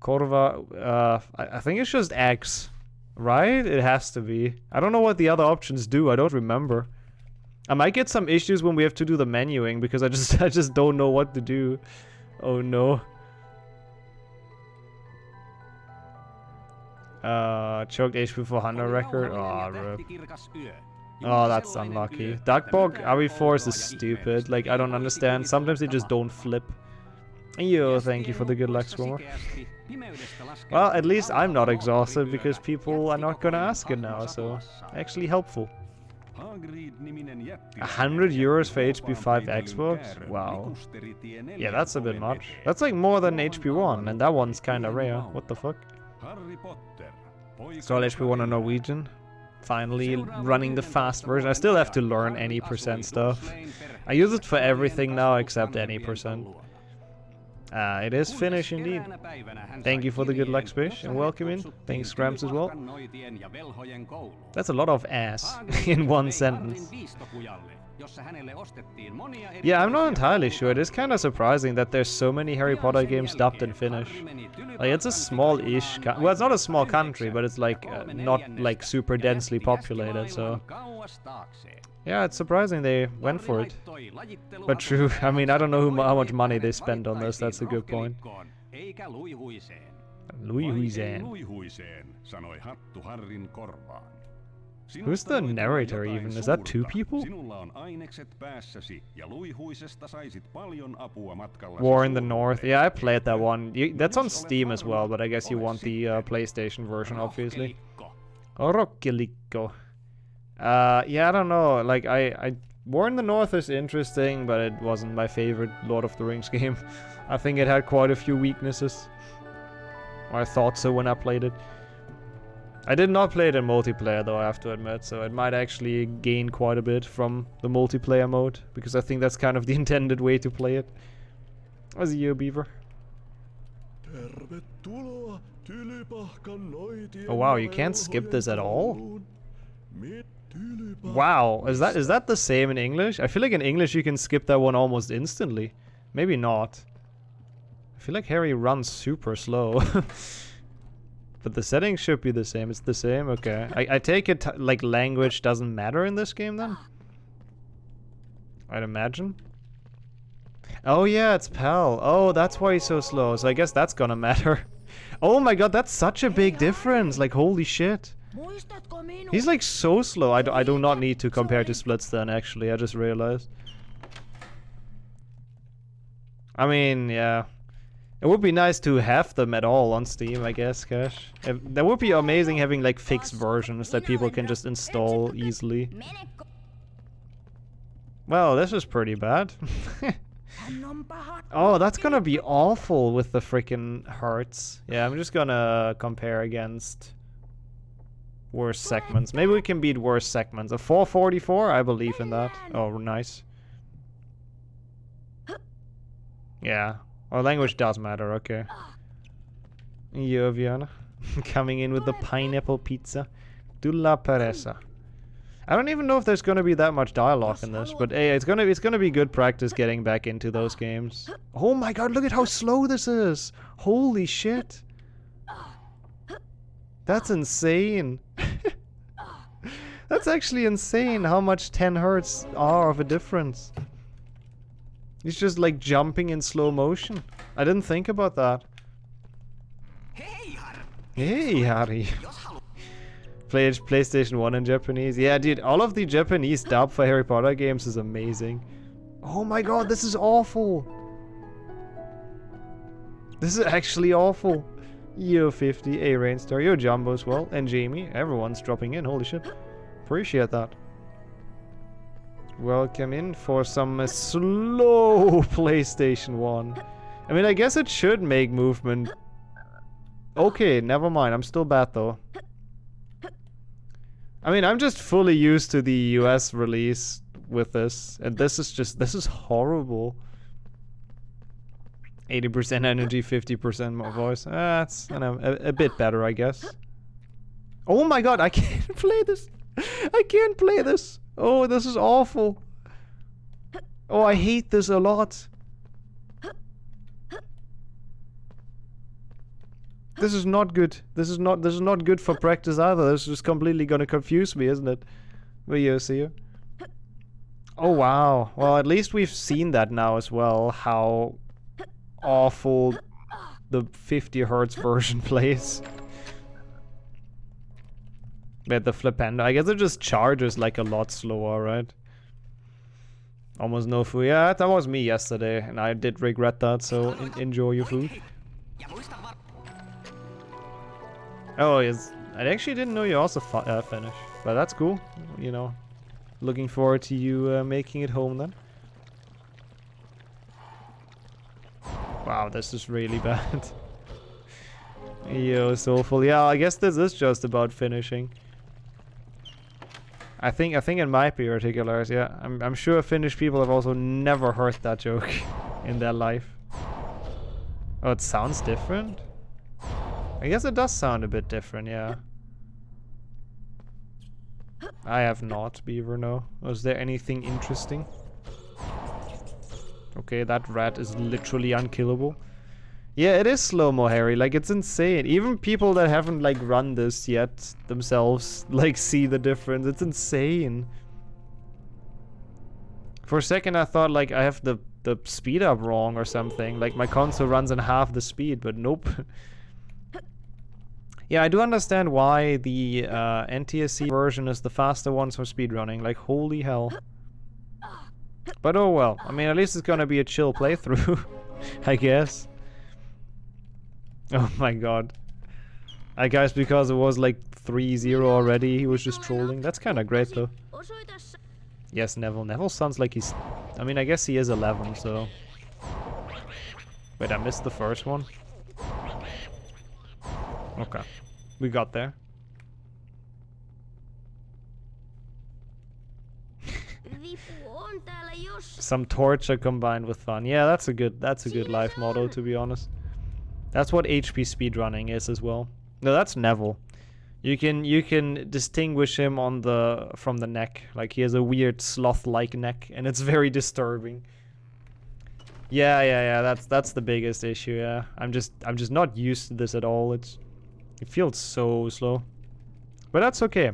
Korva, I think it's just X, right? It has to be. I don't know what the other options do. I don't remember. I might get some issues when we have to do the menuing because I just don't know what to do. Oh no. Choked HP for Hunter record. Oh, rip. Oh, that's unlucky. Darkbog RV4 is stupid. Like, I don't understand. Sometimes they just don't flip. Yo, thank you for the good luck, Swimmer. Well, at least I'm not exhausted because people are not gonna ask it now, so actually helpful. 100 euros for HP5 Xbox? Wow. Yeah, that's a bit much. That's like more than HP1, and that one's kinda rare. What the fuck? Install HP1 on Norwegian. Finally running the fast version. I still have to learn any percent stuff. I use it for everything now except any percent. It is Finnish indeed. Thank you for the good luck, Spish, and welcome in. Thanks, Gramps, as well. That's a lot of ass in one sentence. Yeah, I'm not entirely sure. It is kind of surprising that there's so many Harry Potter games dubbed in Finnish. Like, it's a small-ish... Well, it's not a small country, but it's like not like super densely populated, so... Yeah, it's surprising they went for it. But true, I mean, I don't know how much money they spent on this, that's a good point. Who's the narrator even? Is that two people? War in the North. Yeah, I played that one. That's on Steam as well, but I guess you want the PlayStation version, obviously. Rokkelikko. Yeah, I don't know. Like, War in the North is interesting, but it wasn't my favorite Lord of the Rings game. I think it had quite a few weaknesses. Or I thought so when I played it. I did not play it in multiplayer though, I have to admit, so it might actually gain quite a bit from the multiplayer mode, because I think that's kind of the intended way to play it. How's you, Beaver? Oh wow, you can't skip this at all? Wow, is that the same in English? I feel like in English you can skip that one almost instantly. Maybe not. I feel like Harry runs super slow. But the settings should be the same. It's the same? Okay. I take it like language doesn't matter in this game then? I'd imagine. Oh yeah, it's Pal. Oh, that's why he's so slow. So I guess that's gonna matter. Oh my god, that's such a big difference. Like, holy shit. He's like so slow. I do not need to compare to Splits then, actually. I just realized. I mean, yeah. It would be nice to have them at all on Steam, I guess, Cash. That would be amazing having like fixed versions that people can just install easily. Well, this is pretty bad. Oh, that's gonna be awful with the freaking hearts. Yeah, I'm just gonna compare against worst segments. Maybe we can beat worst segments. A 444? I believe in that. Oh, nice. Yeah. Oh, language does matter, okay. Jovian. Coming in with the pineapple pizza. Dulla peresa. I don't even know if there's gonna be that much dialogue in this, but hey, it's gonna be good practice getting back into those games. Oh my god, look at how slow this is! Holy shit! That's insane! That's actually insane how much 10 hertz are of a difference. He's just like jumping in slow motion. I didn't think about that. Hey, Harry. Play PlayStation 1 in Japanese. Yeah, dude, all of the Japanese dub for Harry Potter games is amazing. Oh my god, this is awful. This is actually awful. Yo 50, A Rainstar, yo Jumbo as well, and Jamie. Everyone's dropping in, holy shit. Appreciate that. Welcome in for some slow PlayStation 1. I mean, I guess it should make movement. Okay, never mind. I'm still bad though. I mean, I'm just fully used to the US release with this. And this is horrible. 80% energy, 50% more voice. That's a bit better, I guess. Oh my god, I can't play this. I can't play this. Oh, this is awful. Oh, I hate this a lot. This is not good. This is not good for practice either. This is just completely gonna confuse me, isn't it? Here. Oh wow. Well, at least we've seen that now as well, how awful the 50 Hz version plays. But the flipendo, I guess it just charges like a lot slower, right? Almost no food. Yeah, that was me yesterday, and I did regret that, so enjoy your food. Oh, yes. I actually didn't know you also Finnish, but that's cool, you know. Looking forward to you making it home then. Wow, this is really bad. Yo, so full. Yeah, I guess this is just about finishing. I think it might be particulars. Yeah, I'm sure Finnish people have also never heard that joke in their life. Oh, it sounds different. I guess it does sound a bit different. Yeah. I have not, Beaver. No. Was there anything interesting? Okay, that rat is literally unkillable. Yeah, it is slow-mo, Harry. Like, it's insane. Even people that haven't, like, run this yet themselves, like, see the difference. It's insane. For a second, I thought, like, I have the speed up wrong or something. Like, my console runs in half the speed, but nope. Yeah, I do understand why the NTSC version is the faster one for speedrunning. Like, holy hell. But oh well. I mean, at least it's gonna be a chill playthrough, I guess. Oh my god. I guess because it was like 3-0 already, he was just trolling. That's kind of great though. Yes, Neville. Neville sounds like he's... I mean, I guess he is 11, so... Wait, I missed the first one? Okay. We got there. Some torture combined with fun. Yeah, that's a good life motto, to be honest. That's what HP speedrunning is as well. No, that's Neville. You can distinguish him from the neck. Like, he has a weird sloth-like neck, and it's very disturbing. Yeah. That's the biggest issue. Yeah, I'm just not used to this at all. It feels so slow, but that's okay.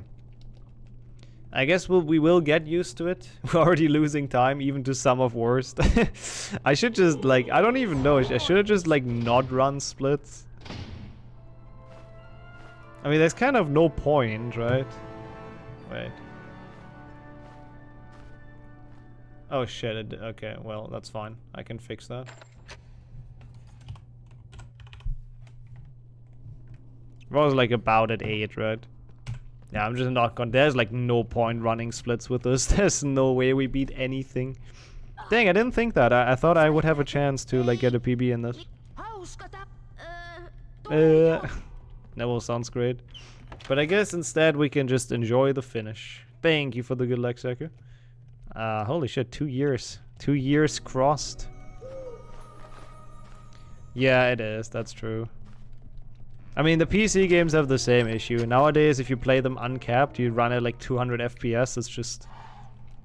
I guess we will get used to it. We're already losing time, even to some of worst. I should just, like, I don't even know. I should have just, like, not run splits. I mean, there's kind of no point, right? Wait. Oh shit, okay, well, that's fine. I can fix that. I was, like, about at 8, right? Yeah, I'm just not gonna... There's, like, no point running splits with us. There's no way we beat anything. Dang, I didn't think that. I thought I would have a chance to, like, get a PB in this. Neville sounds great. But I guess instead we can just enjoy the finish. Thank you for the good luck, Seku. Holy shit, 2 years. 2 years crossed. Yeah, it is. That's true. I mean, the PC games have the same issue. Nowadays, if you play them uncapped, you run at like 200 FPS. It's just...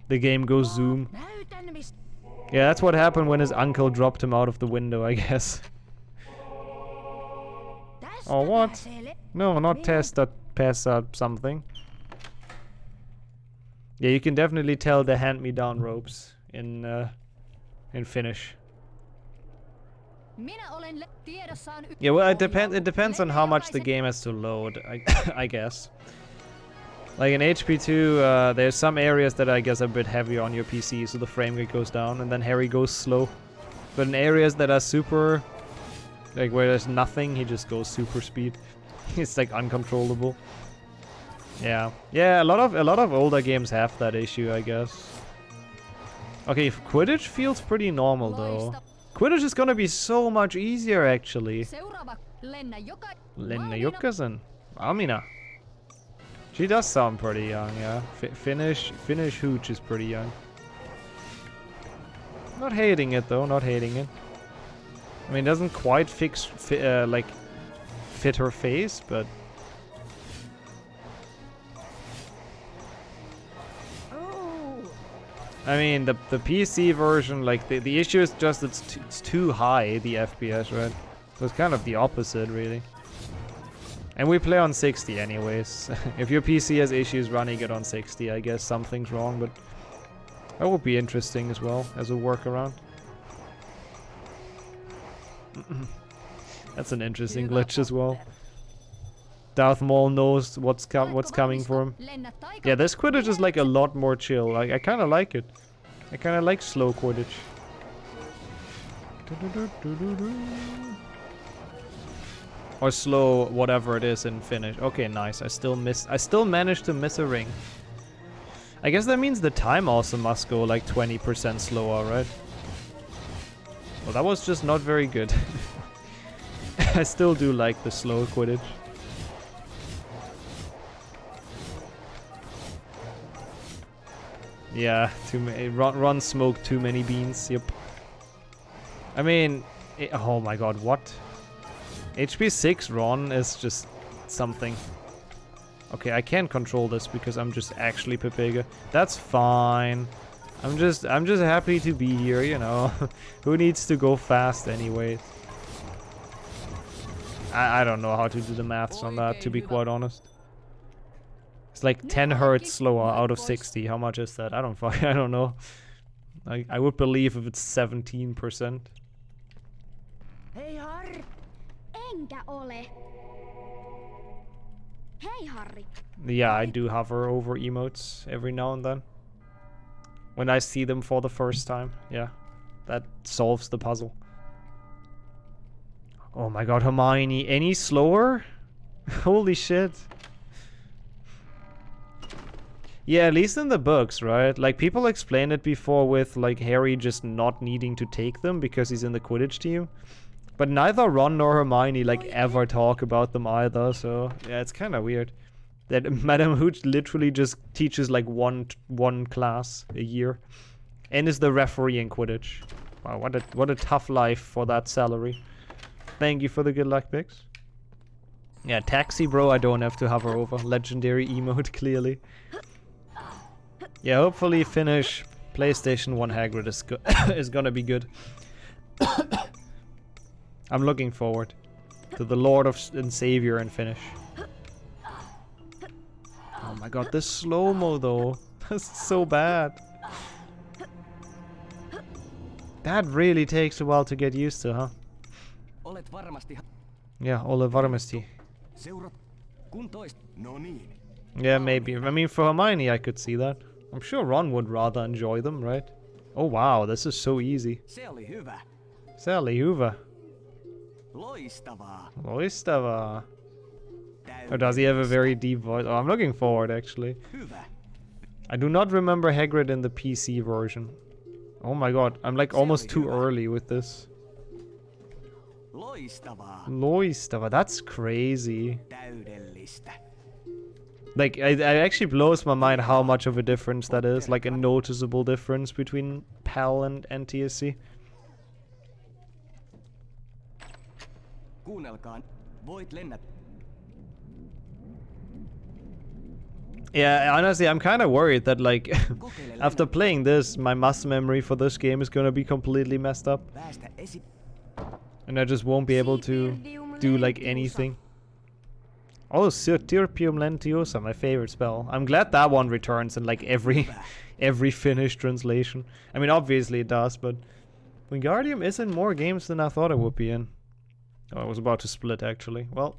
the game goes zoom. Yeah, that's what happened when his uncle dropped him out of the window, I guess. Oh, what? No, not test that pass out something. Yeah, you can definitely tell the hand-me-down ropes in Finnish. Yeah, well, it depends on how much the game has to load, I guess. Like in HP2, there's some areas that I guess are a bit heavier on your PC, so the frame rate goes down, and then Harry goes slow. But in areas that are super, like where there's nothing, he just goes super speed. It's like uncontrollable. Yeah, a lot of older games have that issue, I guess. Okay, Quidditch feels pretty normal though. Quidditch is gonna be so much easier, actually. Lenna Jukkasen. Amina. She does sound pretty young, yeah. Finnish hooch is pretty young. Not hating it though, not hating it. I mean, it doesn't quite fit her face, but... I mean, the PC version, like, the issue is just it's too high, the FPS, right? So it's kind of the opposite, really. And we play on 60 anyways. If your PC has issues running it on 60, I guess something's wrong, but that would be interesting as well as a workaround. That's an interesting glitch as well. Darth Maul knows what's coming for him. Yeah, this Quidditch is like a lot more chill. Like, I kind of like it. I kind of like slow Quidditch. Or slow whatever it is in Finnish. Okay, nice. I still managed to miss a ring. I guess that means the time also must go like 20% slower, right? Well, that was just not very good. I still do like the slow Quidditch. Yeah, Ron smoked too many beans. Yep. I mean, oh my god, what? HP 6 Ron is just something. Okay, I can't control this because I'm just actually Pepega. That's fine. I'm just happy to be here, you know. Who needs to go fast anyway? I don't know how to do the maths on that, to be quite honest. It's like 10 hertz slower out of 60. How much is that? I don't know. I would believe if it's 17%. Hei Harry. Enkä ole. Hey Harry. Yeah, I do hover over emotes every now and then. When I see them for the first time. Yeah. That solves the puzzle. Oh my god, Hermione. Any slower? Holy shit. Yeah, at least in the books, right? Like, people explained it before with, like, Harry just not needing to take them because he's in the Quidditch team. But neither Ron nor Hermione, like, ever talk about them either, so... Yeah, it's kind of weird. That Madame Hooch literally just teaches, like, one class a year. And is the referee in Quidditch. Wow, what a tough life for that salary. Thank you for the good luck picks. Yeah, Taxi Bro I don't have to hover over. Legendary emote, clearly. Yeah, hopefully Finnish PlayStation 1 Hagrid is gonna be good. I'm looking forward to the Lord and Savior in Finnish. Oh my god, this slow-mo though. That's so bad. That really takes a while to get used to, huh? Yeah, ole varmasti. Yeah, maybe. I mean, for Hermione, I could see that. I'm sure Ron would rather enjoy them, right? Oh wow, this is so easy. Se oli hyvä. Loistavaa. Or does he have a very deep voice? Oh, I'm looking forward, actually. I do not remember Hagrid in the PC version. Oh my god, I'm like almost too early with this. Loistavaa, that's crazy. Like, it actually blows my mind how much of a difference that is. Like, a noticeable difference between PAL and NTSC. Yeah, honestly, I'm kind of worried that, like, after playing this, my muscle memory for this game is gonna be completely messed up. And I just won't be able to do, like, anything. Oh, Stirpium Lentiosa, my favorite spell. I'm glad that one returns in, like, every Finnish translation. I mean, obviously it does, but Wingardium is in more games than I thought it would be in. Oh, I was about to split, actually. Well,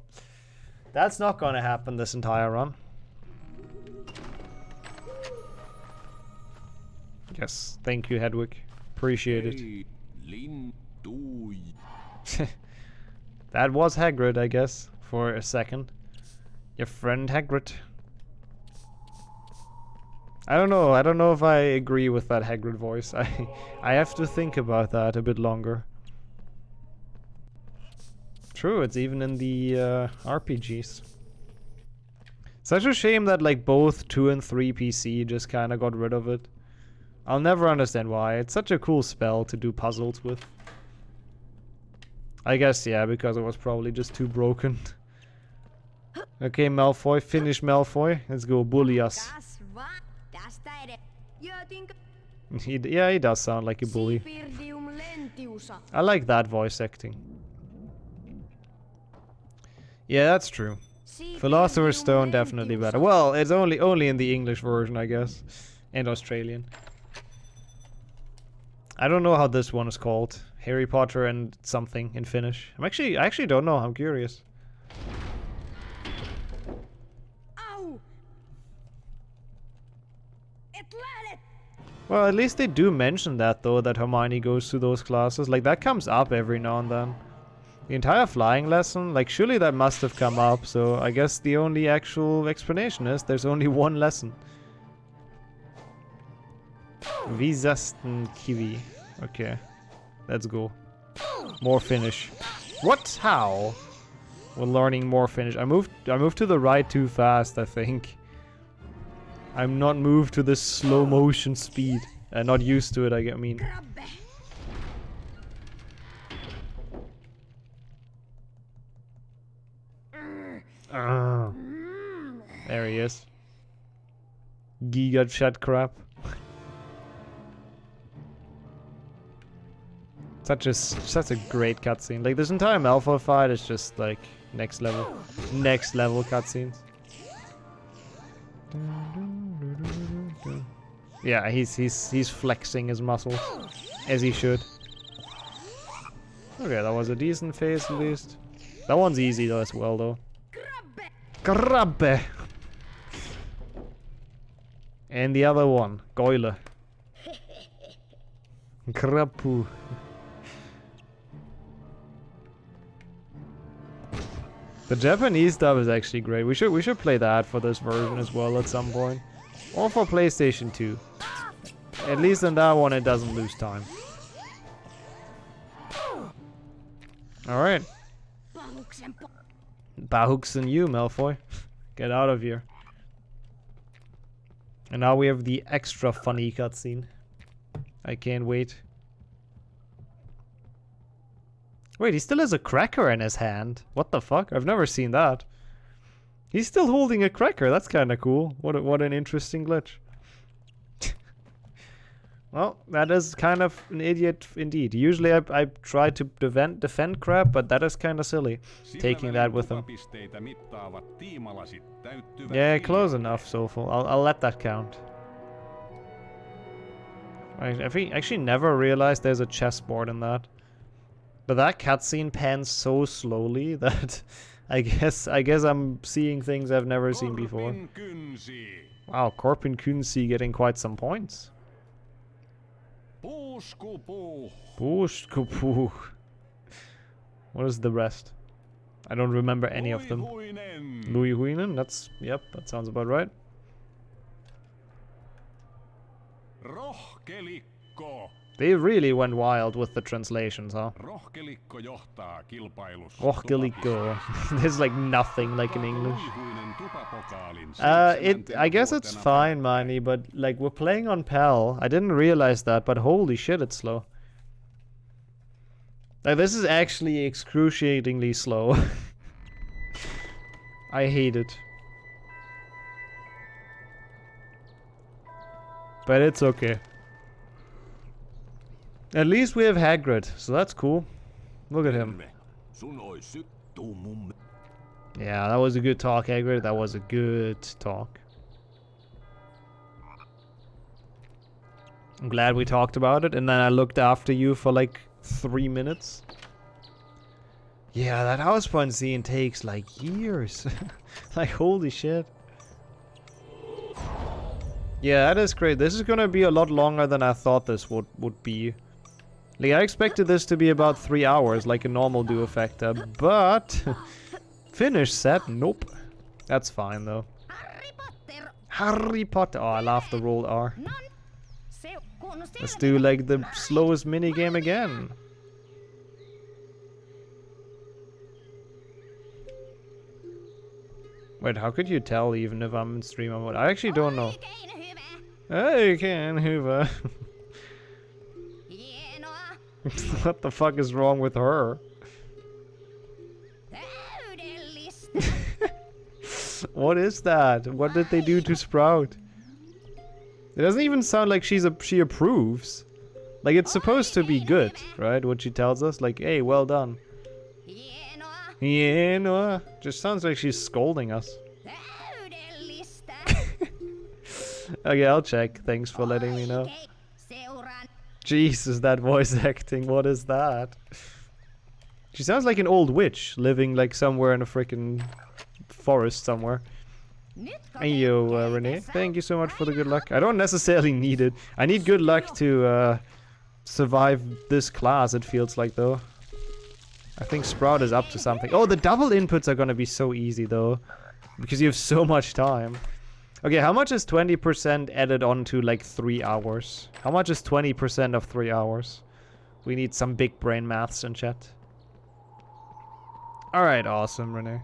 that's not gonna happen this entire run. Yes, thank you, Hedwig. Appreciate it. That was Hagrid, I guess, for a second. Your friend Hagrid. I don't know if I agree with that Hagrid voice. I have to think about that a bit longer. True, it's even in the RPGs. Such a shame that like both 2 and 3 PC just kinda got rid of it. I'll never understand why. It's such a cool spell to do puzzles with. I guess, yeah, because it was probably just too broken. Okay, Malfoy, Finnish Malfoy. Let's go bully us. Yeah, he does sound like a bully. I like that voice acting. Yeah, that's true. Philosopher's Stone definitely better. Well, it's only in the English version, I guess, and Australian. I don't know how this one is called. Harry Potter and something in Finnish. I actually don't know. I'm curious. Well, at least they do mention that though, that Hermione goes to those classes. Like that comes up every now and then. The entire flying lesson, like surely that must have come up. So I guess the only actual explanation is there's only one lesson. Visasten kiwi. Okay, let's go. More Finnish. What? How? We're learning more Finnish. I moved to the right too fast, I think. I'm not moved to this slow motion speed. Not used to it, I mean. There he is. Giga chat crap. Such a great cutscene. Like this entire Malfoy fight is just like next level cutscenes. Yeah, he's flexing his muscles as he should. Okay, that was a decent phase at least. That one's easy though as well though. Grabbe. And the other one, Goyle. Krapu. The Japanese dub is actually great. We should play that for this version as well at some point. Or for PlayStation 2. At least in that one it doesn't lose time. Alright. Bahooks and you, Malfoy. Get out of here. And now we have the extra funny cutscene. I can't wait. Wait, he still has a cracker in his hand. What the fuck? I've never seen that. He's still holding a cracker. That's kind of cool. What an interesting glitch. Well, that is kind of an idiot indeed. Usually I try to defend crap, but that is kind of silly. Taking that with him. Yeah, close enough, Soulful. I'll let that count. I actually never realized there's a chessboard in that. But that cutscene pans so slowly that I guess I'm seeing things I've never seen before. Wow, Korpin Kunsi getting quite some points. Pushkupu. What is the rest? I don't remember any of them. Louis Huinen? Yep, that sounds about right. They really went wild with the translations, huh? Rohkelikko. There's like nothing like in English. I guess it's fine, Mani, but like we're playing on PAL. I didn't realize that, but holy shit, it's slow. Like this is actually excruciatingly slow. I hate it. But it's okay. At least we have Hagrid, so that's cool. Look at him. Yeah, that was a good talk, Hagrid. That was a good talk. I'm glad we talked about it, and then I looked after you for like 3 minutes. Yeah, that house point scene takes like years. Like, holy shit. Yeah, that is great. This is gonna be a lot longer than I thought this would be. Like, I expected this to be about 3 hours, like a normal Duofecta, but Finnish set, nope. That's fine though. Harry Potter. Oh, I love the roll R. Let's do like the slowest minigame again. Wait, how could you tell even if I'm in streamer mode? I actually don't know. Hey, Ken Hoover. What the fuck is wrong with her? What is that? What did they do to Sprout? It doesn't even sound like she approves. Like, it's supposed to be good, right? What she tells us, like, hey, well done. Yeah, no, just sounds like she's scolding us. Okay, I'll check. Thanks for letting me know. Jesus, that voice acting, what is that? She sounds like an old witch living like somewhere in a freaking forest somewhere. Hey yo, Renee, thank you so much for the good luck. I don't necessarily need it. I need good luck to survive this class, it feels like, though. I think Sprout is up to something. Oh, the double inputs are gonna be so easy, though, because you have so much time. Okay, how much is 20% added on to like 3 hours? How much is 20% of 3 hours? We need some big brain maths in chat. Alright, awesome, Renee.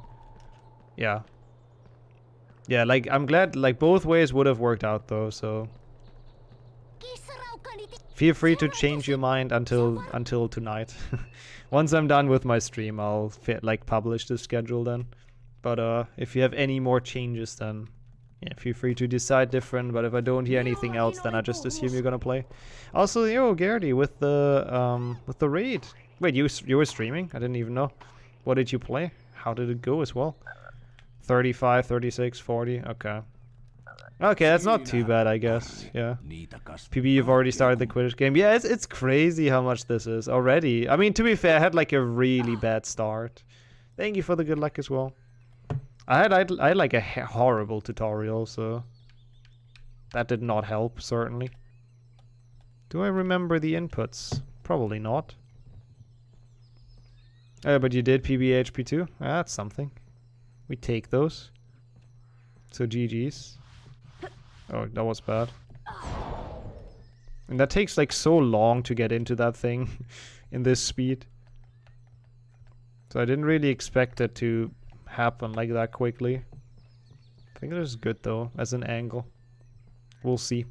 Yeah. Yeah, like, I'm glad, like, both ways would have worked out, though, so... Feel free to change your mind until tonight. Once I'm done with my stream, I'll, like, publish the schedule then. But, if you have any more changes, then... Yeah, feel free to decide different, but if I don't hear anything else, then I just assume you're gonna play. Also, yo, Garrity, with the raid. Wait, you were streaming? I didn't even know. What did you play? How did it go as well? 35, 36, 40, okay. Okay, that's not too bad, I guess, yeah. PB, you've already started the Quidditch game. Yeah, it's crazy how much this is already. I mean, to be fair, I had like a really bad start. Thank you for the good luck as well. I had like a horrible tutorial, so that did not help, certainly. Do I remember the inputs? Probably not. But you did PBHP2? That's something. We take those. So GG's. Oh, that was bad. And that takes like so long to get into that thing in this speed. So I didn't really expect it to happen like that quickly. I think it is good though, as an angle. We'll see.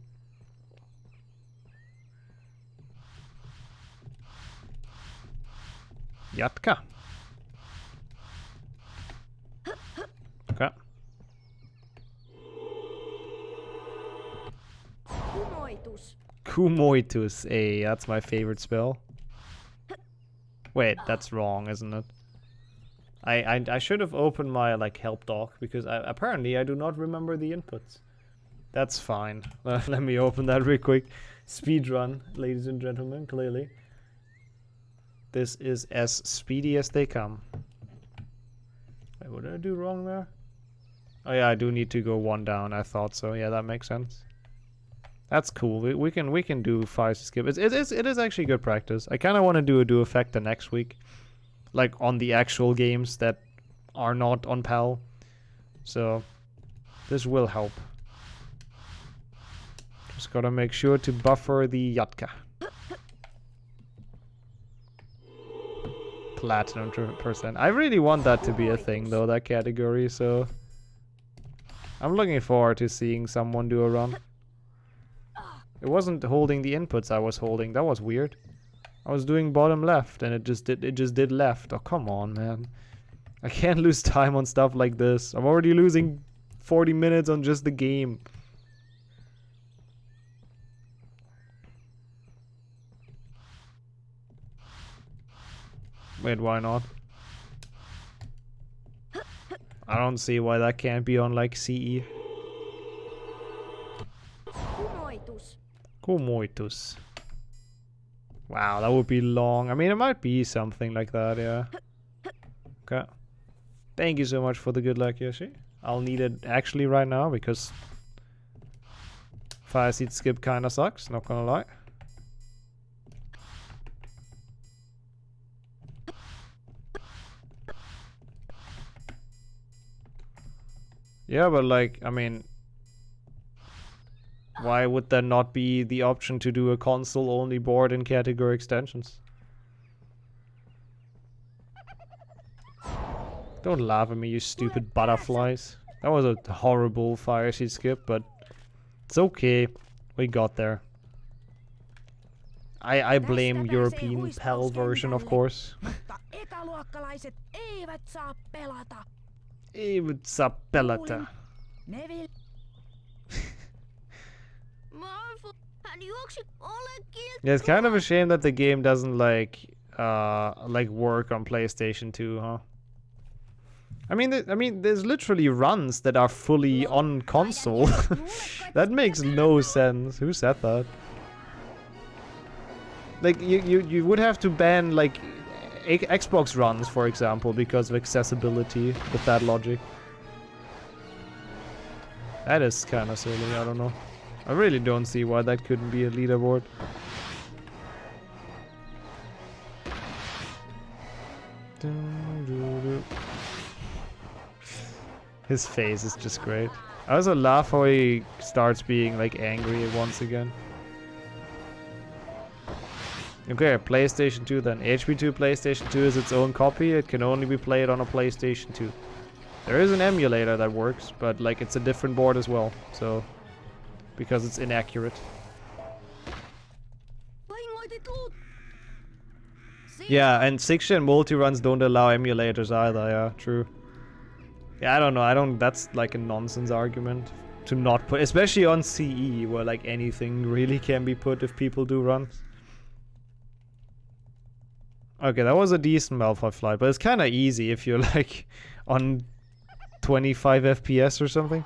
Jatka. Okay. Kumoitus. Hey, that's my favorite spell. Wait, that's wrong, isn't it? I should have opened my like help doc because apparently I do not remember the inputs. That's fine. Let me open that real quick. Speedrun, ladies and gentlemen, clearly. This is as speedy as they come. Wait, what did I do wrong there? Oh yeah, I do need to go one down. I thought so. Yeah, that makes sense. That's cool. We can do 5 skip. It is actually good practice. I kind of want to do a Duofecta next week. Like on the actual games that are not on PAL. So this will help. Just gotta make sure to buffer the Jatka. Platinum %. I really want that to be a thing though, that category, so I'm looking forward to seeing someone do a run. It wasn't holding the inputs I was holding, that was weird. I was doing bottom left and it just did left. Oh, come on, man. I can't lose time on stuff like this. I'm already losing 40 minutes on just the game. Wait, why not? I don't see why that can't be on like CE. Kumoitus. Wow, that would be long. I mean, it might be something like that, yeah. Okay. Thank you so much for the good luck, Yoshi. I'll need it actually right now because Fire Seed skip kinda sucks, not gonna lie. Yeah, but like, I mean, why would there not be the option to do a console-only board in category extensions? Don't laugh at me, you stupid butterflies. That was a horrible Fire Seed skip, but it's okay. We got there. I blame European PAL version, of course. Eivät saa pelata. Yeah, it's kind of a shame that the game doesn't like work on PlayStation 2, huh? I mean, there's literally runs that are fully on console. That makes no sense. Who said that? Like, you would have to ban, like, Xbox runs, for example, because of accessibility with that logic. That is kind of silly, I don't know. I really don't see why that couldn't be a leaderboard. His face is just great. I also laugh how he starts being like angry once again. Okay, PlayStation 2 then. HP2 PlayStation 2 is its own copy. It can only be played on a PlayStation 2. There is an emulator that works, but like it's a different board as well. So, because it's inaccurate. Yeah, and 6-gen multi-runs don't allow emulators either, yeah, true. Yeah, I don't know, that's like a nonsense argument to not put, especially on CE, where like anything really can be put if people do runs. Okay, that was a decent Malphite flight, but it's kind of easy if you're like on 25 FPS or something.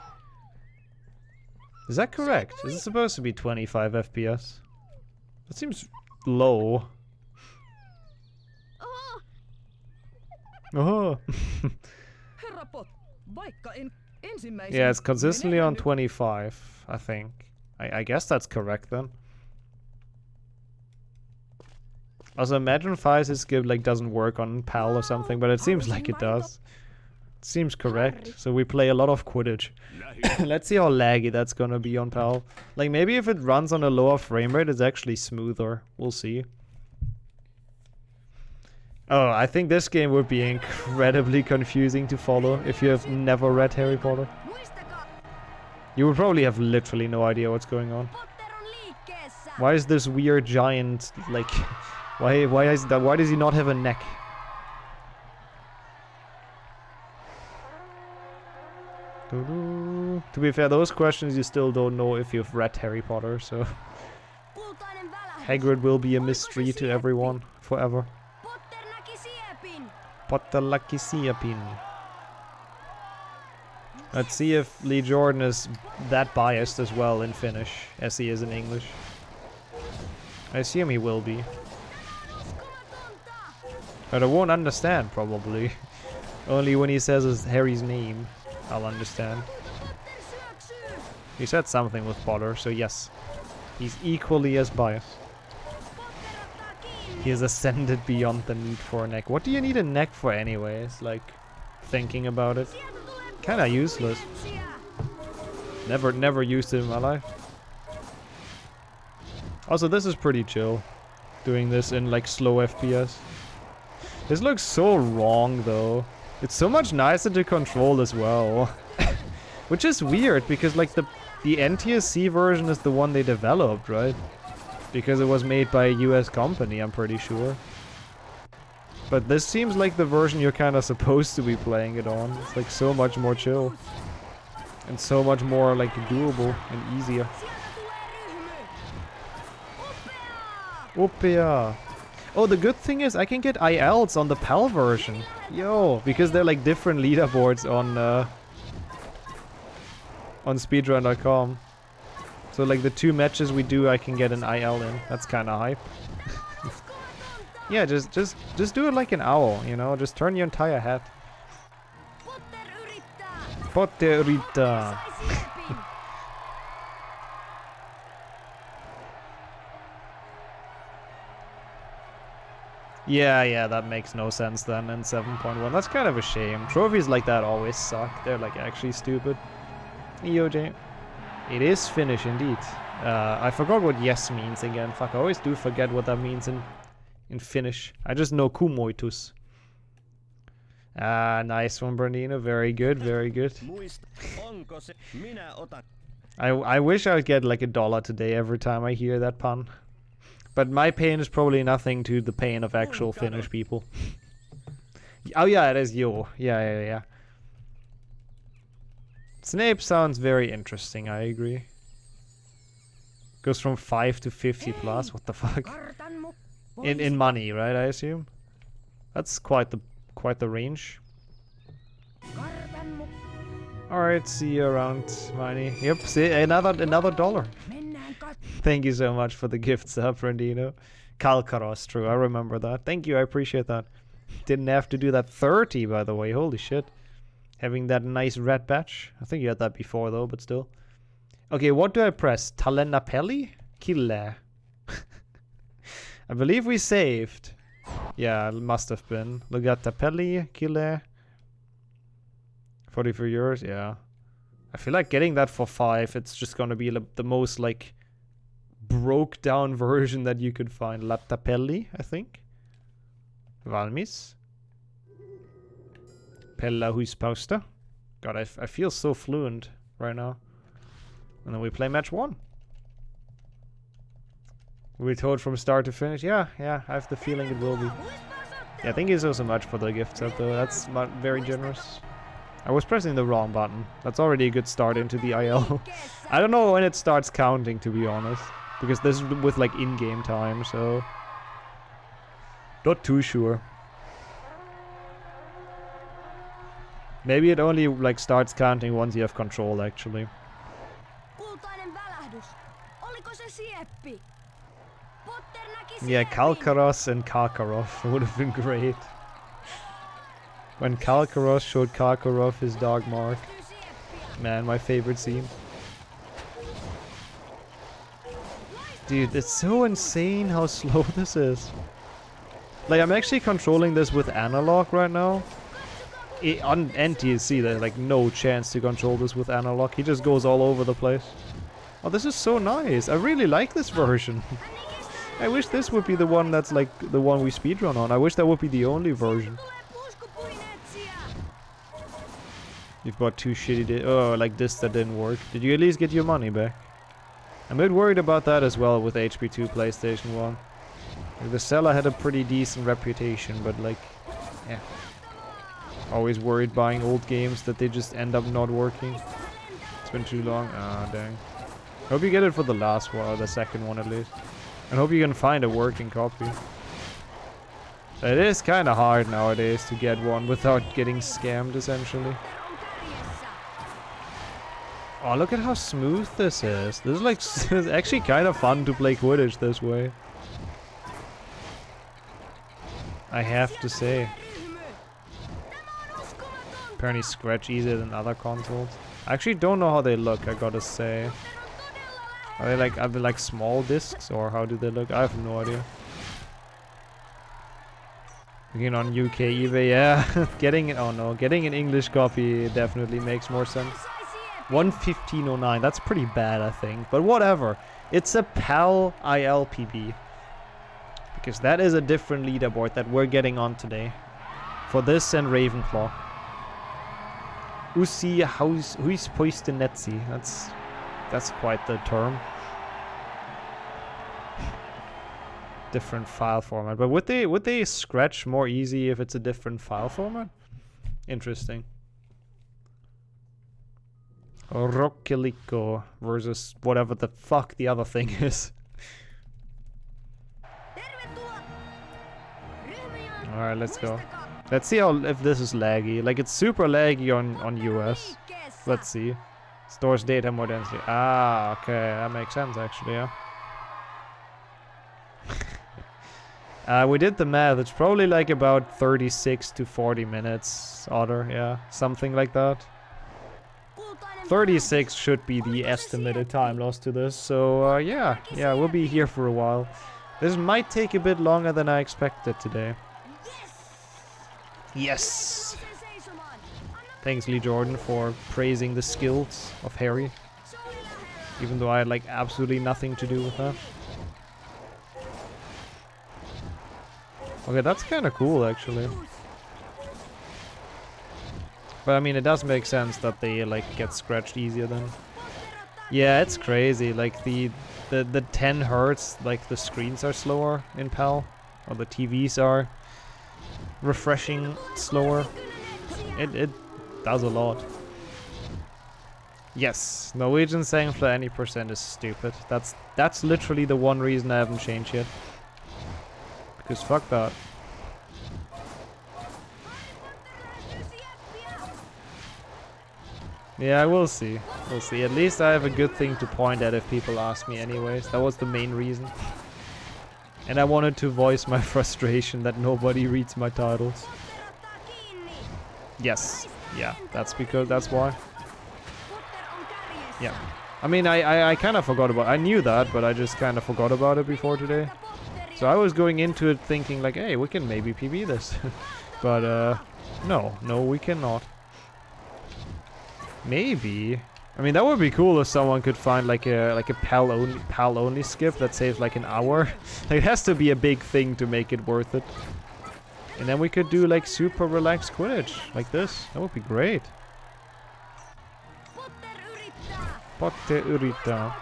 Is that correct? Is it supposed to be 25 FPS? That seems low. Oh. Yeah, it's consistently on 25, I think. I guess that's correct then. Also, imagine if his skip like doesn't work on PAL or something, but it seems like it does. It seems correct. So we play a lot of Quidditch. Let's see how laggy that's gonna be on PAL. Like maybe if it runs on a lower frame rate, it's actually smoother. We'll see. Oh, I think this game would be incredibly confusing to follow if you have never read Harry Potter. You would probably have literally no idea what's going on. Why is this weird giant, like, why does he not have a neck? To be fair, those questions you still don't know if you've read Harry Potter, so Hagrid will be a mystery to everyone forever. Potter lucky siapin. Let's see if Lee Jordan is that biased as well in Finnish as he is in English. I assume he will be. But I won't understand, probably. Only when he says Harry's name, I'll understand. He said something with Potter, so yes. He's equally as biased. He has ascended beyond the need for a neck. What do you need a neck for anyways? Like, thinking about it. Kinda useless. Never used it in my life. Also, this is pretty chill. Doing this in like slow FPS. This looks so wrong though. It's so much nicer to control as well. Which is weird because like the NTSC version is the one they developed, right? Because it was made by a US company, I'm pretty sure. But this seems like the version you're kind of supposed to be playing it on. It's like so much more chill. And so much more like doable and easier. Opea. Oh, the good thing is I can get ILs on the PAL version. Yo, because they're like different leaderboards on speedrun.com. So like the 2 matches we do, I can get an IL in. That's kind of hype. Yeah, just do it like an owl, you know? Just turn your entire head. Potterita. Yeah, that makes no sense then in 7.1. That's kind of a shame. Trophies like that always suck. They're like actually stupid. EOJ. It is Finnish indeed. I forgot what yes means again. Fuck, I always do forget what that means in Finnish. I just know kumoitus. Nice one, Brandino. Very good, very good. I wish I would get like $1 today every time I hear that pun. But my pain is probably nothing to the pain of actual Finnish people. Oh yeah, it is yo. Yeah. Snape sounds very interesting, I agree. Goes from 5 to 50 plus, what the fuck? In money, right, I assume? That's quite the range. Alright, see you around, Miney. Yep, see, another $1. Thank you so much for the gift sub, Brandino. Kalkaros, true, I remember that. Thank you, I appreciate that. Didn't have to do that 30, by the way, holy shit. Having that nice red badge. I think you had that before, though, but still. Okay, what do I press? Talenapelli? Kieli. I believe we saved. Yeah, it must have been. Lugatapelli, Kieli. 44 euros, yeah. I feel like getting that for 5, it's just gonna be the most, like, broke down version that you could find. Latapelli, I think. Valmis. Pella huispausta. God, I feel so fluent right now. And then we play match 1. We told from start to finish. Yeah, I have the feeling it will be. Yeah, thank you so much for the gift set, though. That's very generous. I was pressing the wrong button. That's already a good start into the IL. I don't know when it starts counting, to be honest. Because this is with, like, in-game time, so... Not too sure. Maybe it only, like, starts counting once you have control, actually. Yeah, Kalkaros and Karkaroff would have been great. When Kalkaros showed Karkaroff his dog mark. Man, my favorite scene. Dude, it's so insane how slow this is. Like, I'm actually controlling this with analog right now. On NTSC, there's like no chance to control this with analog. He just goes all over the place. Oh, this is so nice. I really like this version. I wish this would be the one that's like the one we speedrun on. I wish that would be the only version. You've bought 2 shitty oh, like this that didn't work. Did you at least get your money back? I'm a bit worried about that as well with HP2 PlayStation 1. Like, the seller had a pretty decent reputation, but like, yeah. Always worried buying old games that they just end up not working. It's been too long. Ah, dang. Hope you get it for the last one, or the second one at least. And hope you can find a working copy. It is kind of hard nowadays to get one without getting scammed, essentially. Oh, look at how smooth this is. This is like, it's actually kind of fun to play Quidditch this way. I have to say. Apparently scratch easier than other consoles. I actually don't know how they look, I gotta say. Are they like small discs, or how do they look? I have no idea. Looking on UK eBay, yeah. Getting an English copy definitely makes more sense. 115.09, that's pretty bad, I think. But whatever. It's a PAL ILPB. Because that is a different leaderboard that we're getting on today. For this and Ravenclaw. Usi Huispoistenetzi. That's quite the term. Different file format. But would they scratch more easy if it's a different file format? Interesting. Rockelico versus whatever the fuck the other thing is. Alright, let's go. Let's see if this is laggy. Like, it's super laggy on US. Let's see. Stores data more densely. Ah, okay. That makes sense, actually, yeah. We did the math. It's probably like about 36 to 40 minutes, Otter. Yeah, something like that. 36 should be the estimated time loss to this. So, yeah, we'll be here for a while. This might take a bit longer than I expected today. Yes! Thanks, Lee Jordan, for praising the skills of Harry. Even though I had, like, absolutely nothing to do with that. Okay, that's kind of cool, actually. But, I mean, it does make sense that they, like, get scratched easier then. Yeah, it's crazy. Like, the 10 hertz, like, the screens are slower in PAL. Or the TVs are refreshing slower. It does a lot. Yes, Norwegian saying for any percent is stupid. That's literally the one reason I haven't changed yet. Because fuck that. Yeah, we'll see. We'll see. At least I have a good thing to point at if people ask me anyways. That was the main reason. And I wanted to voice my frustration that nobody reads my titles. Yes. Yeah, that's why. Yeah. I mean, I kind of forgot about it. I knew that, but I just kind of forgot about it before today. So I was going into it thinking like, hey, we can maybe PB this. But, no, we cannot. Maybe. I mean, that would be cool if someone could find like a PAL only skip that saves like an hour. Like, it has to be a big thing to make it worth it. And then we could do like super relaxed Quidditch like this. That would be great. Potter yrittää.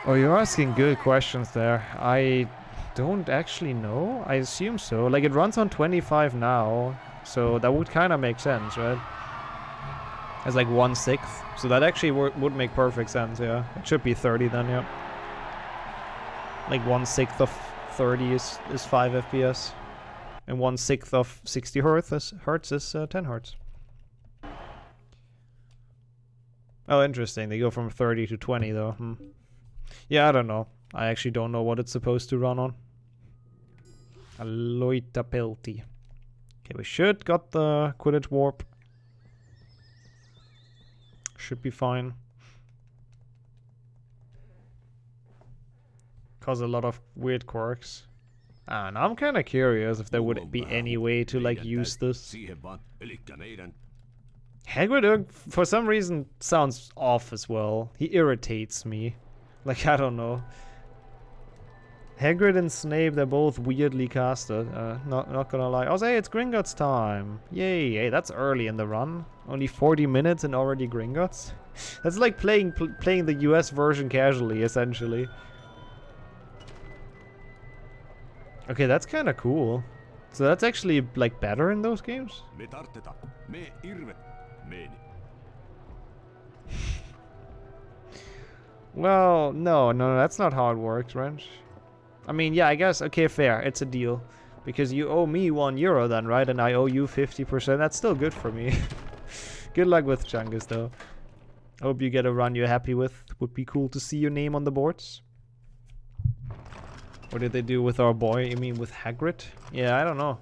Oh, you're asking good questions there. I don't actually know. I assume so. Like, it runs on 25 now, so that would kind of make sense, right? It's like 1/6, so that actually would make perfect sense, yeah. It should be 30 then, yeah. Like 1/6 of 30 is 5 FPS. And 1/6 of 60 hertz is 10 hertz. Oh, interesting. They go from 30 to 20 though. Yeah, I don't know. I actually don't know what it's supposed to run on. Aloitapelti. Okay, we should got the Quidditch warp. Should be fine. Cause a lot of weird quirks. And I'm kind of curious if there would be any way to like use this. Hagrid, for some reason, sounds off as well. He irritates me. Like, I don't know. Hagrid and Snape, they're both weirdly casted. Not gonna lie. Oh, hey, it's Gringotts time. Yay, hey, that's early in the run. Only 40 minutes and already Gringotts. That's like playing the US version casually, essentially. Okay, that's kind of cool. So that's actually like better in those games? Well, no, that's not how it works, Wrench. I mean, yeah, I guess, okay, fair, it's a deal. Because you owe me €1 then, right? And I owe you 50%, that's still good for me. Good luck with Chungus, though. Hope you get a run you're happy with. Would be cool to see your name on the boards. What did they do with our boy? You mean with Hagrid? Yeah, I don't know.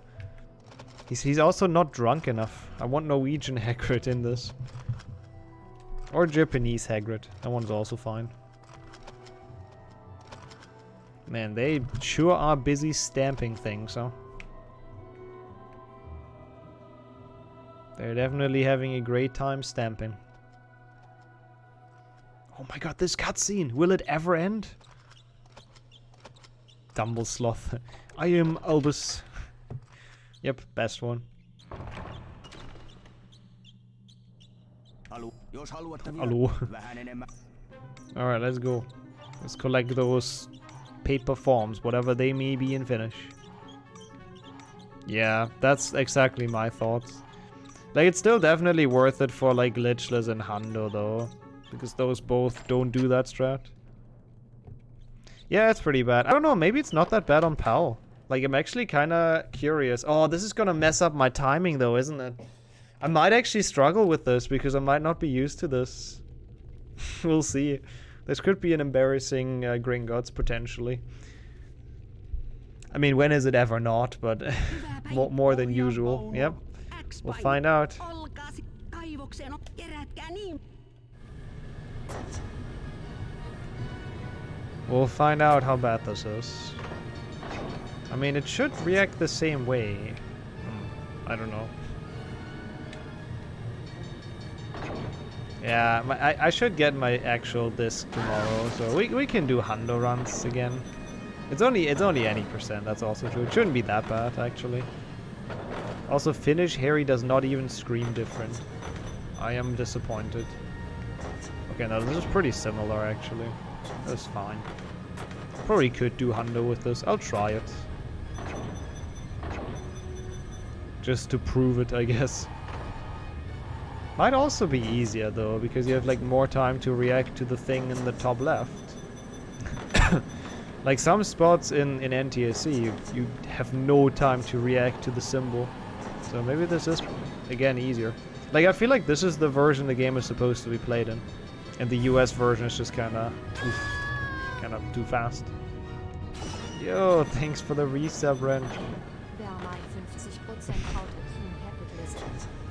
He's also not drunk enough. I want Norwegian Hagrid in this. Or Japanese Hagrid. That one's also fine. Man, they sure are busy stamping things, huh? They're definitely having a great time stamping. Oh my god, this cutscene! Will it ever end? Dumbledore. I am Albus. Yep, best one. Hello. Alright, let's go. Let's collect those paper forms, whatever they may be in Finnish. Yeah, that's exactly my thoughts. Like, it's still definitely worth it for, like, Glitchless and Hundo, though. Because those both don't do that strat. Yeah, it's pretty bad. I don't know, maybe it's not that bad on PAL. Like, I'm actually kinda curious. Oh, this is gonna mess up my timing, though, isn't it? I might actually struggle with this, because I might not be used to this. We'll see. This could be an embarrassing Gringotts, potentially. I mean, when is it ever not, but more than usual. Yep. We'll find out. We'll find out how bad this is. I mean, it should react the same way. I don't know. Yeah, I should get my actual disc tomorrow, so we can do Hundo runs again. It's only any percent, that's also true. It shouldn't be that bad, actually. Also, Finnish Harry does not even scream different. I am disappointed. Okay, now this is pretty similar, actually. That's fine. Probably could do Hundo with this. I'll try it. Just to prove it, I guess. Might also be easier though, because you have like more time to react to the thing in the top left. Like some spots in NTSC, you have no time to react to the symbol. So maybe this is, again, easier. Like, I feel like this is the version the game is supposed to be played in. And the US version is just kinda too fast. Yo, thanks for the resub, Wrench.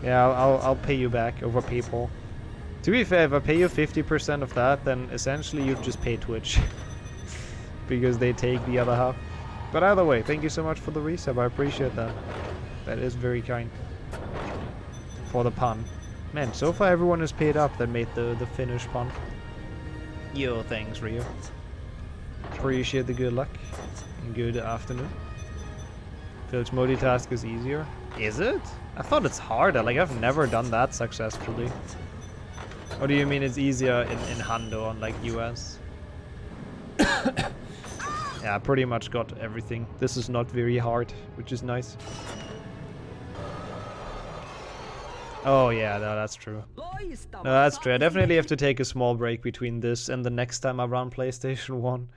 Yeah, I'll pay you back over PayPal. To be fair, if I pay you 50% of that, then essentially you just pay Twitch. Because they take the other half. But either way, thank you so much for the resub, I appreciate that. That is very kind. For the pun. Man, so far everyone is paid up that made the Finnish pun. Yo, thanks, Rio. Appreciate the good luck. And good afternoon. Feels multitask is easier. Is it? I thought it's harder. Like, I've never done that successfully. Or do you mean it's easier in Hando on, like, US? Yeah, I pretty much got everything. This is not very hard, which is nice. Oh yeah, no, that's true. No, that's true. I definitely have to take a small break between this and the next time I run PlayStation 1.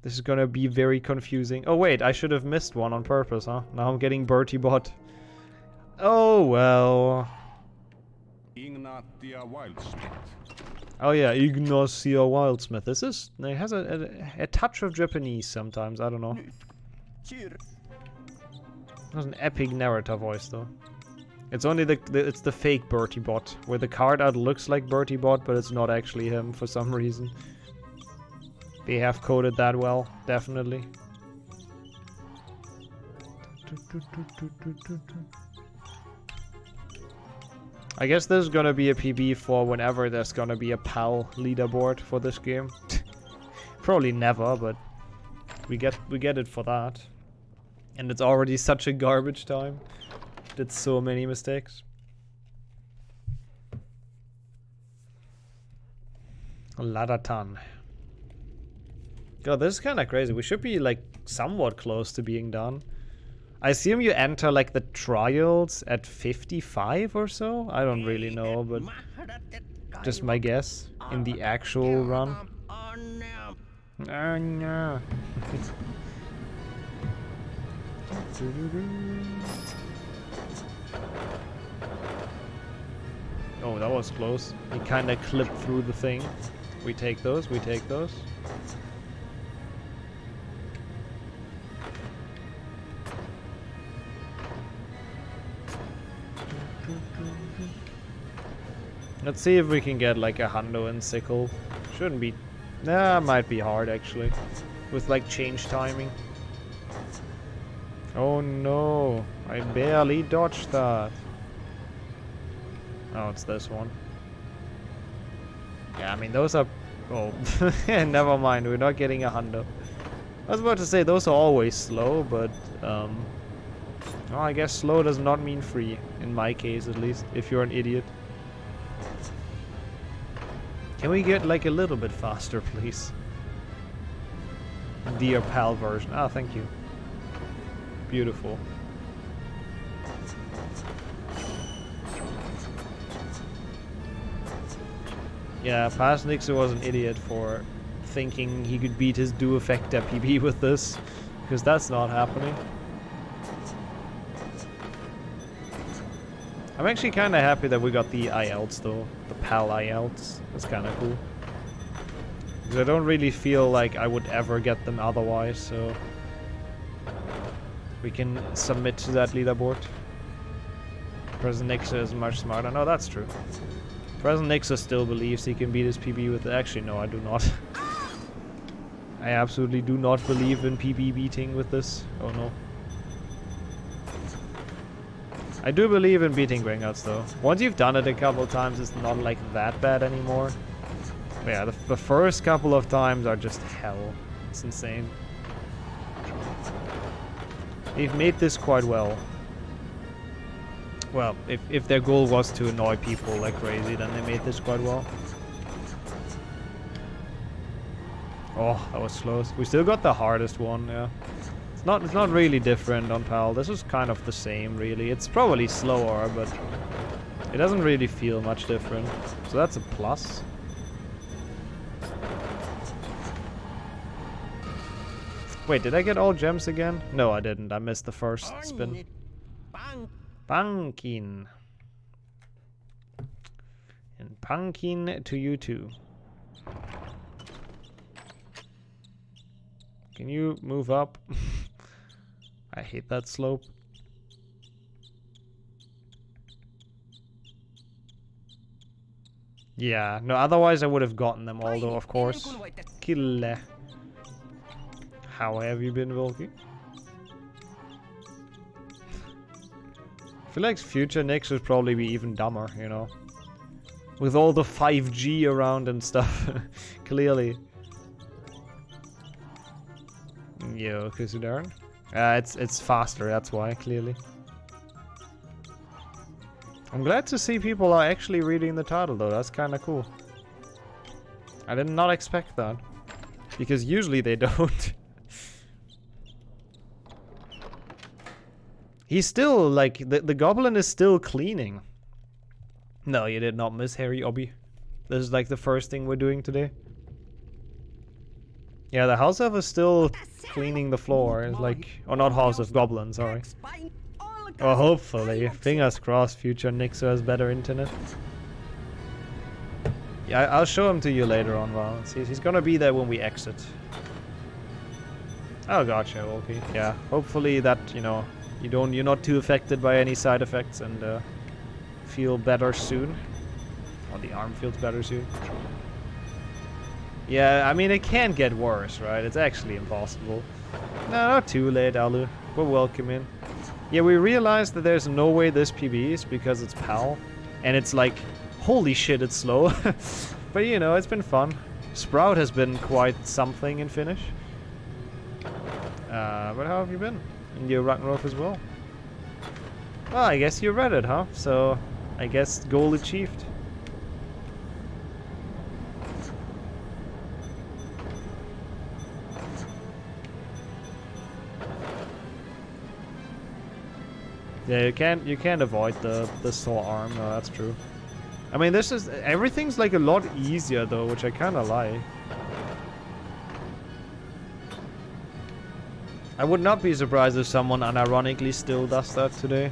This is gonna be very confusing. Oh wait, I should have missed one on purpose, huh? Now I'm getting Bertie Bot. Oh well. Oh yeah, Ignacia Wildsmith. This is... It has a touch of Japanese sometimes, I don't know. Has an epic narrator voice though. It's only it's the fake Bertie Bot, where the card art looks like Bertie Bot, but it's not actually him for some reason. They have coded that well, definitely. I guess there's gonna be a PB for whenever there's gonna be a PAL leaderboard for this game. Probably never, but we get it for that. And it's already such a garbage time. Did so many mistakes. Ladatan. God, this is kind of crazy. We should be like somewhat close to being done. I assume you enter like the trials at 55 or so? I don't really know, but just my guess in the actual run. Oh no. Oh, that was close. He kind of clipped through the thing. We take those, we take those. Let's see if we can get like a Hundo and Sickle. Shouldn't be... Nah, might be hard actually. With like change timing. Oh no, I barely dodged that. Oh, it's this one. Yeah, I mean those are... Oh, never mind, we're not getting a Hundo. I was about to say those are always slow, but... Oh, I guess slow does not mean free. In my case at least, if you're an idiot. Can we get like a little bit faster, please? The PAL version. Ah, thank you. Beautiful. Yeah, past Nixon was an idiot for thinking he could beat his Duofecta PB with this, because that's not happening. I'm actually kind of happy that we got the IELTS though, the PAL IELTS. That's kind of cool. Because I don't really feel like I would ever get them otherwise, so... We can submit to that leaderboard. President Nixa is much smarter. No, that's true. President Nixa still believes he can beat his PB with... Actually, no, I do not. I absolutely do not believe in PB beating with this. Oh no. I do believe in beating Gringotts though. Once you've done it a couple of times, it's not like that bad anymore. But yeah, the first couple of times are just hell. It's insane. They've made this quite well. Well, if their goal was to annoy people like crazy, then they made this quite well. Oh, that was close. We still got the hardest one, yeah. It's not really different on PAL. This is kind of the same, really. It's probably slower, but it doesn't really feel much different. So that's a plus. Wait, did I get all gems again? No, I didn't. I missed the first spin. Bankin. Pumpkin to you too. Can you move up? I hate that slope. Yeah, no, otherwise I would have gotten them all though, of course. Kieli. How have you been, Volky? I feel like future Nicks would probably be even dumber, you know? With all the 5G around and stuff. Clearly. Yo, Kusudarn. It's faster, that's why, clearly. I'm glad to see people are actually reading the title though, that's kinda cool. I did not expect that. Because usually they don't. He's still, like, the goblin is still cleaning. No, you did not miss Harry Obby. This is like the first thing we're doing today. Yeah, the House Elf is still cleaning the floor. It's like, or not House of Goblins, sorry. Or hopefully, fingers crossed, future Nixo has better internet. Yeah, I'll show him to you later on, Val. He's gonna be there when we exit. Oh, gotcha, okay. Yeah, hopefully that, you know, you're not too affected by any side effects and feel better soon. Or the arm feels better soon. Yeah, I mean, it can't get worse, right? It's actually impossible. No, not too late, Alu. We're welcome in. Yeah, we realized that there's no way this PB is because it's PAL. And it's like, holy shit, it's slow. But you know, it's been fun. Sprout has been quite something in Finnish. But how have you been? And you Ragnarok as well? Well, I guess you read it, huh? So, I guess goal achieved. Yeah, you can't avoid the sore arm. No, that's true. I mean, everything's like a lot easier though, which I kind of like. I would not be surprised if someone unironically still does that today.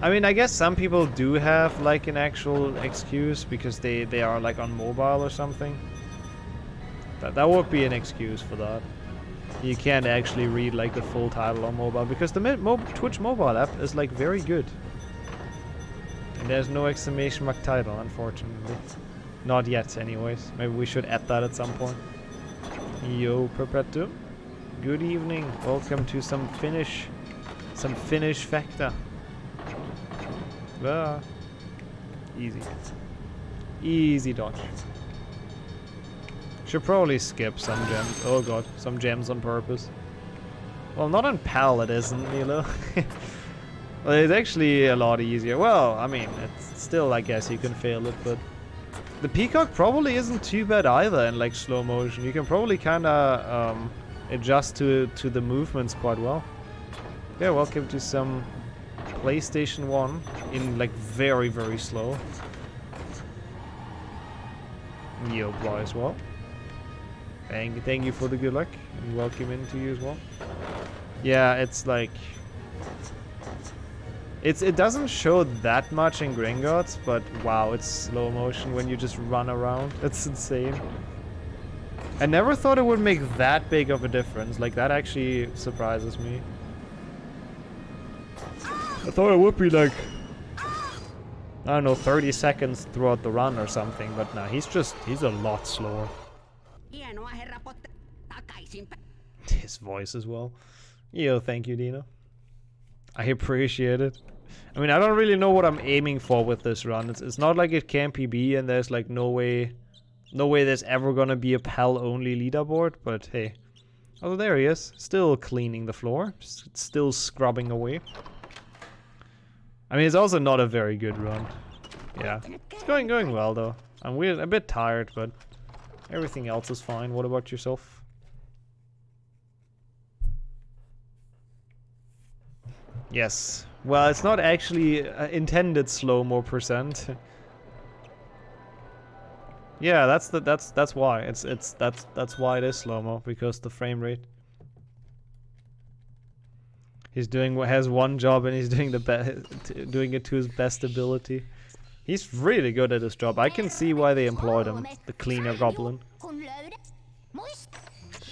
I mean, I guess some people do have like an actual excuse because they are like on mobile or something. That would be an excuse for that. You can't actually read like the full title on mobile because the Twitch mobile app is like very good. And there's no exclamation mark title, unfortunately. Not yet, anyways. Maybe we should add that at some point. Yo, Perpetuum. Good evening. Welcome to some Finnish Facta. Ah. Easy. Easy dodge. Should probably skip some gems. Oh god, some gems on purpose. Well, not on PAL it isn't, you know. Well, it's actually a lot easier. Well, I mean, it's still, I guess you can fail it, but the peacock probably isn't too bad either in like slow motion. You can probably kind of adjust to the movements quite well. Yeah, welcome to some PlayStation 1 in like very, very slow. Yo, apply as well. Thank you for the good luck, and welcome into you as well. Yeah, it's like... It doesn't show that much in Gringotts, but wow, it's slow motion when you just run around. That's insane. I never thought it would make that big of a difference. Like, that actually surprises me. I thought it would be like... I don't know, 30 seconds throughout the run or something, but nah, he's a lot slower. His voice as well. Yo, thank you, Dino. I appreciate it. I mean, I don't really know what I'm aiming for with this run. It's not like it can PB and there's like no way there's ever gonna be a PAL only leaderboard, but hey. Oh, there he is. Still cleaning the floor. Still scrubbing away. I mean, it's also not a very good run. Yeah. It's going well though. I'm a bit tired, but everything else is fine. What about yourself? Yes. Well, it's not actually intended slow-mo percent. Yeah, that's why. That's why it is slow-mo, because the frame rate. He's has one job and he's doing doing it to his best ability. He's really good at his job. I can see why they employed him, the cleaner goblin.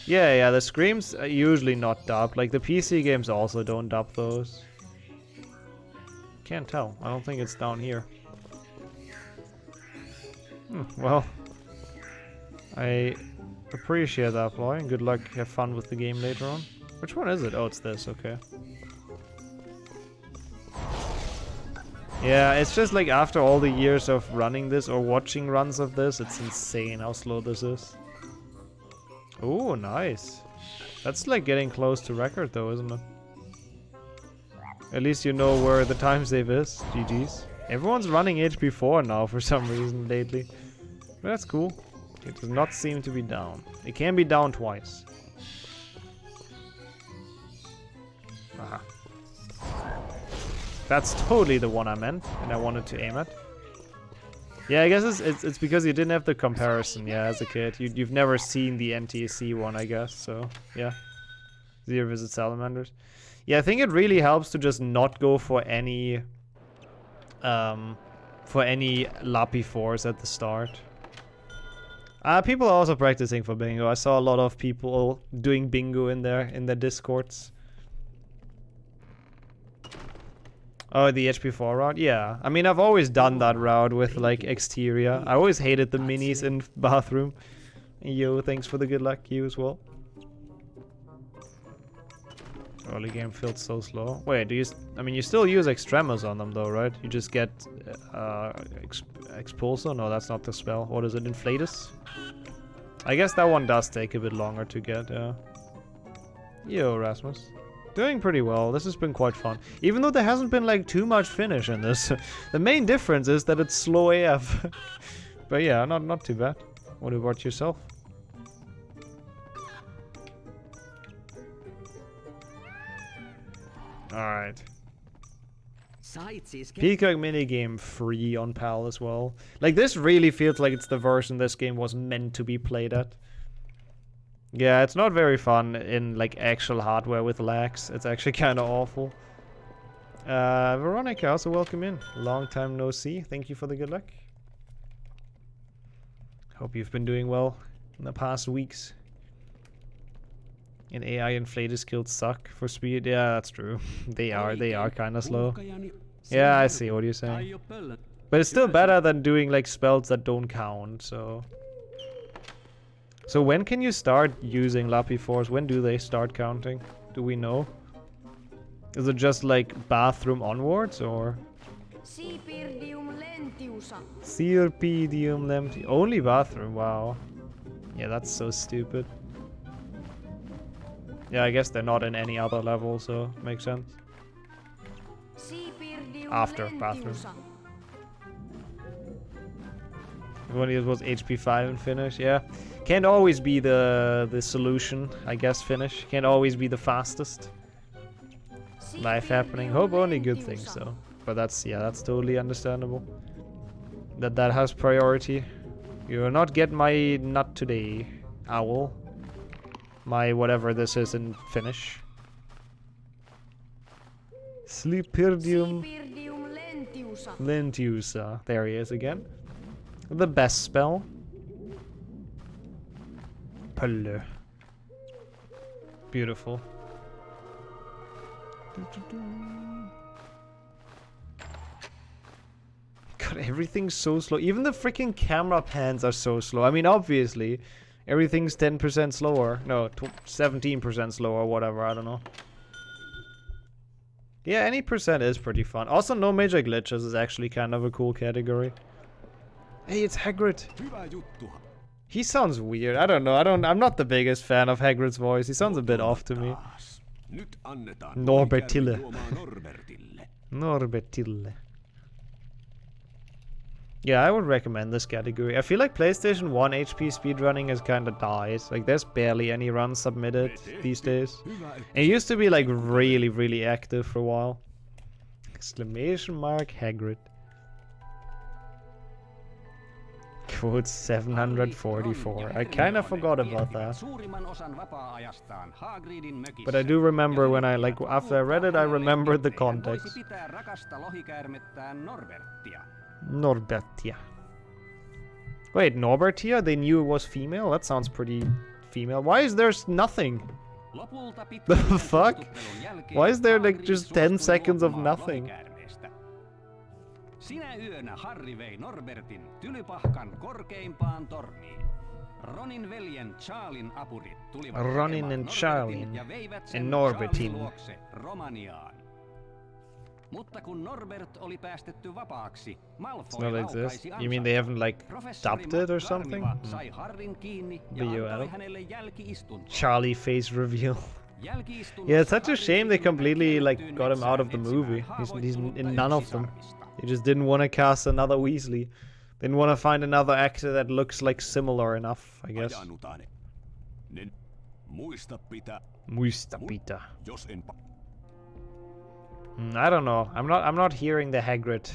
Yeah, the screams are usually not dubbed. Like, the PC games also don't dub those. Can't tell. I don't think it's down here. Well, I appreciate that, Ploy, and good luck, have fun with the game later on. Which one is it? Oh, it's this, okay. Yeah, it's just like after all the years of running this or watching runs of this, it's insane how slow this is. Oh, nice. That's like getting close to record though, isn't it? At least you know where the time save is. GG's. Everyone's running HP4 now for some reason lately. But that's cool. It does not seem to be down. It can be down twice. Aha. That's totally the one I meant, and I wanted to aim at. Yeah, I guess it's because you didn't have the comparison, yeah, as a kid. You've never seen the NTSC one, I guess, so, yeah. Zero Visit Salamanders. Yeah, I think it really helps to just not go for any Lappy 4s at the start. People are also practicing for bingo. I saw a lot of people doing bingo in their discords. Oh, the HP4 route? Yeah. I mean, I've always done that route with, like, exterior. I always hated the minis in bathroom. Yo, thanks for the good luck. You as well. Early game feels so slow. Wait, do you... I mean, you still use Extremis on them, though, right? You just get... Expulsor? No, that's not the spell. What is it? Inflatus? I guess that one does take a bit longer to get, yeah. Yo, Rasmus. Doing pretty well. This has been quite fun. Even though there hasn't been like too much Finnish in this. The main difference is that it's slow AF. But yeah, not too bad. What about yourself? Alright. Peacock minigame free on PAL as well. Like, this really feels like it's the version this game was meant to be played at. Yeah, it's not very fun in, like, actual hardware with lags. It's actually kind of awful. Veronica, also welcome in. Long time no see. Thank you for the good luck. Hope you've been doing well in the past weeks. And AI inflated skills suck for speed. Yeah, that's true. They are kind of slow. Yeah, I see what you're saying. But it's still better than doing, like, spells that don't count, so... So when can you start using Lappy 4s? When do they start counting? Do we know? Is it just like bathroom onwards or? Sirpidium lentiusa. Only bathroom, wow. Yeah, that's so stupid. Yeah, I guess they're not in any other level, so makes sense. After bathroom. When it was HP 5 in Finnish, yeah. Can't always be the solution, I guess, Finnish. Can't always be the fastest. Life happening. Hope only good things, though. But that's, yeah, that's totally understandable. That has priority. You will not get my nut today, owl. My whatever this is in Finnish. Sleepirdium lentiusa. There he is again. The best spell. Pöllö. Beautiful. God, everything's so slow. Even the freaking camera pans are so slow. I mean, obviously, everything's 10% slower. No, 17% slower, whatever. I don't know. Yeah, any percent is pretty fun. Also, no major glitches is actually kind of a cool category. Hey, it's Hagrid. He sounds weird. I don't know. I'm not the biggest fan of Hagrid's voice. He sounds a bit off to me. Norbertille. Norbertille. Yeah, I would recommend this category. I feel like PlayStation 1 HP speedrunning has kind of died. Like, there's barely any runs submitted these days. It used to be, like, really, really active for a while. Exclamation mark Hagrid. Quote 744. I kind of forgot about that. But I do remember when I, like, after I read it, I remembered the context. Norbertia. Wait, Norbertia? They knew it was female? That sounds pretty female. Why is there nothing? The fuck? Why is there like just 10 seconds of nothing? Sinä yönä Harri vei Norbertin Tylypahkan korkeimpaan torniin. Ronin veljen Charlin apurit tulivat Ronin and Charlin ja veivät and sen Norbertin. Charlin luokse Romaniaan. Mutta kun Norbert oli päästetty vapaaksi, Malfoy laukaisi You mean they haven't like dubbed it or something? sai Harrin kiinni ja VUL. antoi hänelle jälki-istuntoa. Charlie face reveal. Yeah, it's such a shame they completely like got him out of the movie. He's in none of them. They just didn't want to cast another Weasley. Didn't want to find another actor that looks like similar enough, I guess. Muista pitää. I don't know. I'm not hearing the Hagrid.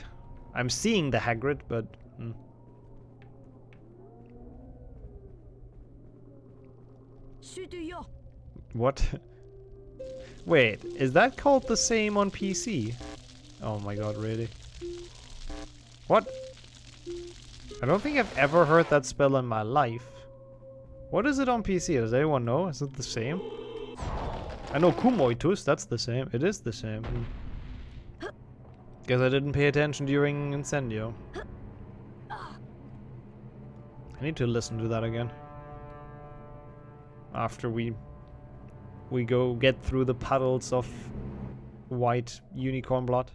I'm seeing the Hagrid, but what? Wait, is that called the same on PC? Oh my god, really? What? I don't think I've ever heard that spell in my life. What is it on PC? Does anyone know? Is it the same? I know Kumoitus, that's the same. It is the same. Guess I didn't pay attention during Incendio. I need to listen to that again. After we go get through the puddles of white unicorn blood.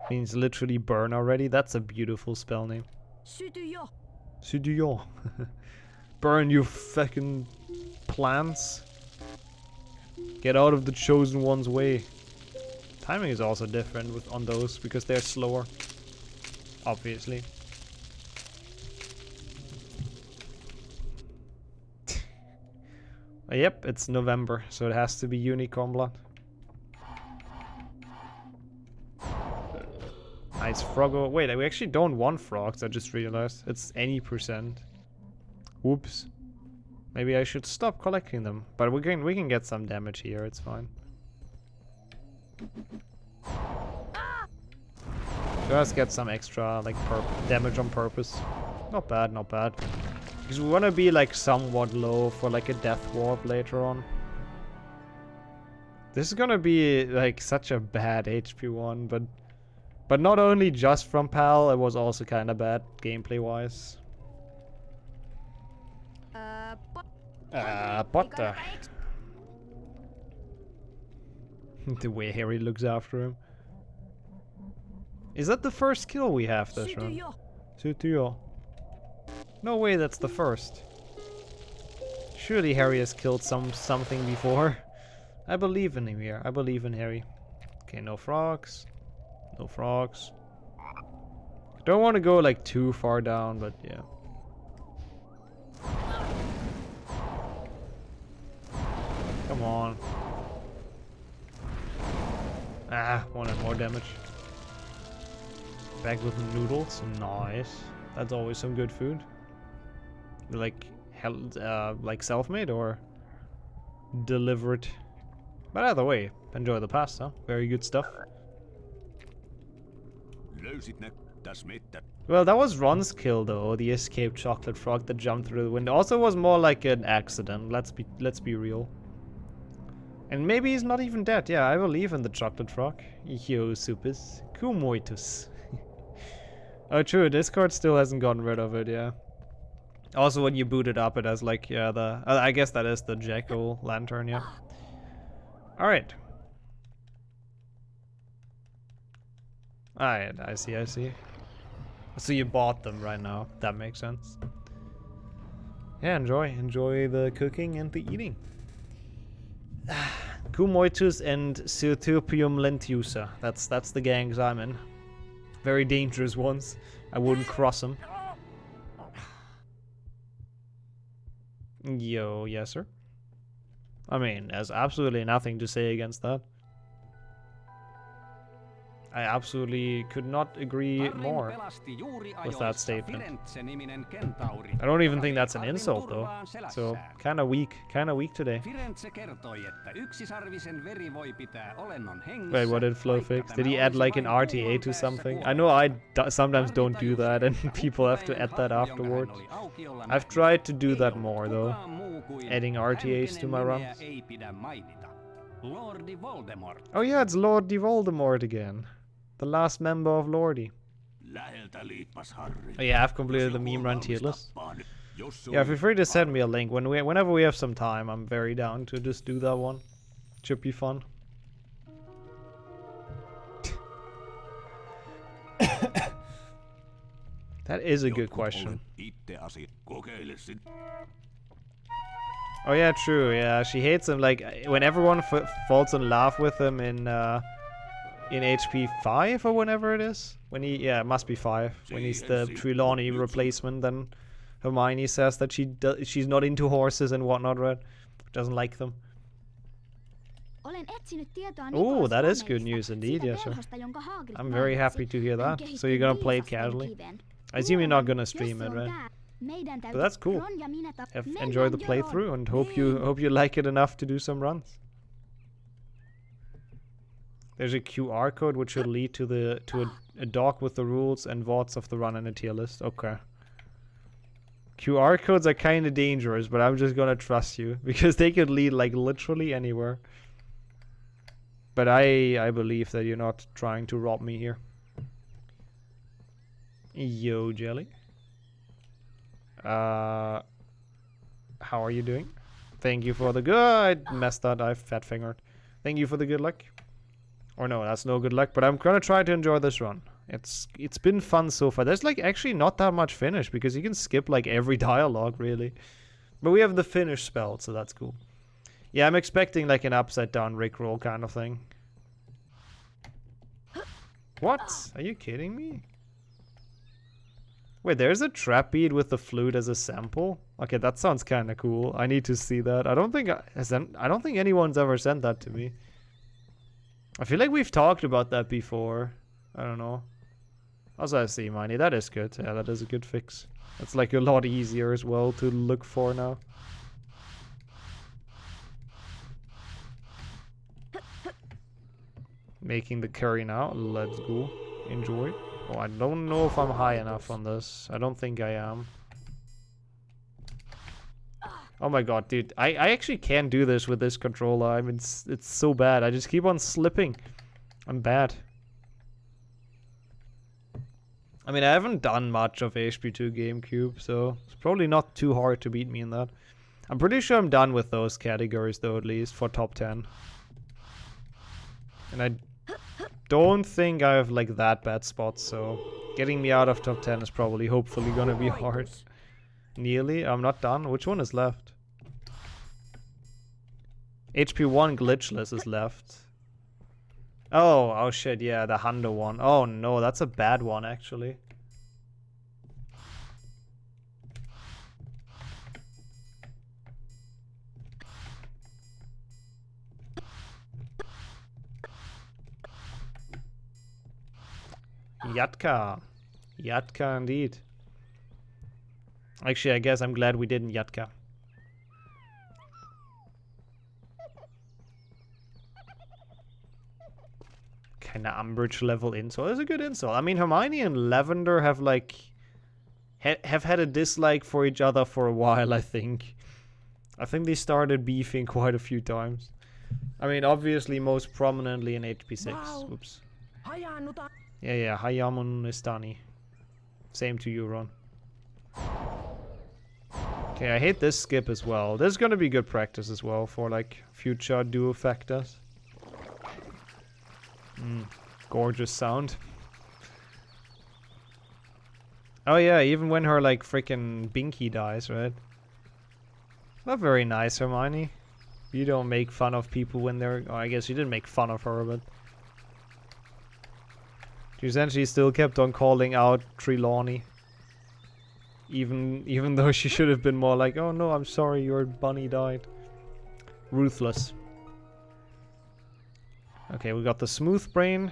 Means literally burn already. That's a beautiful spell name. Suduyo. Burn, you fucking plants. Get out of the chosen one's way. Timing is also different on those because they're slower. Obviously. Yep, it's November, so it has to be unicorn blood. Nice froggo. Wait, we actually don't want frogs, I just realized. It's any percent. Whoops. Maybe I should stop collecting them. But we can get some damage here, it's fine. Just get some extra like damage on purpose. Not bad, not bad. Because we want to be like somewhat low for like a death warp later on. This is gonna be like such a bad HP one, but not only just from PAL, it was also kind of bad gameplay wise. Potter. The way Harry looks after him. Is that the first kill we have this round? Sutuyo. No way that's the first. Surely Harry has killed something before. I believe in him here. I believe in Harry. Okay, no frogs. No frogs. Don't want to go like too far down, but yeah. Come on. Ah, wanted more damage. Back with noodles. Nice. That's always some good food. Like like self-made or delivered. But either way, enjoy the pasta. Very good stuff. Well, that was Ron's kill though, the escaped chocolate frog that jumped through the window. Also was more like an accident. Let's be real. And maybe he's not even dead. Yeah, I believe in the chocolate frog. Yo, supers. Kumoitus. Oh, true. Discord still hasn't gotten rid of it. Yeah. Also, when you boot it up, it has like I guess that is the jack-o'-lantern. Yeah. All right. Alright, I see. So you bought them right now. That makes sense. Yeah, enjoy the cooking and the eating. Kumoitus and Cyrtopium lentusa. That's the gangs I'm in. Very dangerous ones. I wouldn't cross them. Yo, yes sir. I mean, there's absolutely nothing to say against that. I absolutely could not agree Harrin more pelasti juuri with that ajoissa statement. Firenze-niminen kentauri, I don't even joka think vei that's an Harrin insult though. turvaan So selässään. kind of weak today. Firenze kertoi, että yksisarvisen veri voi pitää olennon hengissä. Wait, what did Flo vaikka fix? tämä Did he add olisi like an vain RTA kuuman to päässä something? I kuolema. know sometimes Harri don't do tajusi, that and että people have to uhkailun add that hahmo, jonka afterwards. hän oli aukiolla I've nähnyt, tried to do ei that ollut more though. kukaan muu kuin Adding hän, RTAs to kenen my nimeä runs. ei pidä mainita. Lordi Voldemort. Oh yeah, it's Lord Voldemort again. The last member of Lordy. Läheltä liippas Harri. Oh yeah, I've completed the meme run tier list. Yeah, feel free to send me a link whenever we have some time. I'm very down to just do that one. Should be fun. That is a good question. Itse asia. Kokeile sit. Oh yeah, true. Yeah, she hates him. Like when everyone falls in love with him in HP 5 or whenever it is. When he it must be 5. When he's the Trelawney replacement, then Hermione says that she's not into horses and whatnot, right? Doesn't like them. Olen etsinyt tietoa Oh, Nikolas that is good Flamelista, news indeed, siitä yes, sir. velhosta, jonka Hagrid I'm very happy mainitsi. to hear Hän that. kehitti So you're gonna play it viisasven casually? kiven. I assume you're not gonna Jos stream se it, on right? tää, meidän But that's cool. Ron ja minä Enjoy the mennään playthrough jonoon. and hope you like it enough to do some runs. There's a QR code which should lead to a doc with the rules and VODs of the run and a tier list. Okay. QR codes are kind of dangerous, but I'm just gonna trust you because they could lead like literally anywhere. But I believe that you're not trying to rob me here. Yo, Jelly. How are you doing? Thank you for the good. I messed that. I fat fingered. Thank you for the good luck. Or no, that's no good luck. But I'm gonna try to enjoy this run. It's been fun so far. There's like actually not that much Finnish because you can skip like every dialogue really. But we have the Finnish spell, so that's cool. Yeah, I'm expecting like an upside down Rickroll kind of thing. What? Are you kidding me? Wait, there's a trap beat with the flute as a sample? Okay, that sounds kind of cool. I need to see that. I don't think anyone's ever sent that to me. I feel like we've talked about that before. I don't know. Also, I see, Miney. That is good. Yeah, that is a good fix. That's like a lot easier as well to look for now. Making the curry now. Let's go. Enjoy. Oh, I don't know if I'm high enough on this. I don't think I am. Oh my god, dude. I actually can't do this with this controller. I mean, it's so bad. I just keep on slipping. I'm bad. I mean, I haven't done much of HP2 GameCube, so it's probably not too hard to beat me in that. I'm pretty sure I'm done with those categories, though, at least for top 10. And I don't think I have, like, that bad spots, so getting me out of top 10 is probably, hopefully, gonna be hard. Nearly. I'm not done. Which one is left? HP1 glitchless is left. Oh shit, yeah, the Hundo one. Oh no, that's a bad one, actually. Yatka. Yatka indeed. Actually, I guess I'm glad we didn't Yatka. Kinda Umbridge level insult. It's a good insult. I mean, Hermione and Lavender have like have had a dislike for each other for a while, I think. I think they started beefing quite a few times. I mean, obviously most prominently in HP6. Wow. Oops. Yeah, Hayamun Istani. Same to you, Ron. Okay, I hate this skip as well. This is gonna be good practice as well for like future Duofectas. Gorgeous sound. Oh yeah, even when her like freaking Binky dies, right? Not very nice, Hermione. You don't make fun of people when they're... Oh, I guess you didn't make fun of her, but... She essentially still kept on calling out Trelawney. Even though she should have been more like, oh no, I'm sorry, your bunny died. Ruthless. Okay, we got the smooth brain.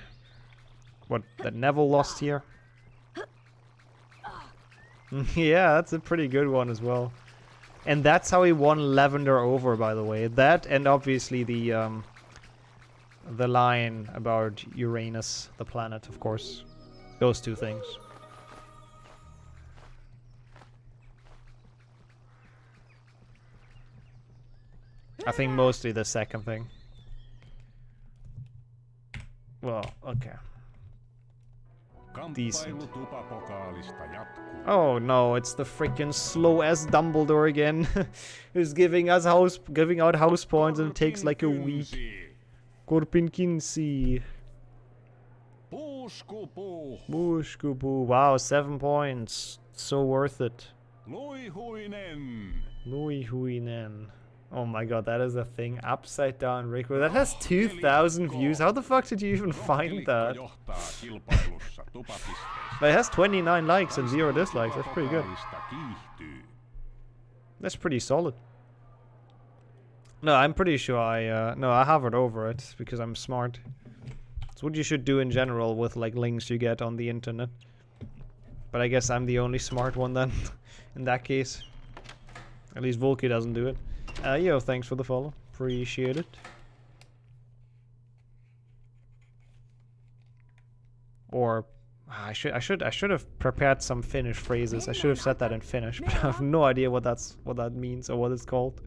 What, that Neville lost here? Yeah, that's a pretty good one as well. And that's how he won Lavender over, by the way. That and obviously the line about Uranus, the planet, of course. Those two things. I think mostly the second thing. Well, okay. Decent. Oh no, it's the freaking slow ass Dumbledore again. Who's giving out house points and it takes like a week. Korpinkinsi. Bushkubu. Wow, 7 points. So worth it. Luihuinen. Oh my god, that is a thing. Upside down Rico. That has 2,000 views. How the fuck did you even find that? But it has 29 likes and 0 dislikes. That's pretty good. That's pretty solid. No, I'm pretty sure I hovered over it because I'm smart. It's what you should do in general with like links you get on the internet. But I guess I'm the only smart one then, in that case. At least Volky doesn't do it. Yo, thanks for the follow. Appreciate it. Or I should have prepared some Finnish phrases. I should have said that in Finnish, but I have no idea what that means or what it's called.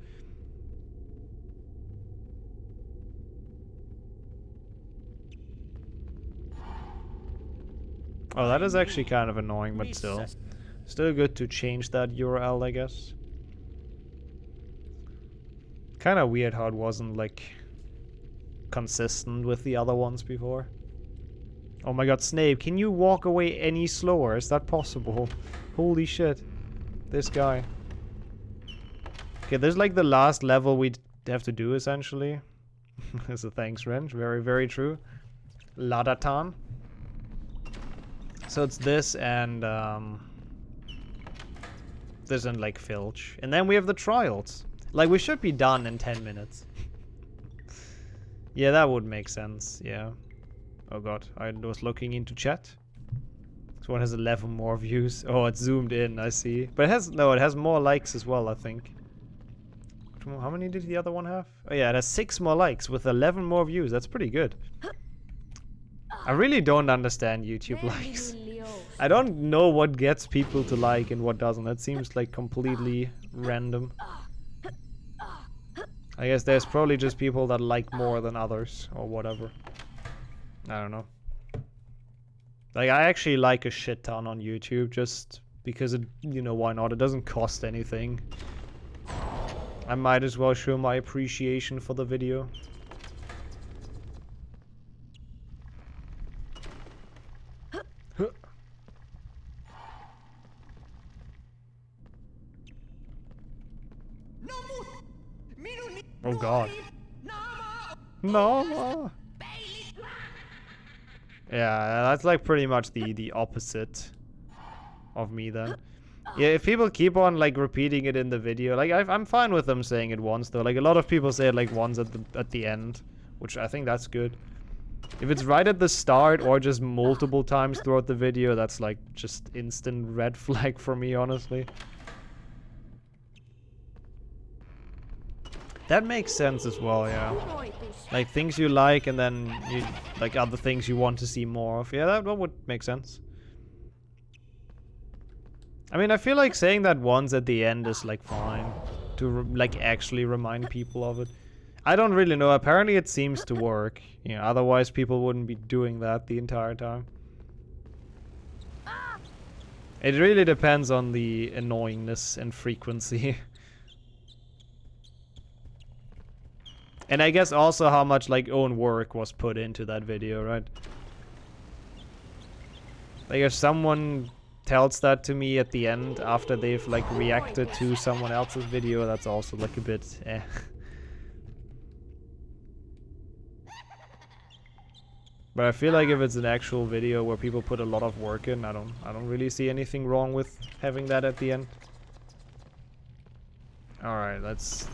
Oh, that is actually kind of annoying, but still good to change that URL, I guess. Kind of weird how it wasn't like consistent with the other ones before. Oh my god, Snape, can you walk away any slower? Is that possible? Holy shit. This guy. Okay, this is like the last level we have to do, essentially. As a thanks, Wrench. Very, very true. Ladatan. So it's this and, this and like Filch. And then we have the trials. Like, we should be done in 10 minutes. Yeah, that would make sense, yeah. Oh god, I was looking into chat. This one has 11 more views. Oh, it's zoomed in, I see. But it has more likes as well, I think. How many did the other one have? Oh yeah, it has 6 more likes with 11 more views. That's pretty good. I really don't understand YouTube likes. I don't know what gets people to like and what doesn't. That seems like completely random. I guess there's probably just people that like more than others or whatever. I don't know. Like, I actually like a shit ton on YouTube just because it, you know, why not? It doesn't cost anything. I might as well show my appreciation for the video. Oh god. No. Yeah, that's like pretty much the opposite of me then. Yeah, if people keep on like repeating it in the video, like I'm fine with them saying it once though. Like a lot of people say it like once at the end, which I think that's good. If it's right at the start or just multiple times throughout the video, that's like just instant red flag for me, honestly. That makes sense as well, yeah. Like things you like and then you like other things you want to see more of. Yeah, that would make sense. I mean, I feel like saying that once at the end is like fine to like actually remind people of it. I don't really know. Apparently it seems to work. You know, otherwise people wouldn't be doing that the entire time. It really depends on the annoyingness and frequency. And I guess also how much like own work was put into that video, right? Like if someone tells that to me at the end after they've like reacted to someone else's video, that's also like a bit eh. But I feel like if it's an actual video where people put a lot of work in, I don't really see anything wrong with having that at the end. Alright, let's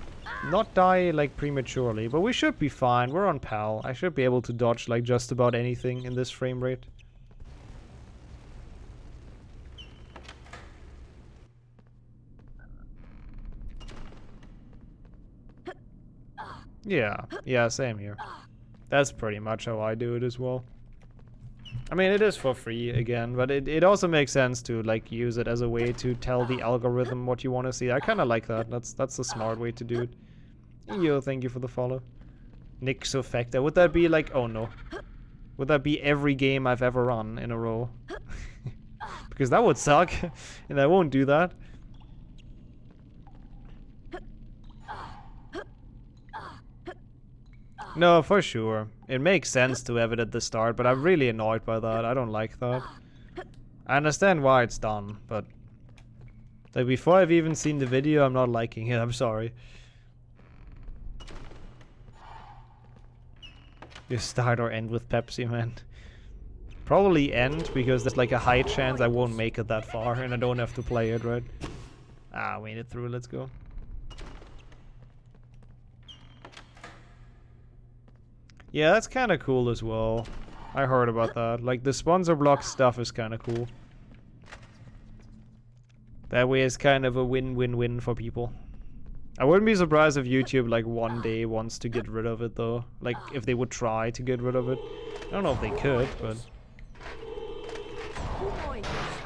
not die like prematurely, but we should be fine. We're on PAL. I should be able to dodge like just about anything in this frame rate. Yeah, same here. That's pretty much how I do it as well. I mean, it is for free again, but it also makes sense to like use it as a way to tell the algorithm what you want to see. I kind of like that. That's a smart way to do it. Yo, thank you for the follow. Duofecta. Would that be like, oh no. Would that be every game I've ever run in a row? Because that would suck, and I won't do that. No, for sure. It makes sense to have it at the start, but I'm really annoyed by that. I don't like that. I understand why it's done, but like before I've even seen the video, I'm not liking it. I'm sorry. You start or end with Pepsi, man. Probably end, because there's like a high chance I won't make it that far, and I don't have to play it, right? Ah, made it through, let's go. Yeah, that's kind of cool as well. I heard about that. Like, the sponsor block stuff is kind of cool. That way it's kind of a win-win-win for people. I wouldn't be surprised if YouTube, like, one day wants to get rid of it, though. Like, if they would try to get rid of it. I don't know if they could, but...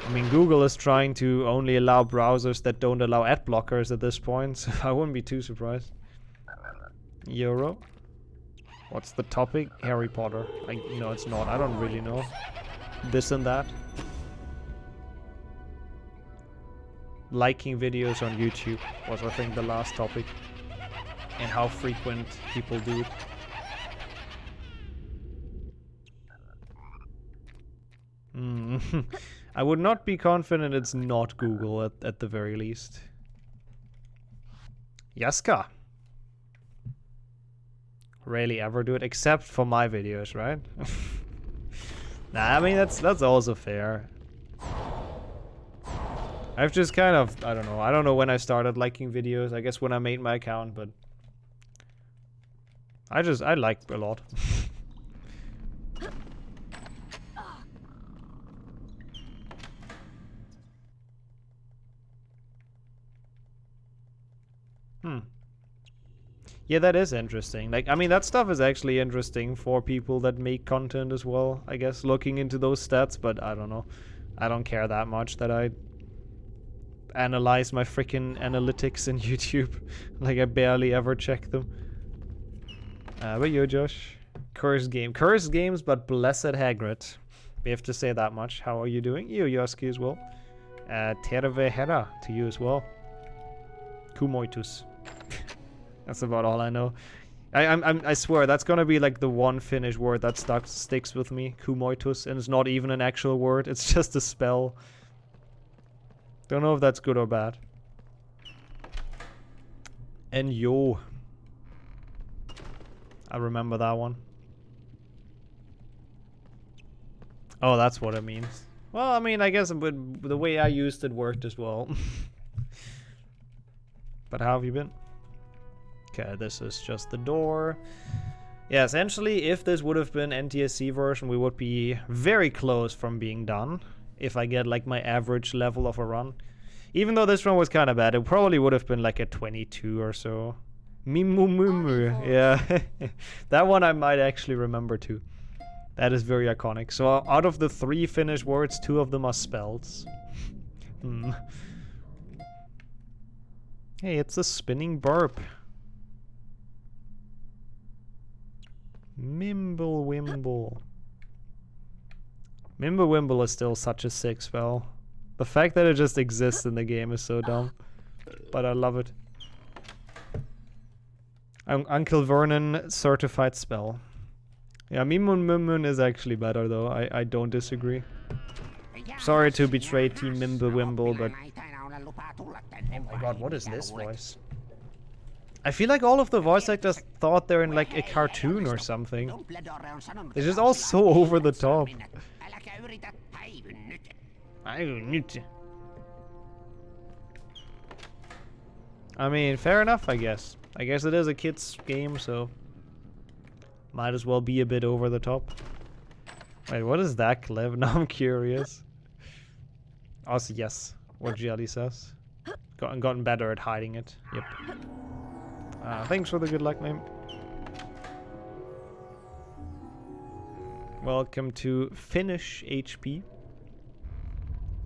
I mean, Google is trying to only allow browsers that don't allow ad blockers at this point, so I wouldn't be too surprised. Euro. What's the topic? Harry Potter. No, it's not. I don't really know. This and that. Liking videos on YouTube was, I think, the last topic. And how frequent people do it. I would not be confident it's not Google at the very least. Yaska. Rarely ever do it, except for my videos, right? Nah, I mean, that's also fair. I've just kind of, I don't know when I started liking videos. I guess when I made my account, but I like a lot. Yeah, that is interesting. Like, I mean, that stuff is actually interesting for people that make content as well, I guess, looking into those stats, but I don't know. I don't care that much that I analyze my freaking analytics in YouTube. Like, I barely ever check them. But yo, Josh. Cursed game. Cursed games, but blessed Hagrid. We have to say that much. How are you doing? Yo, Yoski as well. Terve Hera to you as well. Kumoitus. That's about all I know. I swear that's gonna be like the one Finnish word that sticks with me. Kumoitus, and it's not even an actual word. It's just a spell. Don't know if that's good or bad. And yo, I remember that one. Oh, that's what it means. Well, I mean, I guess the way I used it worked as well. But how have you been? Okay, this is just the door. Yeah, essentially, if this would have been NTSC version, we would be very close from being done. If I get, like, my average level of a run. Even though this run was kind of bad, it probably would have been, like, a 22 or so. Mimumumu, yeah. That one I might actually remember, too. That is very iconic. So, out of the 3 Finnish words, 2 of them are spells. Hey, it's a spinning burp. Mimblewimble. Mimblewimble is still such a sick spell. The fact that it just exists in the game is so dumb. But I love it. Uncle Vernon certified spell. Yeah, Mimun is actually better though. I don't disagree. Sorry to betray Team Mimblewimble, but... Oh my god, what is this voice? I feel like all of the voice actors thought they're in like a cartoon or something. They're just all so over the top. I mean, fair enough, I guess. I guess it is a kid's game, so... Might as well be a bit over the top. Wait, what is that clip? Now I'm curious. Also, yes, what Jelly says. Gotten better at hiding it. Yep. Thanks for the good luck, name. Welcome to Finnish HP.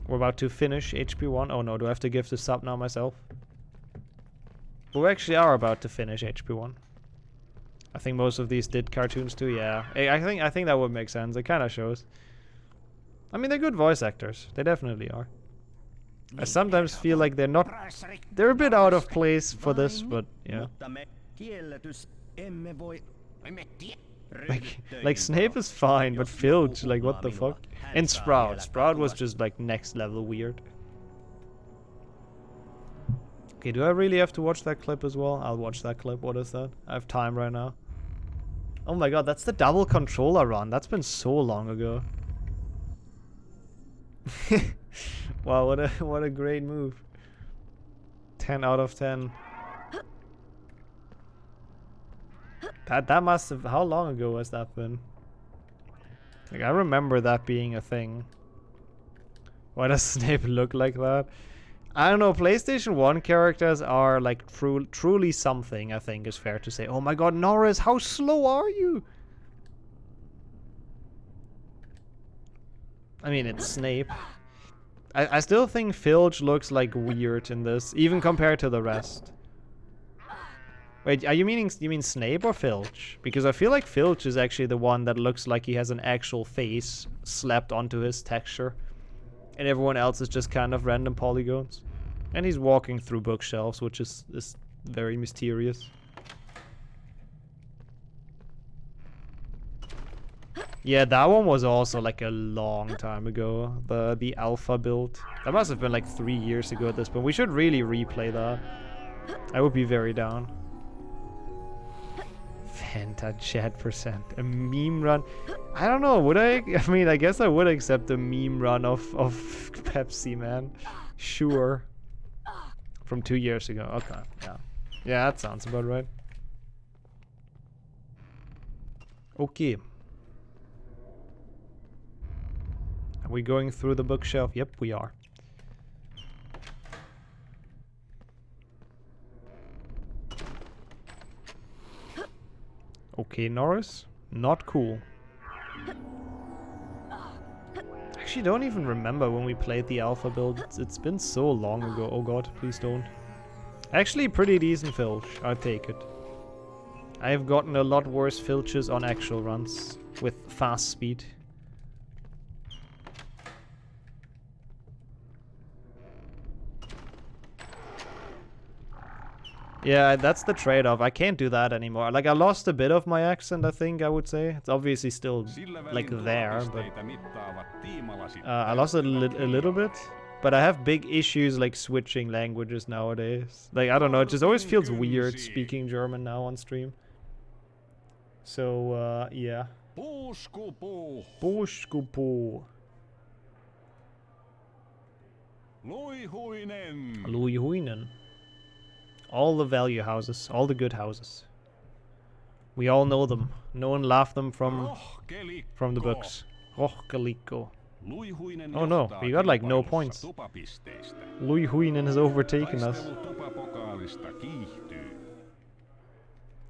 We're about to finish HP1. Oh no, do I have to give the sub now myself? We actually are about to finish HP1. I think most of these did cartoons too, yeah. I think that would make sense. It kind of shows. I mean, they're good voice actors. They definitely are. I sometimes feel like they're a bit out of place for this, but yeah. Like Snape is fine, but Filch, like what the fuck? And Sprout was just like next level weird. Okay, do I really have to watch that clip as well? I'll watch that clip. What is that? I have time right now. Oh my god, that's the double controller run. That's been so long ago. Wow, what a great move. 10 out of 10. That must have... How long ago has that been? Like, I remember that being a thing. Why does Snape look like that? I don't know, PlayStation 1 characters are like truly something, I think is fair to say. Oh my god, Norris, how slow are you? I mean, it's Snape. I still think Filch looks like weird in this, even compared to the rest. Wait, you mean Snape or Filch? Because I feel like Filch is actually the one that looks like he has an actual face slapped onto his texture. And everyone else is just kind of random polygons. And he's walking through bookshelves, which is very mysterious. Yeah, that one was also like a long time ago. The alpha build. That must have been like 3 years ago at this point. We should really replay that. I would be very down. Fanta chat %. A meme run. I don't know, would I? I mean, I guess I would accept a meme run of Pepsi, man. Sure. From 2 years ago. Okay, yeah. Yeah, that sounds about right. Okay. Are we going through the bookshelf? Yep, we are. Okay, Norris. Not cool. Actually, don't even remember when we played the alpha build. It's been so long ago. Oh god, please don't. Actually, pretty decent Filch. I'll take it. I have gotten a lot worse Filches on actual runs with fast speed. Yeah, that's the trade-off. I can't do that anymore. Like, I lost a bit of my accent, I think, I would say. It's obviously still, like, there, but... I lost it a little bit. But I have big issues, like, switching languages nowadays. Like, I don't know, it just always feels weird speaking German now on stream. So, yeah. Puuskupu. Luihuinen. All the value houses, all the good houses. We all know them. No one laughed them from the books. Rohkelikko. Oh no, we got like no points. Luihuinen has overtaken us.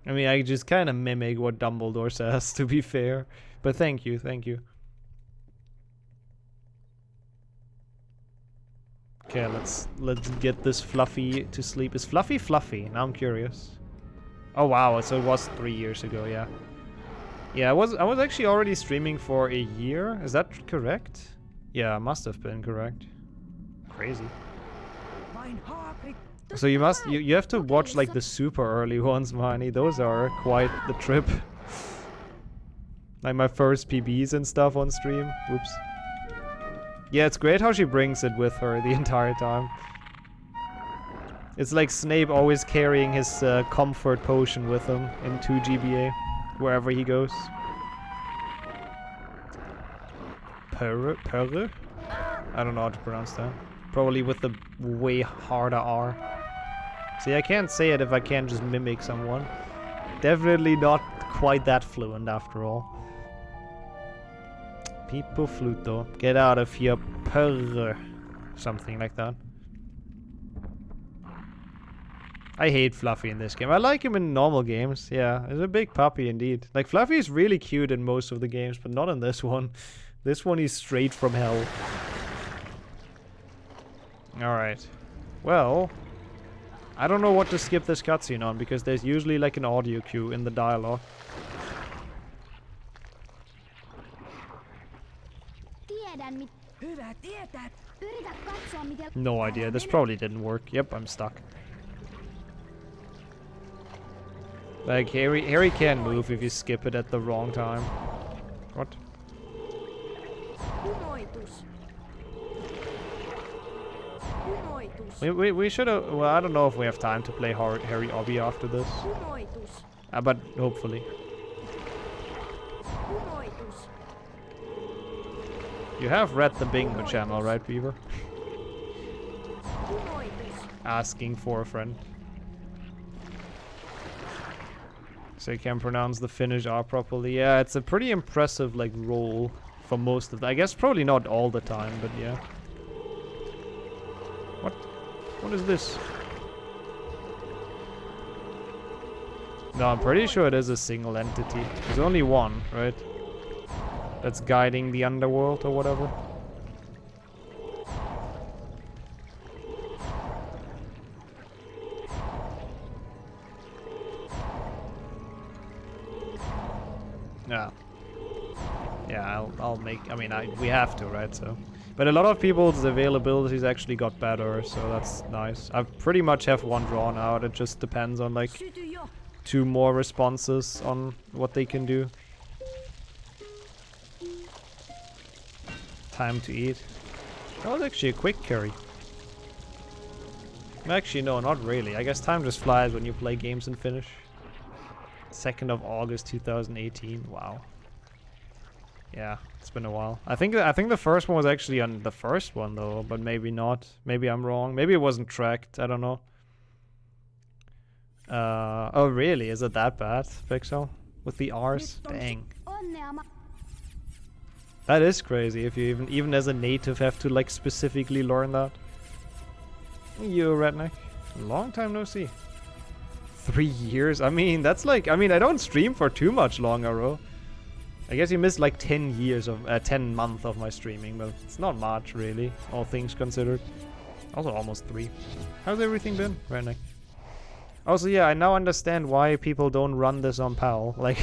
I mean, I just kind of mimic what Dumbledore says, to be fair. But thank you, thank you. Okay, let's get this Fluffy to sleep. Is Fluffy fluffy? Now I'm curious. Oh wow, so it was 3 years ago, yeah. Yeah, I was actually already streaming for a year. Is that correct? Yeah, it must have been correct. Crazy. So you have to watch like the super early ones, Marnie. Those are quite the trip. Like my first PBs and stuff on stream. Oops. Yeah, it's great how she brings it with her the entire time. It's like Snape always carrying his comfort potion with him in 2 GBA, wherever he goes. Perre? I don't know how to pronounce that. Probably with the way harder R. See, I can't say it if I can't just mimic someone. Definitely not quite that fluent after all. Pipo Fluto. Get out of here, Perre. Something like that. I hate Fluffy in this game. I like him in normal games. Yeah, he's a big puppy indeed. Like, Fluffy is really cute in most of the games, but not in this one. This one is straight from hell. Alright. Well, I don't know what to skip this cutscene on, because there's usually like an audio cue in the dialogue. Hyvä tietää. Yritä katsoa, miten... No idea. This probably didn't work. Yep, I'm stuck. Like, Harry can't move if you skip it at the wrong time. What? We should have... Well, I don't know if we have time to play Harry Obby after this. But hopefully. You have read the Bingo channel, right, Beaver? Asking for a friend. So you can pronounce the Finnish R properly. Yeah, it's a pretty impressive, like, role for most of the... I guess probably not all the time, but yeah. What? What is this? No, I'm pretty sure it is a single entity. There's only one, right? That's guiding the underworld or whatever. Yeah. Yeah, I'll make... I mean, we have to, right? So... But a lot of people's availabilities actually got better, so that's nice. I pretty much have one drawn out. It just depends on, like, 2 more responses on what they can do. Time to eat. That was actually a quick carry. Actually, no, not really. I guess time just flies when you play games in Finnish. 2nd of August 2018. Wow. Yeah, it's been a while. I think the first one was actually on the first one though, but maybe not. Maybe I'm wrong. Maybe it wasn't tracked. I don't know. Oh really? Is it that bad, Pixel? With the R's? Dang. That is crazy if you even as a native have to like specifically learn that. You redneck. Long time no see. 3 years? I mean, that's like... I mean, I don't stream for too much longer, bro. I guess you missed like 10 years of... 10 months of my streaming, but it's not much, really. All things considered. Also almost 3. How's everything been, redneck? Also, yeah, I now understand why people don't run this on PAL. Like,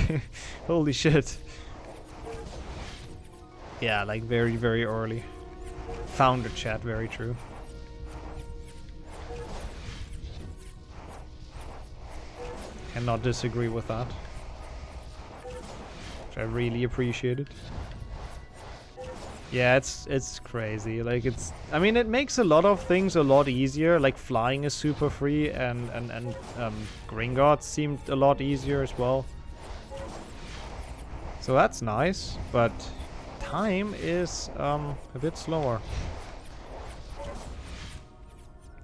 holy shit. Yeah, like very, very early. Founder chat, very true. Cannot disagree with that. Which I really appreciated. Yeah, it's crazy. Like it's... I mean, it makes a lot of things a lot easier. Like flying is super free, and Gringotts seemed a lot easier as well. So that's nice, but time is a bit slower.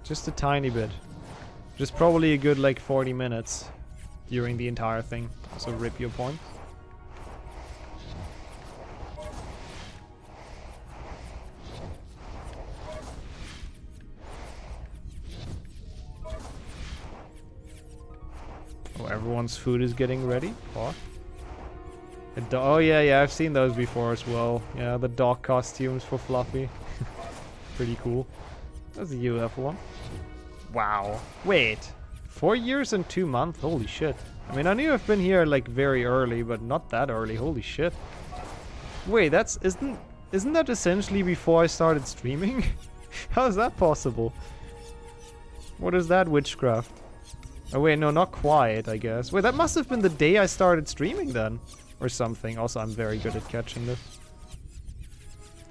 Just a tiny bit. Just probably a good like 40 minutes during the entire thing. So rip your point. Oh, everyone's food is getting ready. What? Oh yeah, I've seen those before as well. Yeah, the dog costumes for Fluffy. Pretty cool. That's a UF one. Wow. Wait. 4 years and 2 months? Holy shit. I mean, I knew I've been here like very early, but not that early. Holy shit. Wait, that's... Isn't that essentially before I started streaming? How is that possible? What is that witchcraft? Oh wait, no, not quite, I guess. Wait, that must have been the day I started streaming then. Or something. Also, I'm very good at catching this.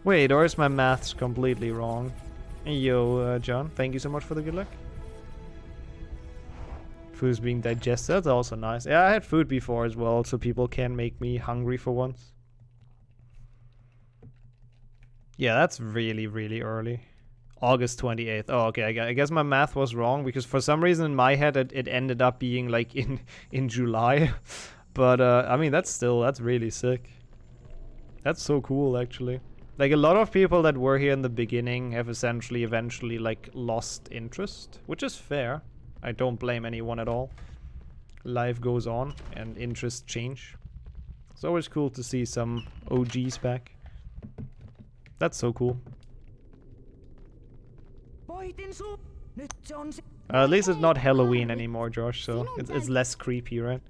Wait, or is my maths completely wrong? Yo, John, thank you so much for the good luck. Food's being digested, that's also nice. Yeah, I had food before as well, so people can make me hungry for once. Yeah, that's really, really early. August 28th. Oh, okay, I guess my math was wrong, because for some reason in my head it ended up being like in July. But, I mean, that's really sick. That's so cool, actually. Like, a lot of people that were here in the beginning have eventually, like, lost interest, which is fair. I don't blame anyone at all. Life goes on and interests change. It's always cool to see some OGs back. That's so cool. At least it's not Halloween anymore, Josh, so it's less creepy, right?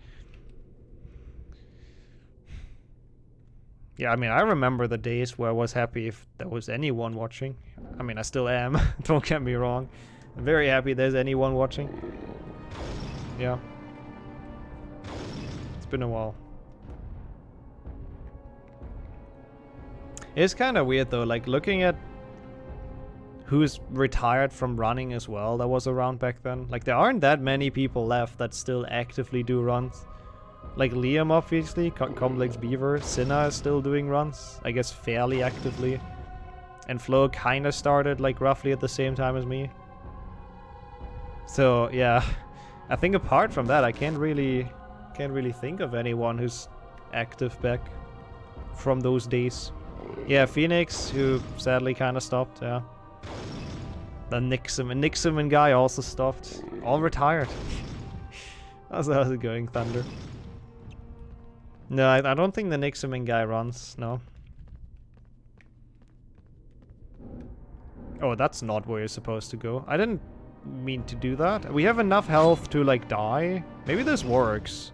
Yeah, I mean, I remember the days where I was happy if there was anyone watching. I mean, I still am, don't get me wrong. I'm very happy there's anyone watching. Yeah. It's been a while. It's kind of weird though, like looking at who's retired from running as well that was around back then. Like there aren't that many people left that still actively do runs. Like Liam obviously, Complex Beaver, Cinna is still doing runs, I guess fairly actively. And Flo kind of started like roughly at the same time as me. So yeah, I think apart from that I can't really think of anyone who's active back from those days. Yeah, Phoenix, who sadly kind of stopped, yeah. The Nixon guy also stopped. All retired. How's it going, Thunder? No, I don't think the Nixon guy runs, no. Oh, that's not where you're supposed to go. I didn't mean to do that. We have enough health to, like, die. Maybe this works.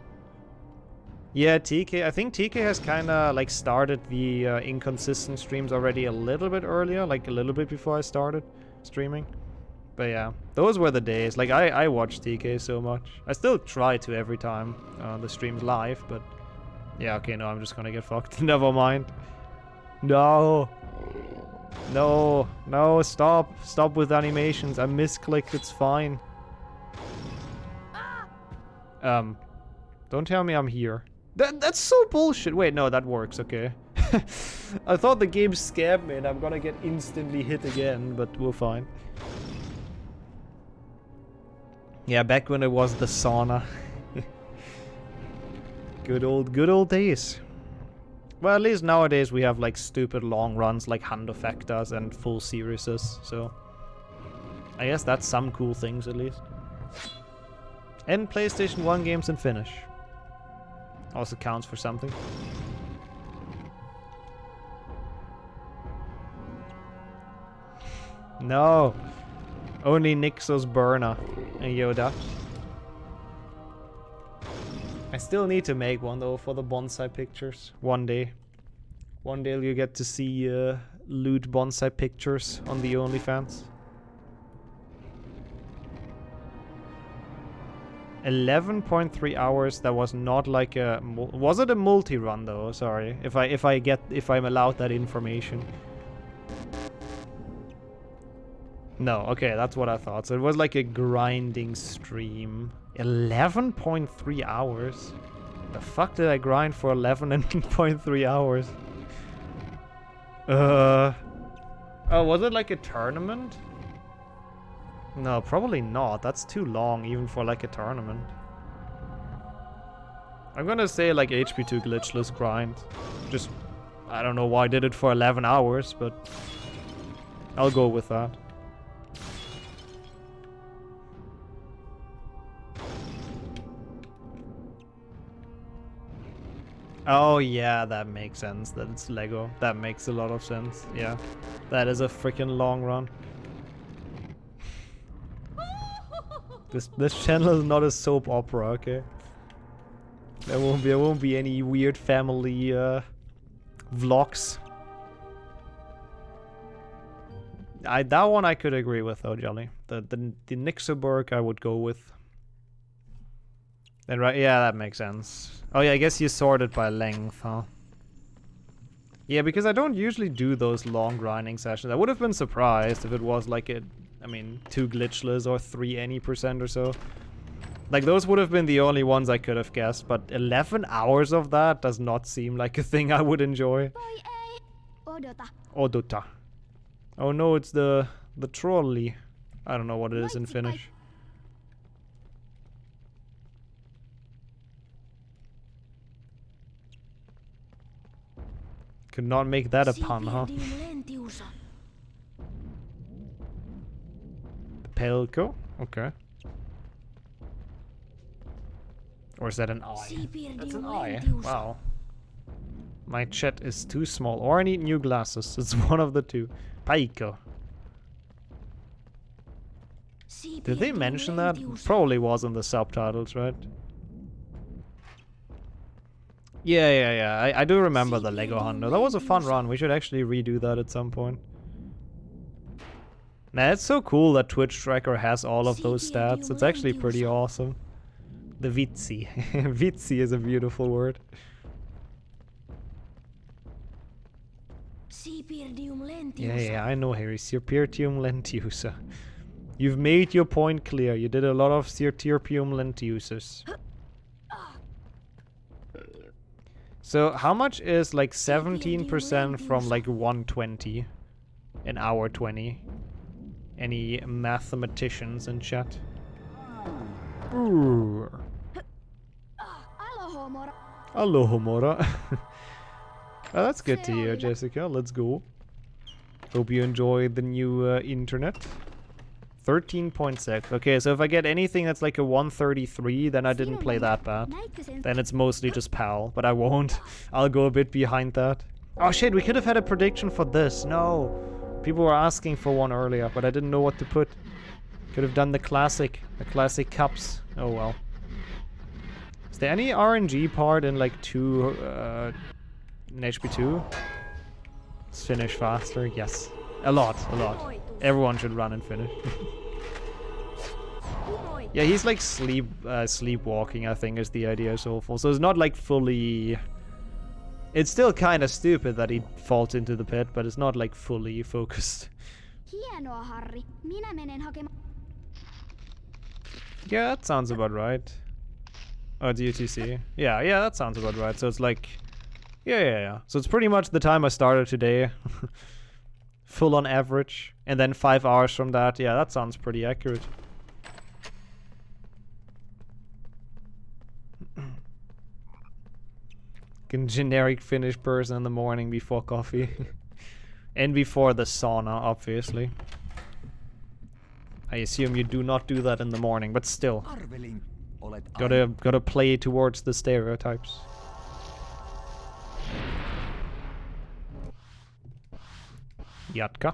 Yeah, TK. I think TK has kind of like started the inconsistent streams already a little bit earlier, like a little bit before I started streaming. But yeah, those were the days. Like I watched TK so much. I still try to every time the stream's live, but yeah, okay, no, I'm just gonna get fucked. Never mind. No. No, no, stop. Stop with animations. I misclicked, it's fine. Don't tell me I'm here. That's so bullshit. Wait, no, that works, okay. I thought the game scared me and I'm gonna get instantly hit again, but we're fine. Yeah, back when it was the sauna. Good old days. Well, at least nowadays we have like stupid long runs like Duofectas and full series, so I guess that's some cool things at least. And PlayStation 1 games in Finnish. Also counts for something. No. Only Nixos burner and Yoda. I still need to make one though for the bonsai pictures. One day. One day you get to see loot bonsai pictures on the OnlyFans. 11.3 hours. That was not like a... Was it a multi-run though? Sorry. If I'm allowed that information. No, okay, that's what I thought. So it was like a grinding stream. 11.3 hours? The fuck did I grind for 11.3 hours? Oh, was it like a tournament? No, probably not. That's too long, even for like a tournament. I'm gonna say like HP2 glitchless grind. Just, I don't know why I did it for 11 hours, but I'll go with that. Oh yeah, that makes sense. That it's Lego. That makes a lot of sense. Yeah, that is a freaking long run. This channel is not a soap opera, okay? There won't be any weird family vlogs. That one I could agree with though, Jolly. The Nixoburg I would go with. Then right, yeah, that makes sense. Oh yeah, I guess you sort it by length, huh? Yeah, because I don't usually do those long grinding sessions. I would have been surprised if it was like a, I mean, 2 glitchless or 3 any % or so. Like those would have been the only ones I could have guessed, but 11 hours of that does not seem like a thing I would enjoy. Odota. Oh no, it's the trolley. I don't know what it is in Finnish. Could not make that a pun, huh? Pelko? Okay. Or is that an I? That's an I. Wow. My chat is too small. Or I need new glasses. It's one of the two. Paiko. Did they mention that? Probably was in the subtitles, right? Yeah. I do remember the Lego Hundo. That was a fun run. We should actually redo that at some point. Man, it's so cool that Twitch Tracker has all of those stats. It's actually pretty awesome. The Vitsi. Vitsi is a beautiful word. Yeah, I know, Harry. Sirpirtium lentiusa. You've made your point clear. You did a lot of Sirpirtium lentiusas. So, how much is like 17% from like 120 in hour 20? Any mathematicians in chat? Ooh. Alohomora. Oh, that's good to hear, Jessica. Let's go. Hope you enjoy the new internet. 13.6. Okay, so if I get anything that's like a 133, then I didn't play that bad. Then it's mostly just PAL, but I won't. I'll go a bit behind that. Oh shit, we could have had a prediction for this. No. People were asking for one earlier, but I didn't know what to put. Could have done the classic cups. Oh well. Is there any RNG part in like in HP2? Let's finish faster. Yes. A lot. Everyone should run and finish. Yeah, he's like sleepwalking, I think, is the idea so far. So it's not like fully... It's still kind of stupid that he falls into the pit, but it's not like fully focused. Yeah, that sounds about right. Oh, DUTC. Yeah, that sounds about right. So it's like... Yeah. So it's pretty much the time I started today. Full on average. And then 5 hours from that. Yeah, that sounds pretty accurate. Generic Finnish person in the morning before coffee. And before the sauna, obviously. I assume you do not do that in the morning, but still. Gotta play towards the stereotypes. Yatka.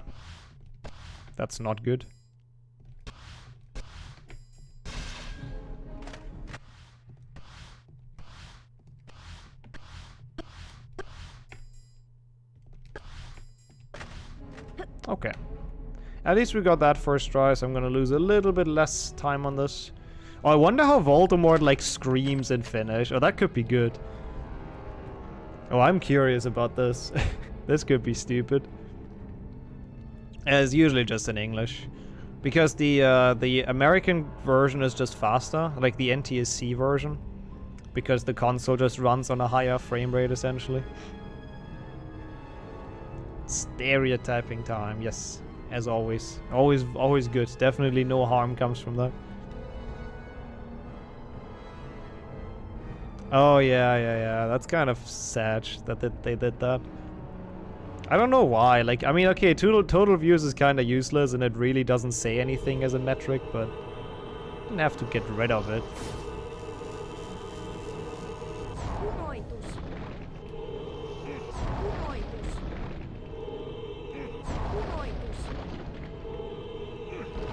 That's not good. Okay. At least we got that first try, so I'm gonna lose a little bit less time on this. Oh, I wonder how Voldemort, like, screams in Finnish. Oh, that could be good. Oh, I'm curious about this. This could be stupid. It's usually just in English. Because the American version is just faster, like the NTSC version. Because the console just runs on a higher frame rate, essentially. Stereotyping time, yes. As always. Always good. Definitely no harm comes from that. Oh, yeah. That's kind of sad that they did that. I don't know why. Like, I mean, okay, total views is kind of useless and it really doesn't say anything as a metric, but didn't have to get rid of it.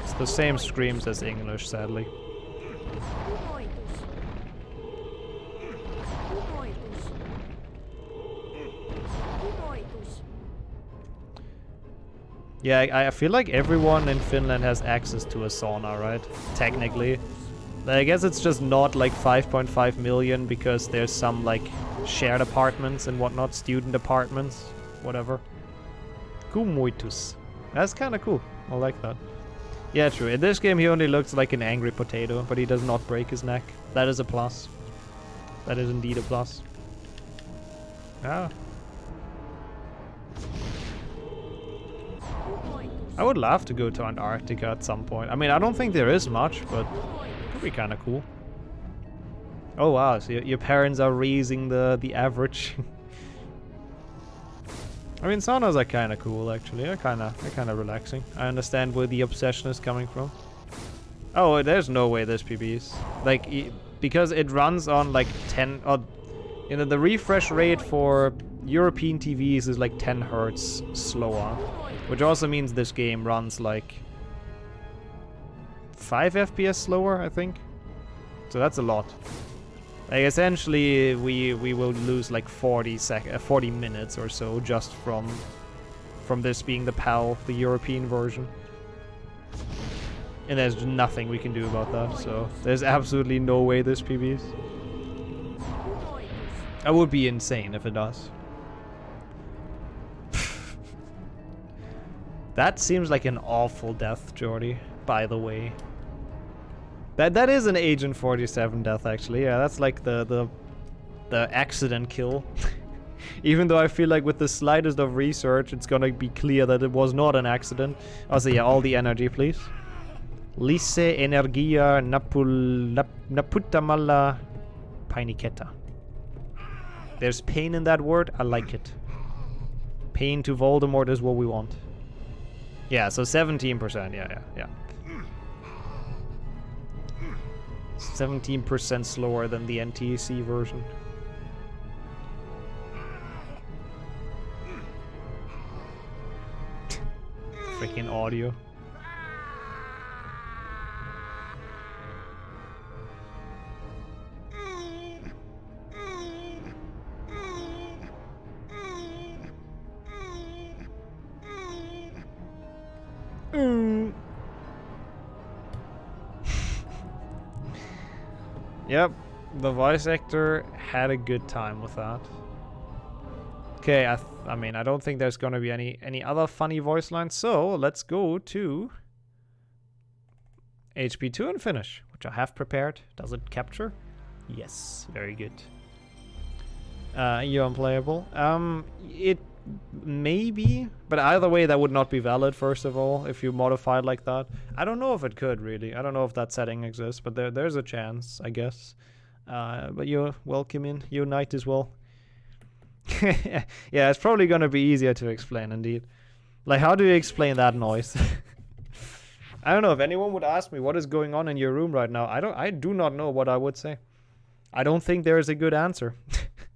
It's the same screams as English, sadly. Yeah, I feel like everyone in Finland has access to a sauna, right? Technically. I guess it's just not like 5.5 million because there's some like shared apartments and whatnot, student apartments, whatever. Kumoitus. That's kind of cool. I like that. Yeah, true. In this game he only looks like an angry potato, but he does not break his neck. That is a plus. That is indeed a plus. Ah. I would love to go to Antarctica at some point. I mean, I don't think there is much, but it could be kind of cool. Oh wow, so your parents are raising the average. I mean, saunas are kind of cool, actually. They're kind of relaxing. I understand where the obsession is coming from. Oh, there's no way this PBs. Like, because it runs on like 10 or you know, the refresh rate for European TVs is like 10 hertz slower, which also means this game runs like 5 FPS slower, I think. So that's a lot. Like essentially, we will lose like 40 minutes or so just from this being the PAL, the European version. And there's nothing we can do about that, so there's absolutely no way this PBs. That would be insane if it does. That seems like an awful death, Jordy, by the way. That is an Agent 47 death, actually. Yeah, that's like the accident kill. Even though I feel like with the slightest of research, it's gonna be clear that it was not an accident. Also, yeah, all the energy, please. Lise energia naputamalla painiketa. There's pain in that word. I like it. Pain to Voldemort is what we want. Yeah, so 17%. Yeah. 17% slower than the NTSC version. Freaking audio. Yep, the voice actor had a good time with that. Okay, I mean, I don't think there's gonna be any other funny voice lines, so let's go to HP2 and Finnish, which I have prepared. Does it capture? Yes, very good. You're unplayable. It maybe, but either way that would not be valid, first of all, if you modify it like that. I don't know if it could, really. I don't know if that setting exists, but there's a chance, I guess. But you're welcome in. You're knight as well. Yeah, it's probably gonna be easier to explain, indeed. Like, how do you explain that noise? I don't know, if anyone would ask me what is going on in your room right now, I do not know what I would say. I don't think there is a good answer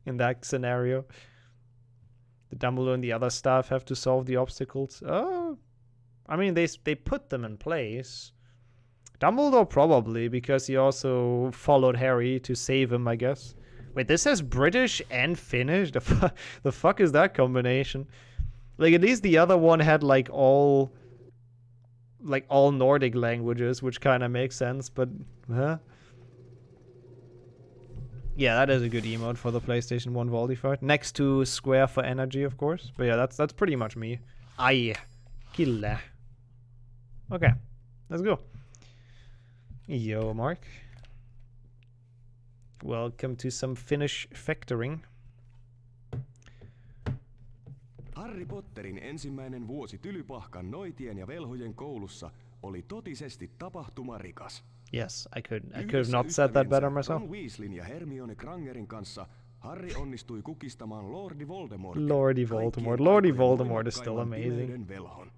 in that scenario. The Dumbledore and the other staff have to solve the obstacles. Oh, I mean, they put them in place. Dumbledore probably, because he also followed Harry to save him, I guess. Wait, this says British and Finnish? The fuck is that combination? Like, at least the other one had like all Nordic languages, which kind of makes sense, but huh? Yeah, that is a good emote for the PlayStation 1 Voldy fight. Next to Square for energy, of course. But yeah, that's pretty much me. Ai. Kille. Okay, let's go. Yo, Mark. Welcome to some Finnish factoring. Harry Potterin ensimmäinen vuosi Tylypahkan noitien ja velhojen koulussa oli totisesti tapahtumarikas. Yes, I could have not said that better myself. Ron Weasleyn ja Hermione Grangerin kanssa Harry onnistui kukistamaan Lordi Voldemort. Lordi Voldemort is still amazing. Velhon.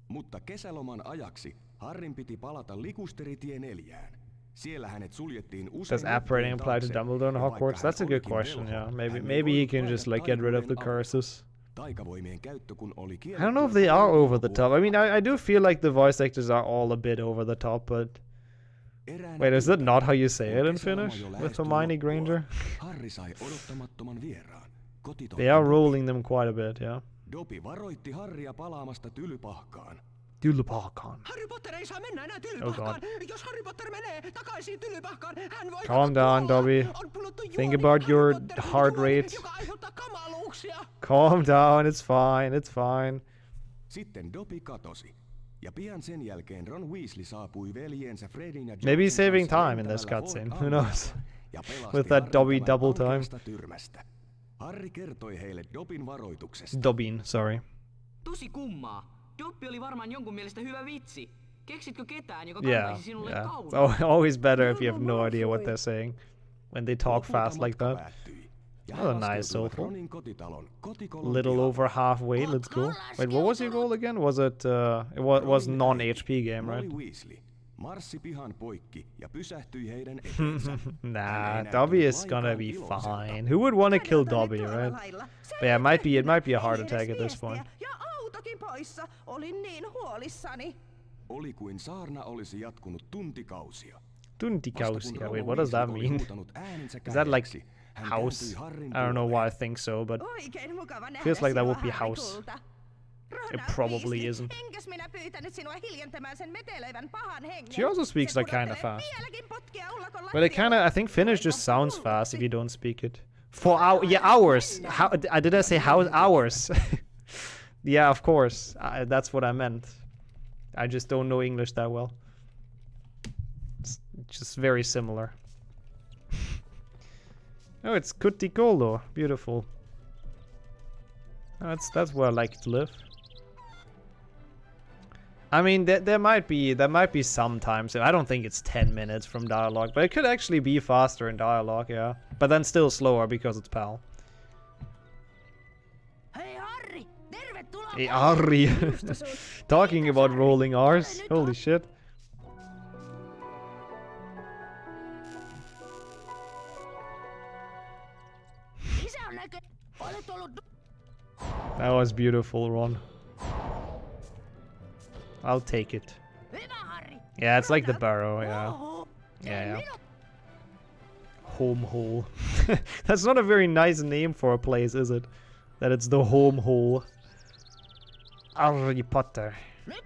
Mutta kesäloman ajaksi Harryn piti palata Likusteritien 4. Siellä hänet suljettiin usein. Does apparating apply to Dumbledore in Hogwarts? That's a good question, yeah. Maybe he can just like get rid of the curses. I don't know if they are over the top. I mean, I do feel like the voice actors are all a bit over the top, but... Wait, is that not how you say it in Finnish? With Hermione Granger? They are rolling them quite a bit, yeah. Dobby varoitti Harrya palaamasta Tylypahkaan. Tylypahkaan. Harry Potter ei saa mennä enää Tylypahkaan. Jos Harry Potter menee takaisin Tylypahkaan, hän voi... Calm down, Dobby. Think about your heart rate. Calm down, it's fine. Sitten Dobby katosi. Ja pian sen jälkeen Ron Weasley saapui veljensä Fredin ja Georgein Maybe he's saving kanssa time in this lentävällä cutscene. Ford Who knows? ja pelasti With that Harryn Dobby tämän double time. aukeasta tyrmästä. Harry kertoi heille Dobbyn varoituksesta. Dobbin, sorry. Tosi kummaa. Dobby oli varmaan jonkun mielestä hyvä vitsi. Keksitkö ketään, joka kantaisi sinulle kaulan? It's always better if you have no idea what they're saying when they talk fast like that. Oh, nice, soulful. Little over halfway, let's go. Wait, what was your goal again? Was it, it was non-HP game, right? marssi pihan poikki ja pysähtyi heidän eteensä. Nah, Dobby is gonna be fine. Who would want to kill Dobby, right? But yeah, it might be a heart attack at this point. Ja autokin poissa. Olin niin huolissani. Oli kuin saarna olisi jatkunut tuntikausia. Tuntikausia. Wait, what does that mean? Is that like house? I don't know why I think so, but Oikein mukava nähdä feels like that would be sinua, house. Harrikulta. It probably Rohna isn't. Enkäs minä pyytänyt sinua hiljentämään sen metelöivän pahan hengen. She also speaks Se like kinda pudottelee fast. vieläkin potkia ullakon But it kinda, I think Finnish just sounds fast if you don't speak it. Hours. How did I say hours? Yeah, of course. That's what I meant. I just don't know English that well. It's just very similar. Oh, it's Kutikolo. Beautiful. That's where I like to live. I mean, there might be some times. I don't think it's 10 minutes from dialogue, but it could actually be faster in dialogue, yeah. But then still slower because it's PAL. Hei Harri, tervetuloa. Hey, Ari. Talking about rolling R's. Holy shit. Isä on näkö... Olet ollut... That was beautiful, Ron. I'll take it. Hyvä Harri. Yeah, it's like the barrow, yeah. Oho. Yeah. Home hole. That's not a very nice name for a place, is it? That it's the home hole. Harry Potter.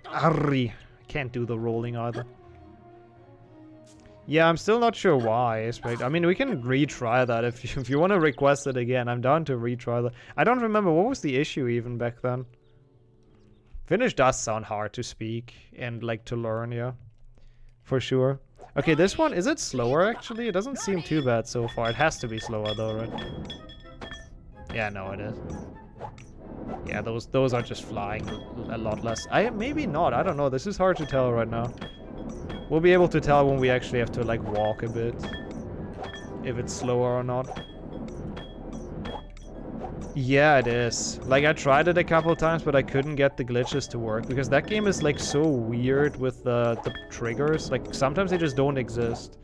Harry. Can't do the rolling either. Yeah, I'm still not sure why. I mean, we can retry that if you want to request it again. I'm down to retry that. I don't remember what was the issue even back then. Finnish does sound hard to speak and like to learn, yeah, for sure. Okay, this one, is it slower actually? It doesn't seem too bad so far. It has to be slower though, right? Yeah, no, it is. Yeah, those are just flying a lot less. Maybe not. I don't know. This is hard to tell right now. We'll be able to tell when we actually have to like walk a bit, if it's slower or not. Yeah, it is. Like, I tried it a couple times, but I couldn't get the glitches to work because that game is like so weird with the triggers. Like, sometimes they just don't exist.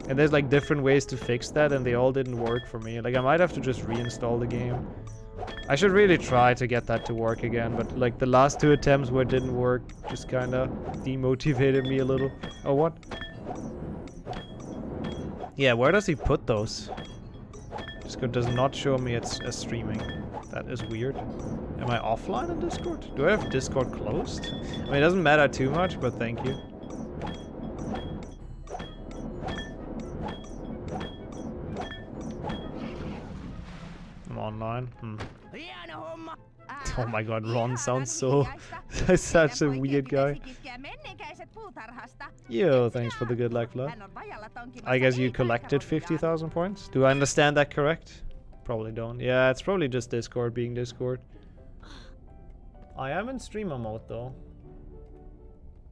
And there's like different ways to fix that, and they all didn't work for me. Like, I might have to just reinstall the game. I should really try to get that to work again, but like the last two attempts where it didn't work just kinda demotivated me a little. Oh, what? Yeah, where does he put those? Discord does not show me it's streaming. That is weird. Am I offline on Discord? Do I have Discord closed? I mean, it doesn't matter too much, but thank you. I'm online. Oh my god, Ron sounds so... such a weird guy. Yo, thanks for the good luck, Vlad. I guess you collected 50,000 points? Do I understand that correct? Probably don't. Yeah, it's probably just Discord being Discord. I am in streamer mode though.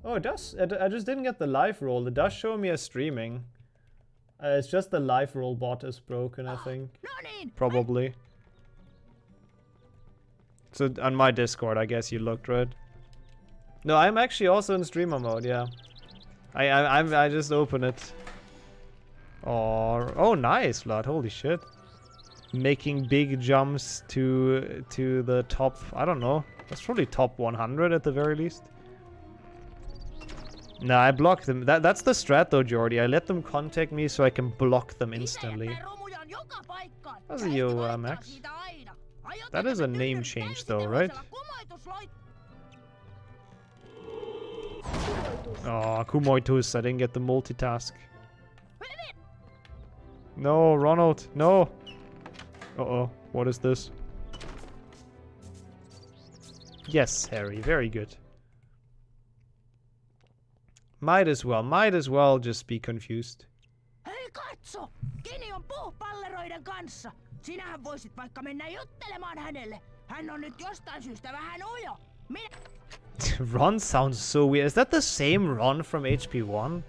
Oh, it does. I just didn't get the live roll. It does show me as streaming. It's just the live roll bot is broken, I think. Probably. So on my Discord, I guess you looked, right? No, I'm actually also in streamer mode. Yeah, I just open it. Oh, nice, Vlad. Holy shit! Making big jumps to the top. I don't know. That's probably top 100 at the very least. Nah, I blocked them. That's the strat though, Jordy. I let them contact me so I can block them instantly. How's it, yo, Max? That is a name change though, right? Oh, Kumoitus, I didn't get the multitask. No, Ronald, no! Uh-oh, what is this? Yes, Harry, very good. Might as well just be confused. Hei katso! Kini on puupalleroiden kanssa. Sinähän voisit vaikka mennä juttelemaan hänelle. Hän on nyt jostain syystä vähän ujo. Ron sounds so weird. Is that the same Ron from HP1?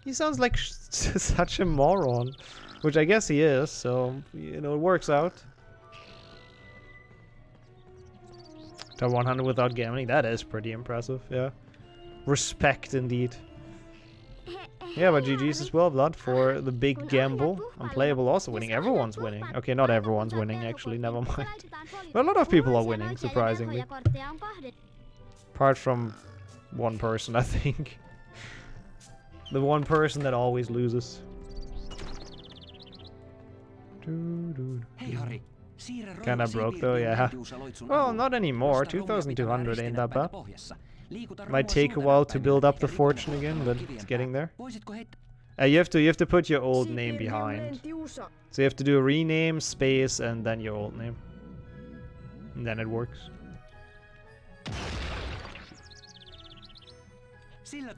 He sounds like such a moron. Which I guess he is, so, you know, it works out. Top 100 without gambling, that is pretty impressive, yeah. Respect indeed. Yeah, but GG's as well, Vlad, for the big gamble. Unplayable also winning. Everyone's winning. Okay, not everyone's winning, actually, never mind. But a lot of people are winning, surprisingly. Apart from one person, I think. The one person that always loses. Kinda broke though, yeah. Well, not anymore. 2,200 ain't that bad. Might take a while to build up the fortune again, but it's getting there. You have to put your old name behind. So you have to do a rename, space, and then your old name. And then it works.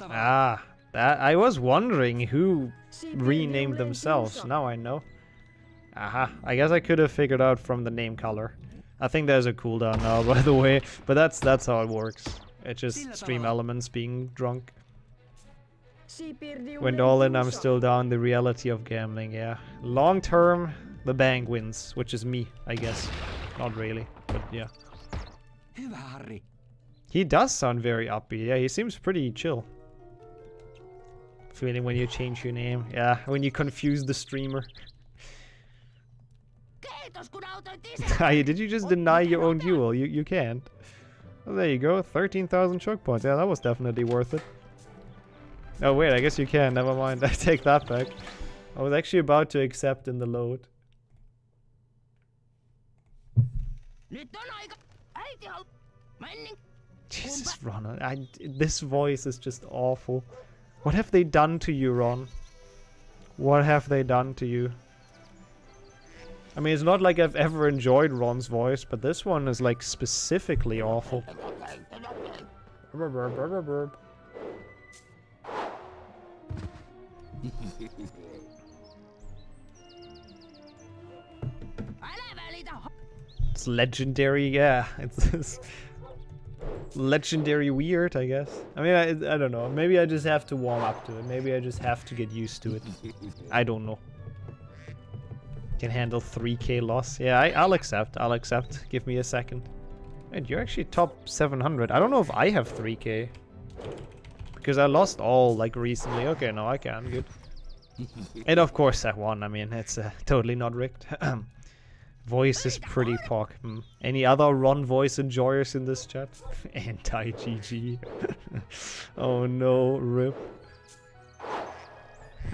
Ah, that I was wondering who renamed themselves. Now I know. Aha, I guess I could have figured out from the name color. I think there's a cooldown now, by the way, but that's how it works. It's just stream elements being drunk. Went all in, I'm still down. The reality of gambling, yeah. Long term, the bank wins, which is me, I guess. Not really, but yeah. He does sound very upbeat. Yeah, he seems pretty chill. Feeling when you change your name. Yeah, when you confuse the streamer. Did you just deny your own duel? You can't. Well, there you go. 13,000 choke points. Yeah, that was definitely worth it. Oh wait, I guess you can. Never mind. I take that back. I was actually about to accept in the load. Jesus, Ron. This voice is just awful. What have they done to you, Ron? What have they done to you? I mean, it's not like I've ever enjoyed Ron's voice, but this one is like specifically awful. It's legendary, yeah. It's legendary weird, I guess. I mean, I don't know. Maybe I just have to warm up to it. Maybe I just have to get used to it. I don't know. Can handle 3k loss. Yeah, I'll accept. I'll accept. Give me a second. Wait, you're actually top 700. I don't know if I have 3k. Because I lost all, like, recently. Okay, no, I can. Good. And of course I won. I mean, it's totally not rigged. Voice is pretty pock. Any other Ron voice enjoyers in this chat? Anti-GG. Oh no, rip.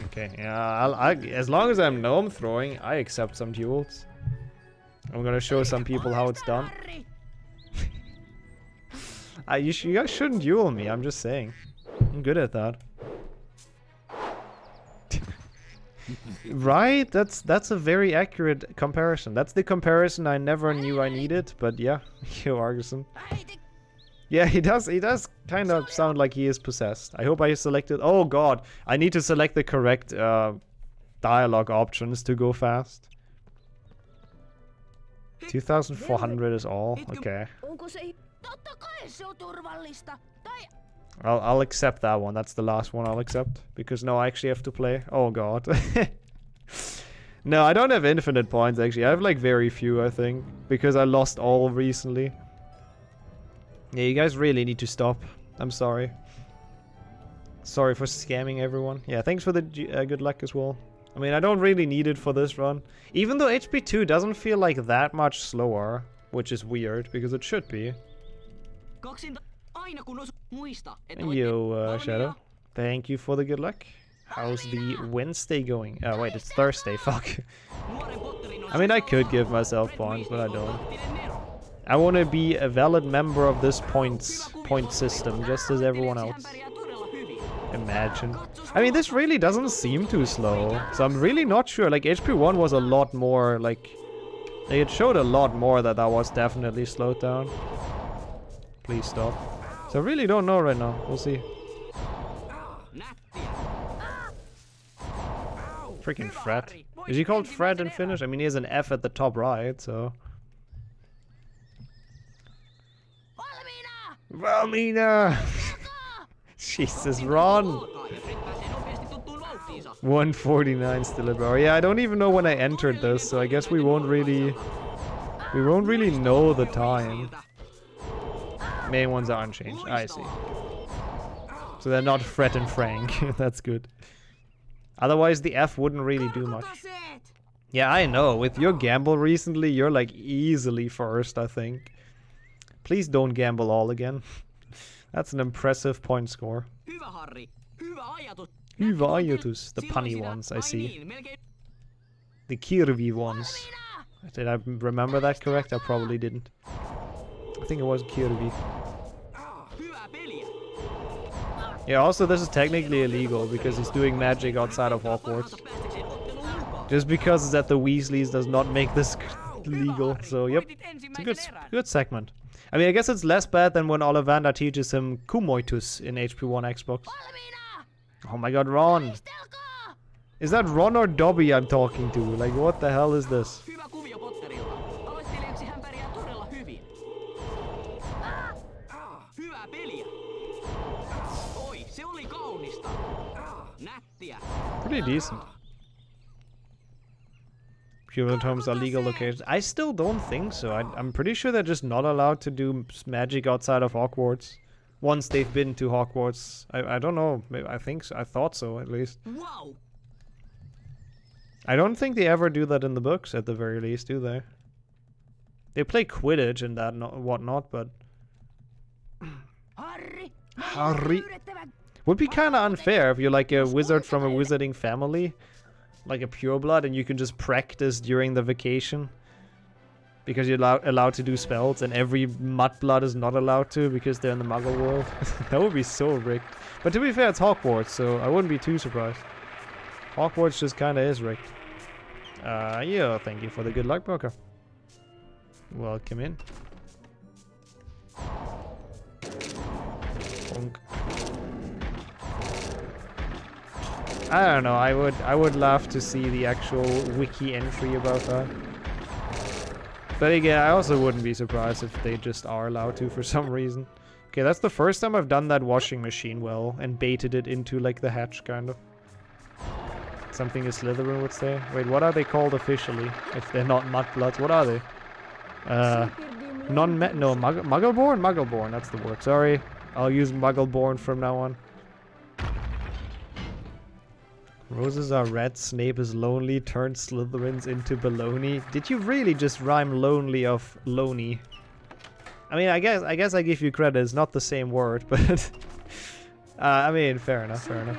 Okay, yeah, as long as I'm gnome throwing, I accept some duels. I'm gonna show some people how it's done. You guys shouldn't duel me, I'm just saying. I'm good at that. Right? That's a very accurate comparison. That's the comparison I never knew I needed, but yeah, yo, Argison. Yeah, he does kind of sound like he is possessed. I hope I selected... Oh god, I need to select the correct dialogue options to go fast. 2,400 is all? Okay. I'll accept that one. That's the last one I'll accept. Because now I actually have to play. Oh god. No, I don't have infinite points actually. I have like very few, I think. Because I lost all recently. Yeah, you guys really need to stop. I'm sorry. Sorry for scamming everyone. Yeah, thanks for the good luck as well. I mean, I don't really need it for this run. Even though HP 2 doesn't feel like that much slower. Which is weird, because it should be. Thank you, Shadow. Thank you for the good luck. How's the Wednesday going? Oh, wait, it's Thursday. Fuck. I mean, I could give myself points, but I don't. I want to be a valid member of this point system, just as everyone else. Imagine. I mean, this really doesn't seem too slow, so I'm really not sure. Like, HP1 was a lot more, like... It showed a lot more that was definitely slowed down. Please stop. So I really don't know right now. We'll see. Freaking Fred. Is he called Fred in Finnish? I mean, he has an F at the top right, so... Valmina! Jesus, Ron! 149 still a bar. Yeah, I don't even know when I entered this, so I guess we won't really know the time. Main ones are unchanged. I see. So they're not Fred and Frank. That's good. Otherwise, the F wouldn't really do much. Yeah, I know. With your gamble recently, you're like easily first, I think. Please don't gamble all again. That's an impressive point score. Hyvä Harri, hyvä ajatus. Hyvä ajatus. The punny ones, I see. The Kirvi ones. Did I remember that correct? I probably didn't. I think it was Kirvi. Hyvää peliä. Yeah, also this is technically illegal because he's doing magic outside of Hogwarts. Just because it's at the Weasleys does not make this legal. So yep, it's a good segment. I mean, I guess it's less bad than when Ollivander teaches him kumoitus in HP1 Xbox. Oh my god, Ron! Is that Ron or Dobby I'm talking to? Like, what the hell is this? Hyvä kuvio Potterilta. Aloittelijaksi hän pärjää todella hyvin. Hyvää peliä. Oi, se oli kaunista. Nättiä. Pretty decent. Pubertal tomes are legal locations. I still don't think so. I'm pretty sure they're just not allowed to do magic outside of Hogwarts. Once they've been to Hogwarts. I don't know. I think so. I thought so, at least. Wow. I don't think they ever do that in the books, at the very least, do they? They play Quidditch and that whatnot, but... Harry. Would be kind of unfair if you're like a wizard from a wizarding family. Like a pureblood, and you can just practice during the vacation. Because you're allowed to do spells, and every mudblood is not allowed to because they're in the muggle world. That would be so rigged. But to be fair, it's Hogwarts, so I wouldn't be too surprised. Hogwarts just kinda is rigged. Yeah, thank you for the good luck, Broker. Welcome in. Bonk. I don't know, I would love to see the actual wiki entry about that. But again, I also wouldn't be surprised if they just are allowed to for some reason. Okay, that's the first time I've done that washing machine well and baited it into like the hatch, kind of. Something a Slytherin would say. Wait, what are they called officially? If they're not mudbloods, what are they? Muggleborn? Muggleborn, that's the word. Sorry, I'll use Muggleborn from now on. Roses are red, Snape is lonely, turned Slytherins into baloney. Did you really just rhyme lonely of loney? I mean, I guess I give you credit, it's not the same word, but... I mean, fair enough, fair enough.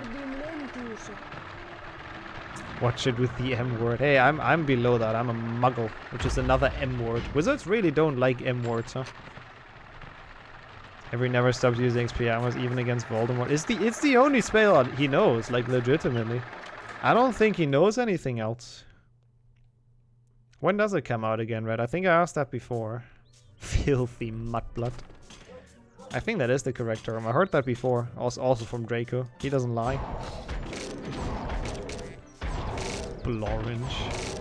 Watch it with the M word. Hey, I'm below that, I'm a muggle, which is another M word. Wizards really don't like M words, huh? Harry never stops using Expelliarmus even against Voldemort. It's the only spell he knows, like legitimately. I don't think he knows anything else. When does it come out again, Red? I think I asked that before. Filthy mudblood. I think that is the correct term. I heard that before, also from Draco. He doesn't lie. Blorange.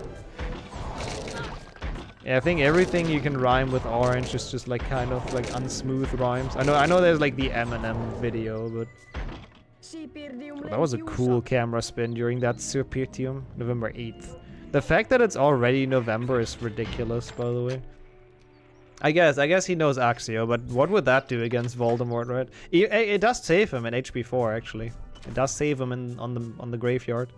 Yeah, I think everything you can rhyme with orange is just like kind of like unsmooth rhymes. I know there's like the Eminem video, but oh, that was a cool camera spin during that Serpentium, November 8th. The fact that it's already November is ridiculous, by the way. I guess he knows Accio, but what would that do against Voldemort, right? It does save him in HP4 actually. It does save him on the graveyard.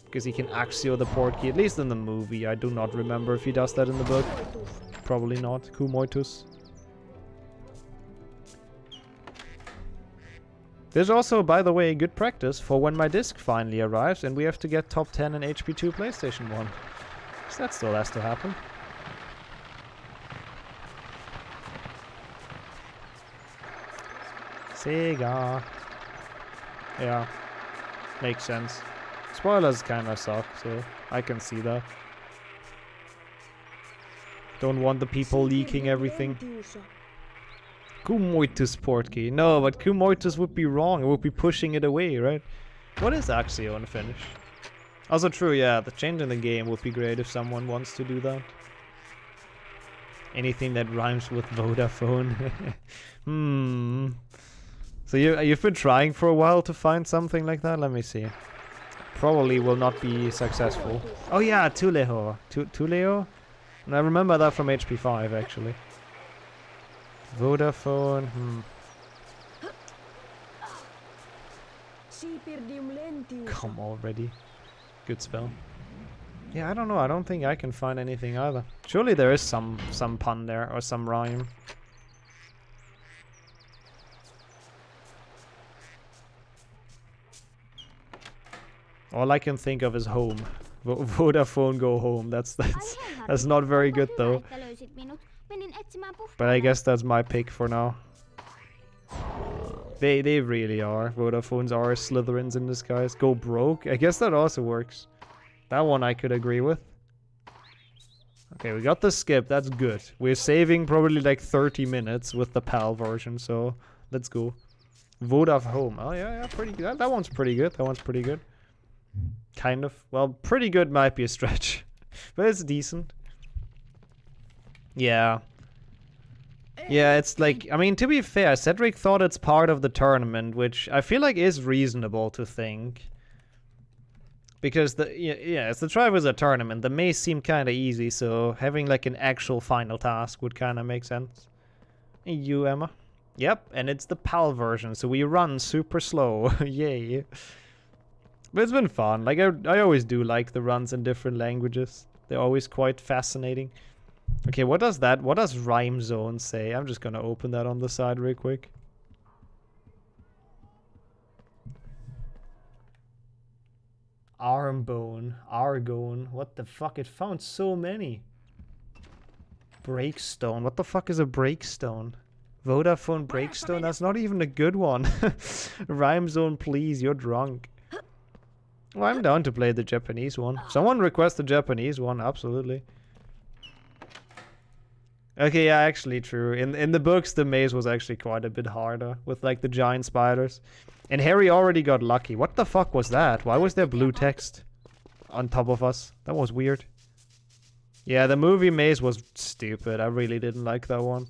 Because he can Accio the portkey, at least in the movie. I do not remember if he does that in the book. Probably not. Kumoitus. There's also, by the way, good practice for when my disc finally arrives and we have to get top 10 in HP2 PlayStation 1. Because that still has to happen. Sega. Yeah. Makes sense. Spoilers kinda suck, so I can see that. Don't want the people leaking everything. Kumoitus portkey. No, but Kumoitus would be wrong. It would be pushing it away, right? What is Accio in Finnish? Also true, yeah, the change in the game would be great if someone wants to do that. Anything that rhymes with Vodafone. So you've been trying for a while to find something like that? Let me see. Probably will not be successful. Oh yeah, Tuleho. Tuleo? And I remember that from HP5 actually. Vodafone. Come already. Good spell. Yeah, I don't know. I don't think I can find anything either. Surely there is some pun there or some rhyme. All I can think of is home. Vodafone go home. That's not very good though. But I guess that's my pick for now. They really are. Vodafones are Slytherins in disguise. Go broke. I guess that also works. That one I could agree with. Okay, we got the skip. That's good. We're saving probably like 30 minutes with the PAL version, so let's go. Vodafone. Oh yeah, pretty good. That one's pretty good. That one's pretty good. Kind of. Well, pretty good might be a stretch, but it's decent. Yeah. Yeah, it's like, I mean, to be fair, Cedric thought it's part of the tournament, which I feel like is reasonable to think. Because it's the Triwizard tournament. The maze seemed kind of easy, so having like an actual final task would kind of make sense. And you, Emma? Yep, and it's the PAL version, so we run super slow. Yay. But it's been fun. Like, I always do like the runs in different languages. They're always quite fascinating. Okay, what does Rhyme Zone say? I'm just gonna open that on the side real quick. Armbone, Argone, what the fuck? It found so many. Breakstone, what the fuck is a breakstone? Vodafone breakstone, that's not even a good one. Rhyme Zone, please, you're drunk. Well, I'm down to play the Japanese one. Someone request the Japanese one, absolutely. Okay, yeah, actually true. In the books, the maze was actually quite a bit harder with like the giant spiders. And Harry already got lucky. What the fuck was that? Why was there blue text on top of us? That was weird. Yeah, the movie maze was stupid. I really didn't like that one.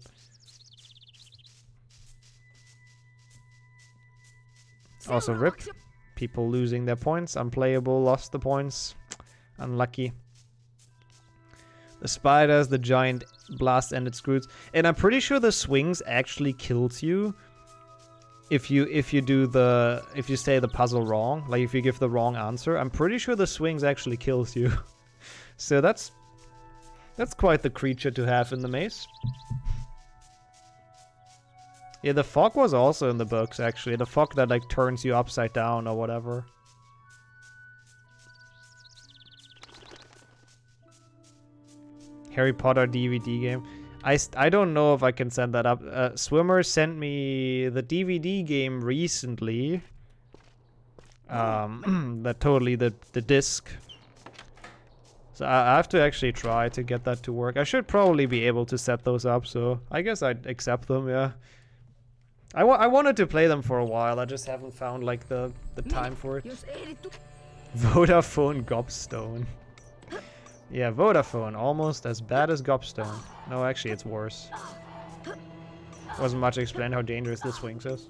Also, rip. People losing their points. Unplayable, lost the points. Unlucky. The spiders, the giant blast-ended screws. And I'm pretty sure the swings actually kills you if you say the puzzle wrong. Like if you give the wrong answer. I'm pretty sure the swings actually kills you. So that's quite the creature to have in the maze. Yeah, the fog was also in the books actually. The fog that like turns you upside down or whatever. Harry Potter DVD game. I don't know if I can send that up. Swimmer sent me the DVD game recently. The disc. So I have to actually try to get that to work. I should probably be able to set those up, so I guess I'd accept them, yeah. I wanted to play them for a while, I just haven't found like the time for it. Vodafone Gobstone. Yeah, Vodafone, almost as bad as Gobstone. No, actually, it's worse. Wasn't much explained how dangerous the swings is.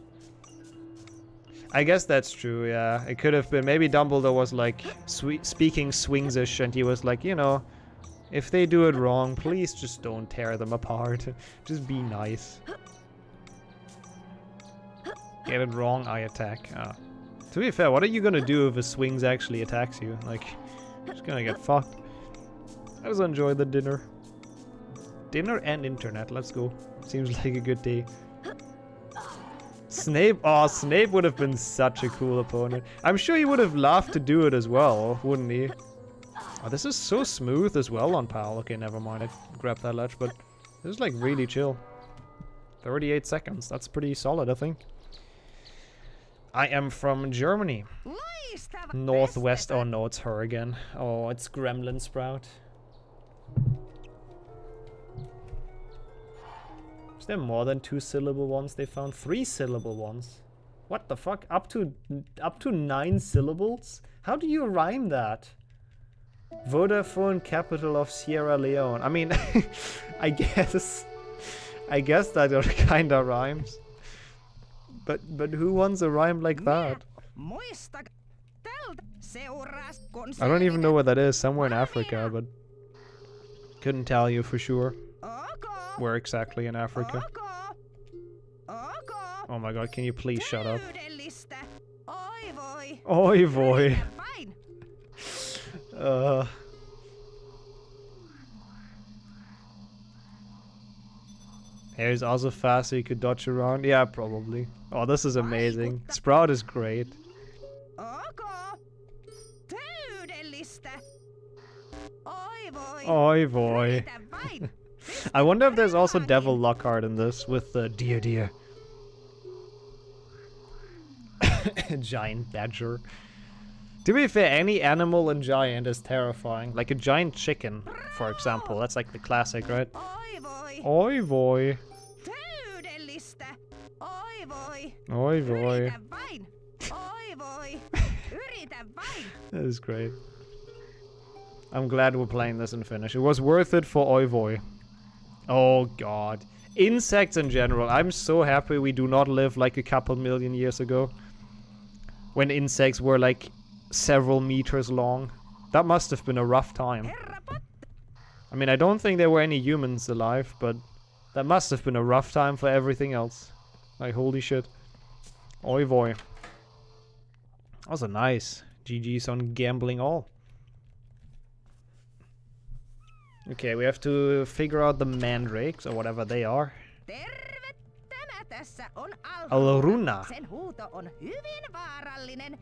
I guess that's true, yeah. It could have been, maybe Dumbledore was like speaking swingsish and he was like, you know, if they do it wrong, please just don't tear them apart. Just be nice. Get it wrong, I attack. To be fair, what are you gonna do if a swings actually attacks you? Like, you're just gonna get fucked. I just enjoy the dinner. Dinner and internet, let's go. Seems like a good day. Snape, oh, Snape would have been such a cool opponent. I'm sure he would have loved to do it as well, wouldn't he? Oh, this is so smooth as well on PAL. Okay, never mind, I grabbed that ledge, but this is like really chill. 38 seconds, that's pretty solid, I think. I am from Germany. Northwest, oh no, it's her again. Oh, it's Gremlin Sprout. Is there more than 2-syllable ones they found? 3-syllable ones? What the fuck? Up to 9 syllables? How do you rhyme that? Vodafone, capital of Sierra Leone. I mean, I guess that kinda rhymes. But who wants a rhyme like that? I don't even know where that is. Somewhere in Africa, but couldn't tell you for sure. Where exactly in Africa? Oh my god, can you please shut up? Oi boy. Harry's also fast so you could dodge around. Yeah, probably. Oh, this is amazing. Sprout is great. Ok. Täydellistä. Oi voi. Oi boy. Yritä vain. I wonder if there's also Devil Lockhart in this with the deer deer. Giant badger. To be fair, any animal in Giant is terrifying. Like a giant chicken, for example. That's like the classic, right? Oi voi. Oi boy. Täydellistä. Oi voi. Oi boy. Yritä vain. Oi voi. Yritä vain. That is great. I'm glad we're playing this in Finnish. It was worth it for Oi boy. Oh god. Insects in general. I'm so happy we do not live like a couple million years ago. When insects were like several meters long. That must have been a rough time. I mean, I don't think there were any humans alive, but that must have been a rough time for everything else. Like, holy shit. Oi boy. That was a nice. GG's on gambling all. Okay, we have to figure out the mandrakes, or whatever they are. Terve! Tämä tässä on Alruna. Sen huuto on hyvin vaarallinen.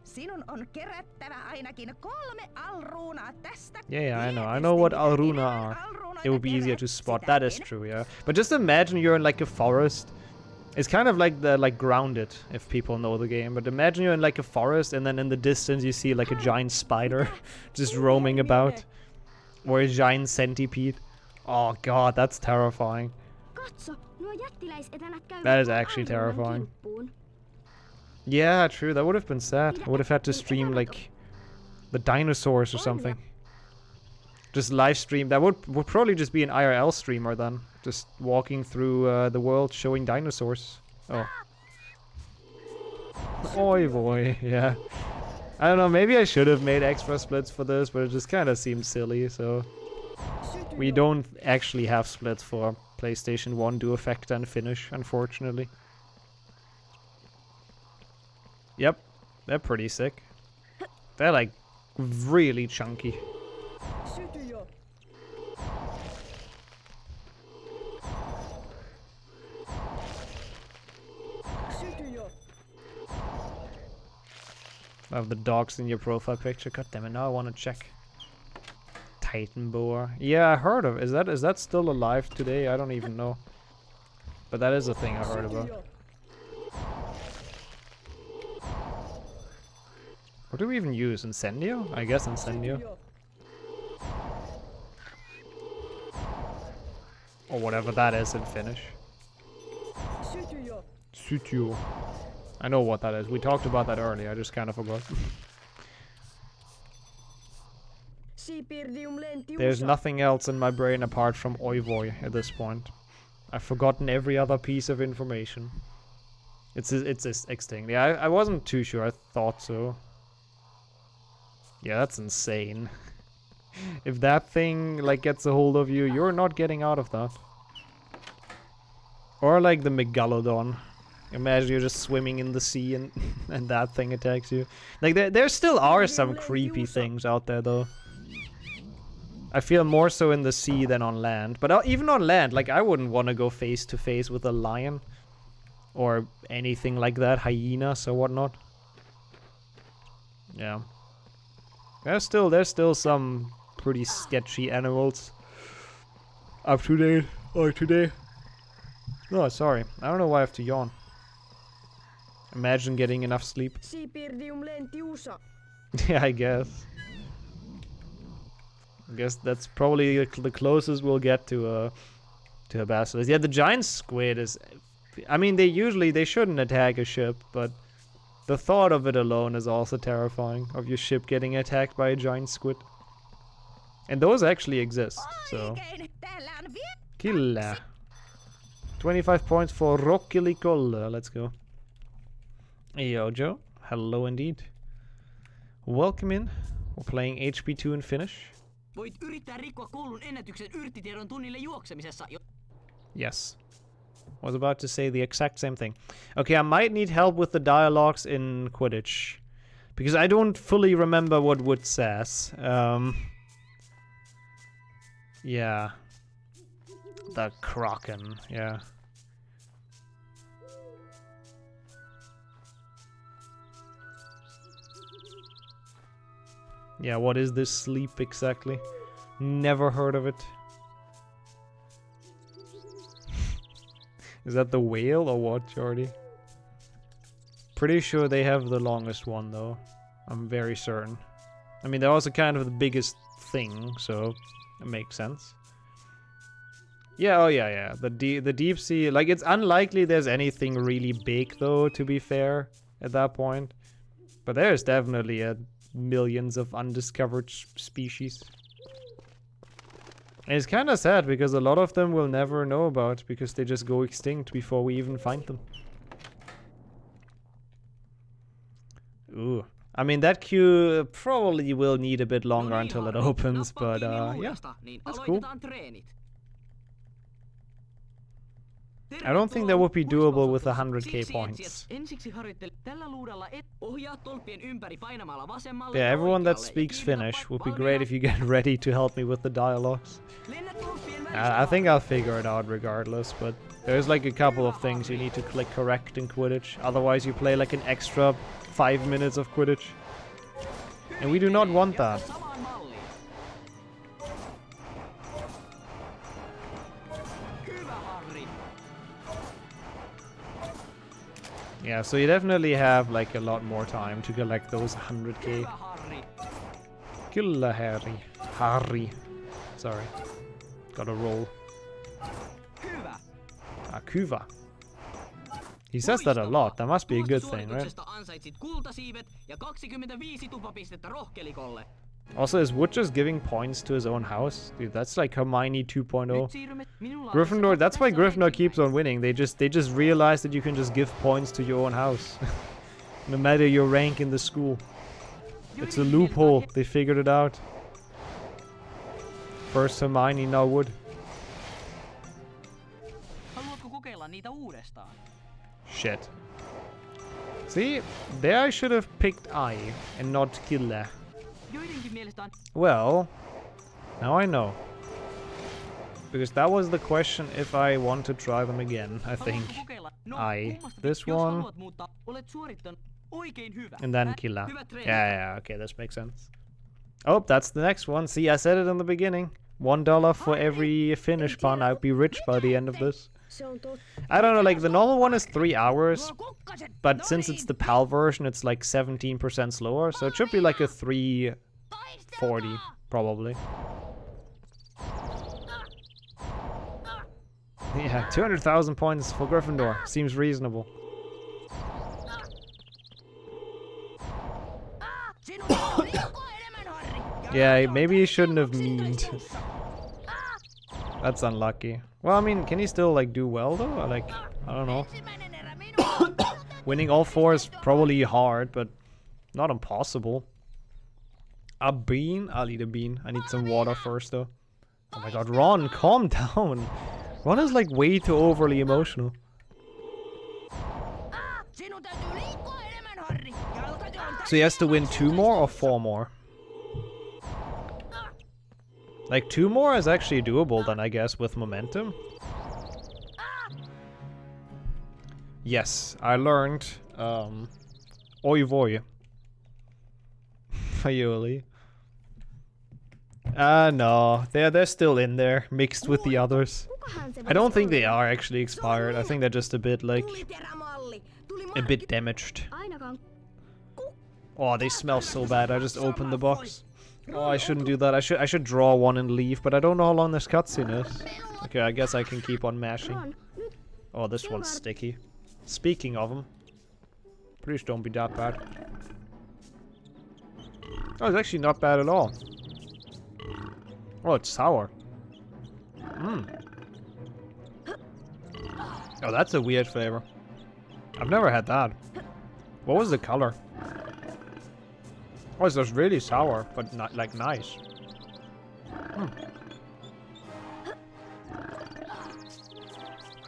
Sinun on kerättävä ainakin 3 alruunaa tästä. Yeah, I know what alruna are. It would be easier to spot. That is true, yeah. But just imagine you're in like a forest. It's kind of like Grounded, if people know the game. But imagine you're in like a forest, and then in the distance you see like a giant spider just roaming about. Or a giant centipede. Oh god, that's terrifying. Katso, nuo jättiläisetänät käyvät That is actually Alruunan terrifying. kimppuun. Yeah, true. That would have been sad. I would have had to stream like the dinosaurs or something. Just live stream. That would probably just be an IRL streamer then. Just walking through the world showing dinosaurs. Oh. Oi boy, yeah. I don't know, maybe I should have made extra splits for this, but it just kind of seems silly, so... We don't actually have splits for PlayStation 1 Duofecta and Finnish, unfortunately. Yep, they're pretty sick. They're like really chunky. I have the dogs in your profile picture. God damn it, now I want to check. Titan boa. Yeah, I heard of it. Is that still alive today? I don't even know. But that is a thing I heard about. What do we even use? Incendio? I guess Incendio. Or whatever that is in Finnish. Sutio. I know what that is. We talked about that earlier. I just kind of forgot. There's nothing else in my brain apart from Oivoi at this point. I've forgotten every other piece of information. It's extinct. Yeah, I wasn't too sure. I thought so. Yeah, that's insane. If that thing like gets a hold of you, you're not getting out of that. Or like the Megalodon. Imagine you're just swimming in the sea and and that thing attacks you. Like there still are some creepy things out there though. I feel more so in the sea than on land. But even on land, like I wouldn't want to go face to face with a lion. Or anything like that, hyenas or whatnot. Yeah. There's still some pretty sketchy animals up to date or today. Oh, sorry. I don't know why I have to yawn. Imagine getting enough sleep. Yeah, I guess. I guess that's probably the closest we'll get to a basilisk. Yeah, the giant squid is... I mean, they shouldn't attack a ship, but the thought of it alone is also terrifying. Of your ship getting attacked by a giant squid. And those actually exist, so... Killa. 25 points for Rokkilikolle. Let's go. Yo, Joe. Hello indeed. Welcome in. We're playing HP2 in Finnish. Voit yrittää rikkoa koulun ennätyksen yrttitiedon tunnille juoksemisessa. Yes. Was about to say the exact same thing. Okay, I might need help with the dialogues in Quidditch. Because I don't fully remember what Wood says. Yeah. The Kraken, yeah. Yeah, what is this sleep exactly? Never heard of it. Is that the whale or what, Jordy? Pretty sure they have the longest one though. I'm very certain. I mean, they're also kind of the biggest thing, so it makes sense. Yeah, oh yeah. The deep sea, like it's unlikely there's anything really big though, to be fair, at that point. But there's definitely millions of undiscovered species. And it's kind of sad because a lot of them we'll never know about because they just go extinct before we even find them. Ooh. I mean, that queue probably will need a bit longer until it opens, but yeah, that's cool. I don't think that would be doable with 100k points. Yeah, everyone that speaks Finnish would be great if you get ready to help me with the dialogues. I think I'll figure it out regardless, but there's like a couple of things you need to click correct in Quidditch, otherwise you play like an extra 5 minutes of Quidditch. And we do not want that. Yeah, so you definitely have like a lot more time to collect those 100k. Kyllä Harry. Sorry. Gotta roll. Kuva. He says that a lot. That must be a good thing, right? Also, is Wood just giving points to his own house? Dude, that's like Hermione 2.0. Gryffindor, that's why Gryffindor keeps on winning. They just realize that you can just give points to your own house. No matter your rank in the school. It's a loophole. They figured it out. First Hermione, now Wood. Shit. See, there I should have picked I and not Kille. Well, now I know. Because that was the question if I want to try them again, I think. This one. And then Killa. Yeah, okay, this makes sense. Oh, that's the next one. See, I said it in the beginning. $1 for every Finnish pun. I'd be rich by the end of this. I don't know, like the normal one is 3 hours, but since it's the PAL version, it's like 17% slower, so it should be like a 340 probably. Yeah, 200,000 points for Gryffindor seems reasonable. Yeah, maybe he shouldn't have memed. That's unlucky. Well, I mean, can he still like do well though? Like, I don't know. Winning all 4 is probably hard, but not impossible. A bean? I'll eat a bean. I need some water first though. Oh my god, Ron, calm down. Ron is like way too overly emotional. So he has to win 2 more or 4 more? Like 2 more is actually doable then, I guess, with momentum. Yes, I learned Oi voi. Aioli. No, they're still in there, mixed with the others. I don't think they are actually expired. I think they're just a bit like a bit damaged. Oh, they smell so bad. I just opened the box. Oh, I shouldn't do that. I should draw one and leave, but I don't know how long this cutscene is. Okay, I guess I can keep on mashing. Oh, this one's sticky. Speaking of them, please don't be that bad. Oh, it's actually not bad at all. Oh, it's sour. Oh, that's a weird flavor. I've never had that. What was the color? Oh, it's just really sour, but not like nice.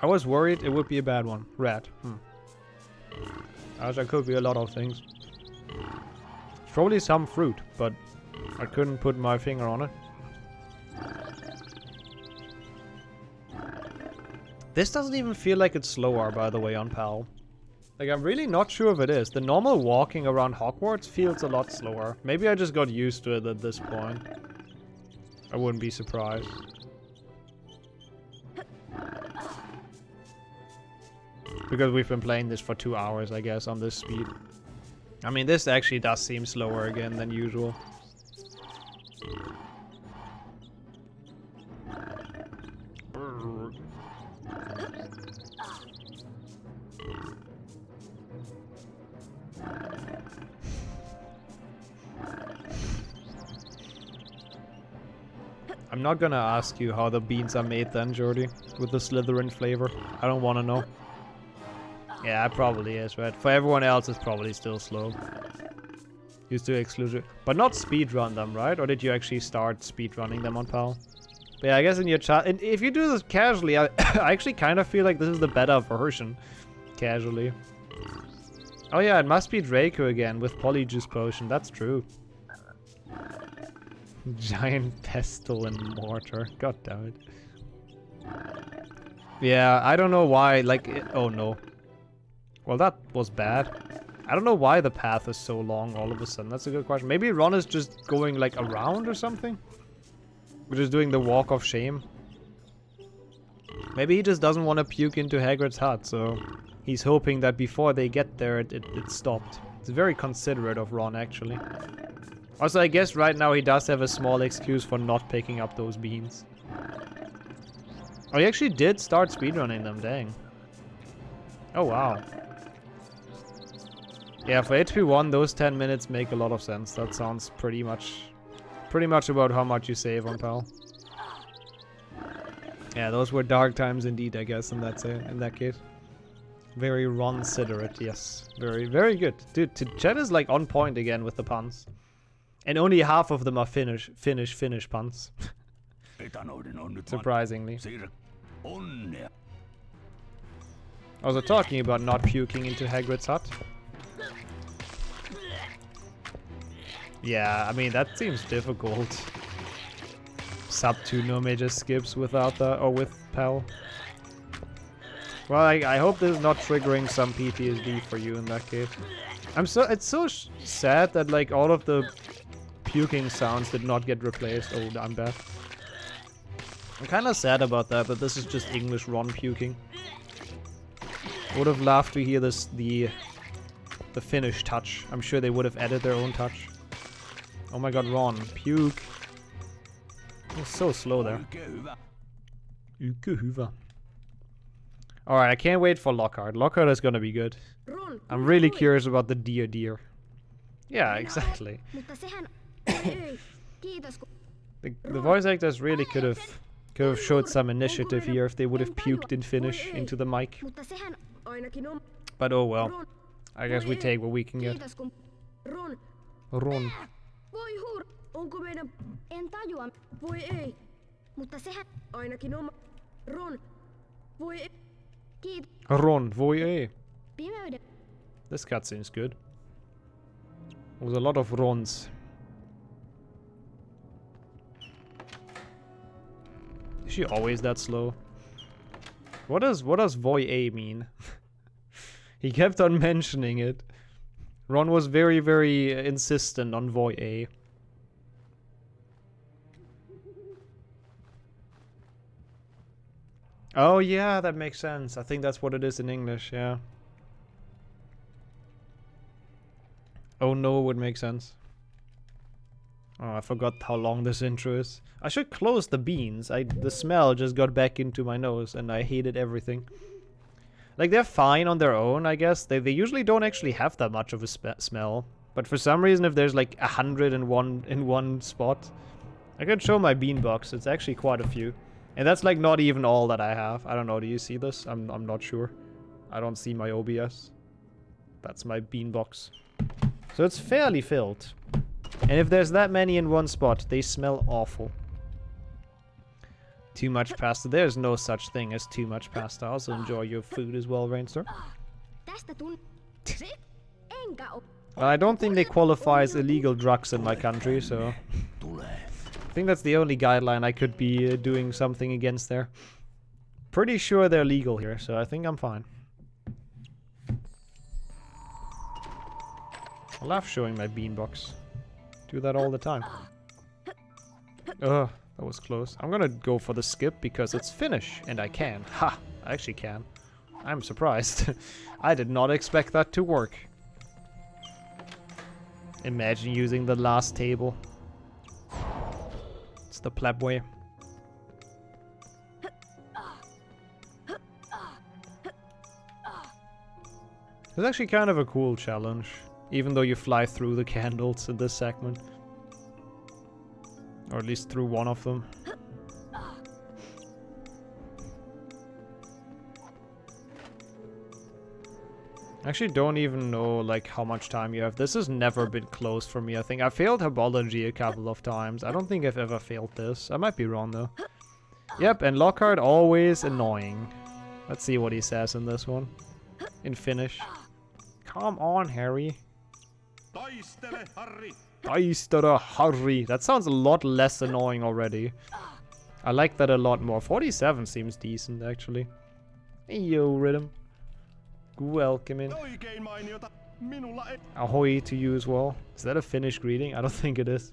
I was worried it would be a bad one. Red. As I could be a lot of things. It's probably some fruit, but I couldn't put my finger on it. This doesn't even feel like it's slower, by the way, on PAL. Like, I'm really not sure if it is. The normal walking around Hogwarts feels a lot slower. Maybe I just got used to it at this point. I wouldn't be surprised. Because we've been playing this for 2 hours, I guess, on this speed. I mean, this actually does seem slower again than usual. I'm not gonna ask you how the beans are made then, Jordy, with the Slytherin flavor. I don't want to know. Yeah, it probably is, right? For everyone else, it's probably still slow. Used to exclusive, but not speedrun them, right? Or did you actually start speedrunning them on PAL? But yeah, I guess in your chat, if you do this casually, I actually kind of feel like this is the better version, casually. Oh yeah, it must be Draco again with Polyjuice Potion. That's true. Giant pestle and mortar. God damn it. Yeah, I don't know why. Like, oh no. Well, that was bad. I don't know why the path is so long all of a sudden. That's a good question. Maybe Ron is just going like around or something? We're just doing the walk of shame. Maybe he just doesn't want to puke into Hagrid's hut, so he's hoping that before they get there it stopped. It's very considerate of Ron, actually. Also, I guess right now he does have a small excuse for not picking up those beans. Oh, he actually did start speedrunning them, dang. Oh, wow. Yeah, for HP 1, those 10 minutes make a lot of sense. That sounds pretty much about how much you save on PAL. Yeah, those were dark times indeed, I guess, in that case. Very Ron-siderate, yes. Very, very good. Dude, chat is like on point again with the puns. And only half of them are Finnish puns. Surprisingly. Also talking about not puking into Hagrid's hut. Yeah, I mean, that seems difficult. Sub 2 no major skips without the, or with PAL. Well, I hope this is not triggering some PTSD for you in that case. It's so sad that like all of the puking sounds did not get replaced. Oh, I'm bad. I'm kind of sad about that, but this is just English Ron puking. Would have loved to hear this, the Finnish touch. I'm sure they would have added their own touch. Oh my god, Ron, puke. It was so slow there. Alright, I can't wait for Lockhart. Lockhart is gonna be good. I'm really curious about the deer. Yeah, exactly. The voice actors really could have showed some initiative here if they would have puked in Finnish into the mic. But oh well. I guess we take what we can get. Ron. Onko meidän... En tajua. Voi ei. Mutta sehän... Ainakin oma... Ron. Voi ei. Kiitos. Ron, voi ei. Pimeyden... This cutscene's good. There's a lot of Rons. Is she always that slow? What does voi ei mean? He kept on mentioning it. Ron was very, very insistent on voi ei. Oh yeah, that makes sense. I think that's what it is in English, yeah. Oh no would make sense. Oh, I forgot how long this intro is. I should close the beans. The smell just got back into my nose and I hated everything. Like, they're fine on their own, I guess. They usually don't actually have that much of a smell. But for some reason, if there's like 100 in one spot, I can show my bean box. It's actually quite a few. And that's like not even all that I have. I don't know, do you see this? I'm not sure. I don't see my OBS. That's my bean box. So it's fairly filled. And if there's that many in one spot, they smell awful. Too much pasta. There's no such thing as too much pasta. Also enjoy your food as well, Rainster. I don't think they qualify as illegal drugs in my country, so... I think that's the only guideline I could be doing something against there. Pretty sure they're legal here, so I think I'm fine. I love showing my beanbox. Do that all the time. Ugh, that was close. I'm gonna go for the skip because it's Finnish, and I can. Ha! I actually can. I'm surprised. I did not expect that to work. Imagine using the last table. It's the pleb way. It's actually kind of a cool challenge, even though you fly through the candles in this segment. Or at least through one of them. I actually don't even know like how much time you have. This has never been close for me, I think. I failed Herbology a couple of times. I don't think I've ever failed this. I might be wrong though. Yep, and Lockhart always annoying. Let's see what he says in this one. In Finnish. Come on, Harry. Taistele, Harri! Taistele, Harri. That sounds a lot less annoying already. I like that a lot more. 47 seems decent, actually. Hey, yo, Rhythm. Welcome in. Ahoy to you as well. Is that a Finnish greeting? I don't think it is.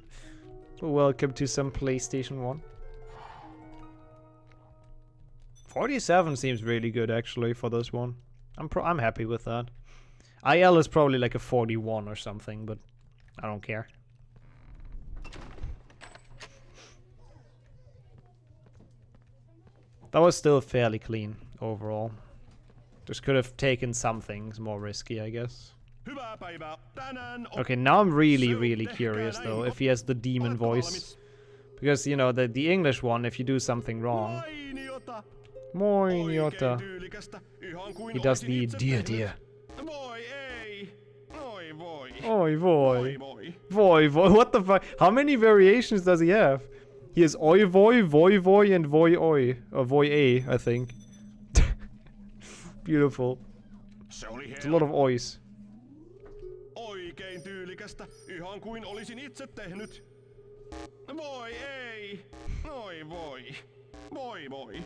But welcome to some PlayStation 1. 47 seems really good, actually, for this one. I'm happy with that. IL is probably like a 41 or something, but I don't care. That was still fairly clean overall. Just could have taken some things more risky, I guess. Okay, now I'm really curious though if he has the demon voice. Because, you know, the English one, if you do something wrong... Moiniota. He does the dear. Oi voi. Voi voi. What the fuck? How many variations does he have? He has oi voi, and voi oi. Or voi a, I think. Beautiful. It's a lot of ois. Oikein tyylikästä, ihan kuin olisin itse tehnyt. Voi ei. Oi voi. Voi voi.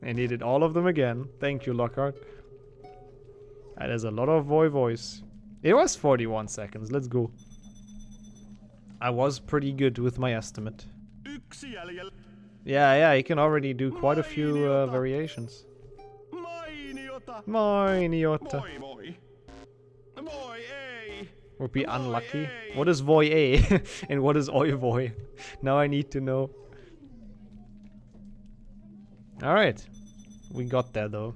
I needed all of them again. Thank you, Lockhart. That is a lot of voice. It was 41 seconds. Let's go. I was pretty good with my estimate. Yeah, you can already do quite a few variations. Mainiota. Would be unlucky. What is voi a and what is oi voi? Now I need to know. Alright. We got there though.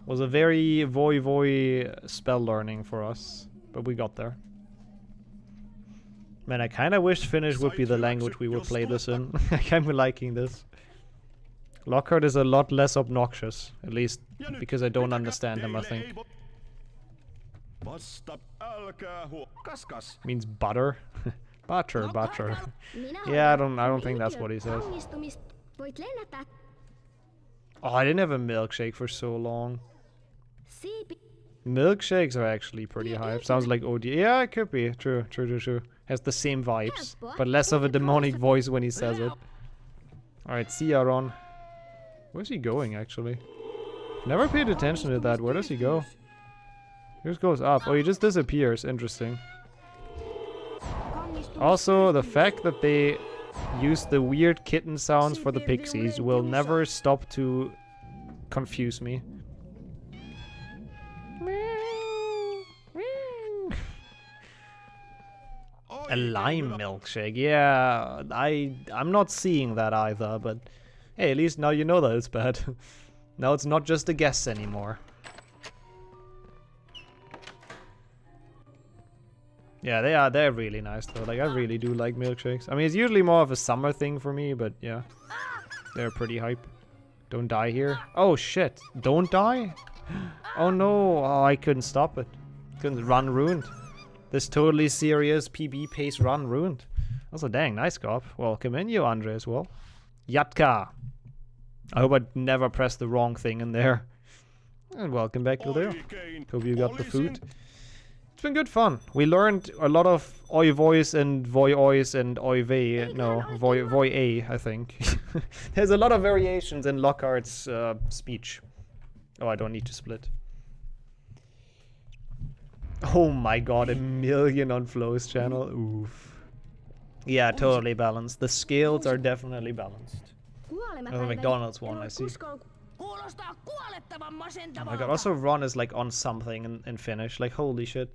Was a very voi spell learning for us, but we got there. Man, I kinda wish Finnish would be the language we would play this in. I'm liking this. Lockhart is a lot less obnoxious, at least because I don't understand him, I think. Means butter? butter. Yeah, I don't think that's what he says. Oh, I didn't have a milkshake for so long. Milkshakes are actually pretty hype. Sounds like OD. Yeah, it could be. True. Has the same vibes, but less of a demonic voice when he says it. Alright, see ya, Ron. Where's he going, actually? Never paid attention to that. Where does he go? He just goes up. Oh, he just disappears. Interesting. Also, the fact that they use the weird kitten sounds for the pixies will never stop to confuse me. A lime milkshake. Yeah, I'm not seeing that either, but hey, at least now you know that it's bad. Now it's not just a guess anymore. Yeah, they're really nice though. Like, I really do like milkshakes. I mean, it's usually more of a summer thing for me, but yeah. They're pretty hype. Don't die here. Oh shit, don't die? Oh no, oh, I couldn't stop it. Couldn't run ruined. This totally serious PB pace run ruined. Also, dang, nice cop. Welcome in, you Andre, as well. Yatka. I hope I never pressed the wrong thing in there. And welcome back to there. Hope you got the food. It's been good fun. We learned a lot of oi voice and voi ois and oi vei. No, voi a, I think. There's a lot of variations in Lockhart's speech. Oh, I don't need to split. Oh my god, 1 million on Flo's channel. Oof. Yeah, totally balanced. The scales are definitely balanced. Oh, the McDonald's one, I see. Kuulostaa kuolettavan Oh my masentavalta. god, also Ron is like on something in Finnish. Like, holy shit.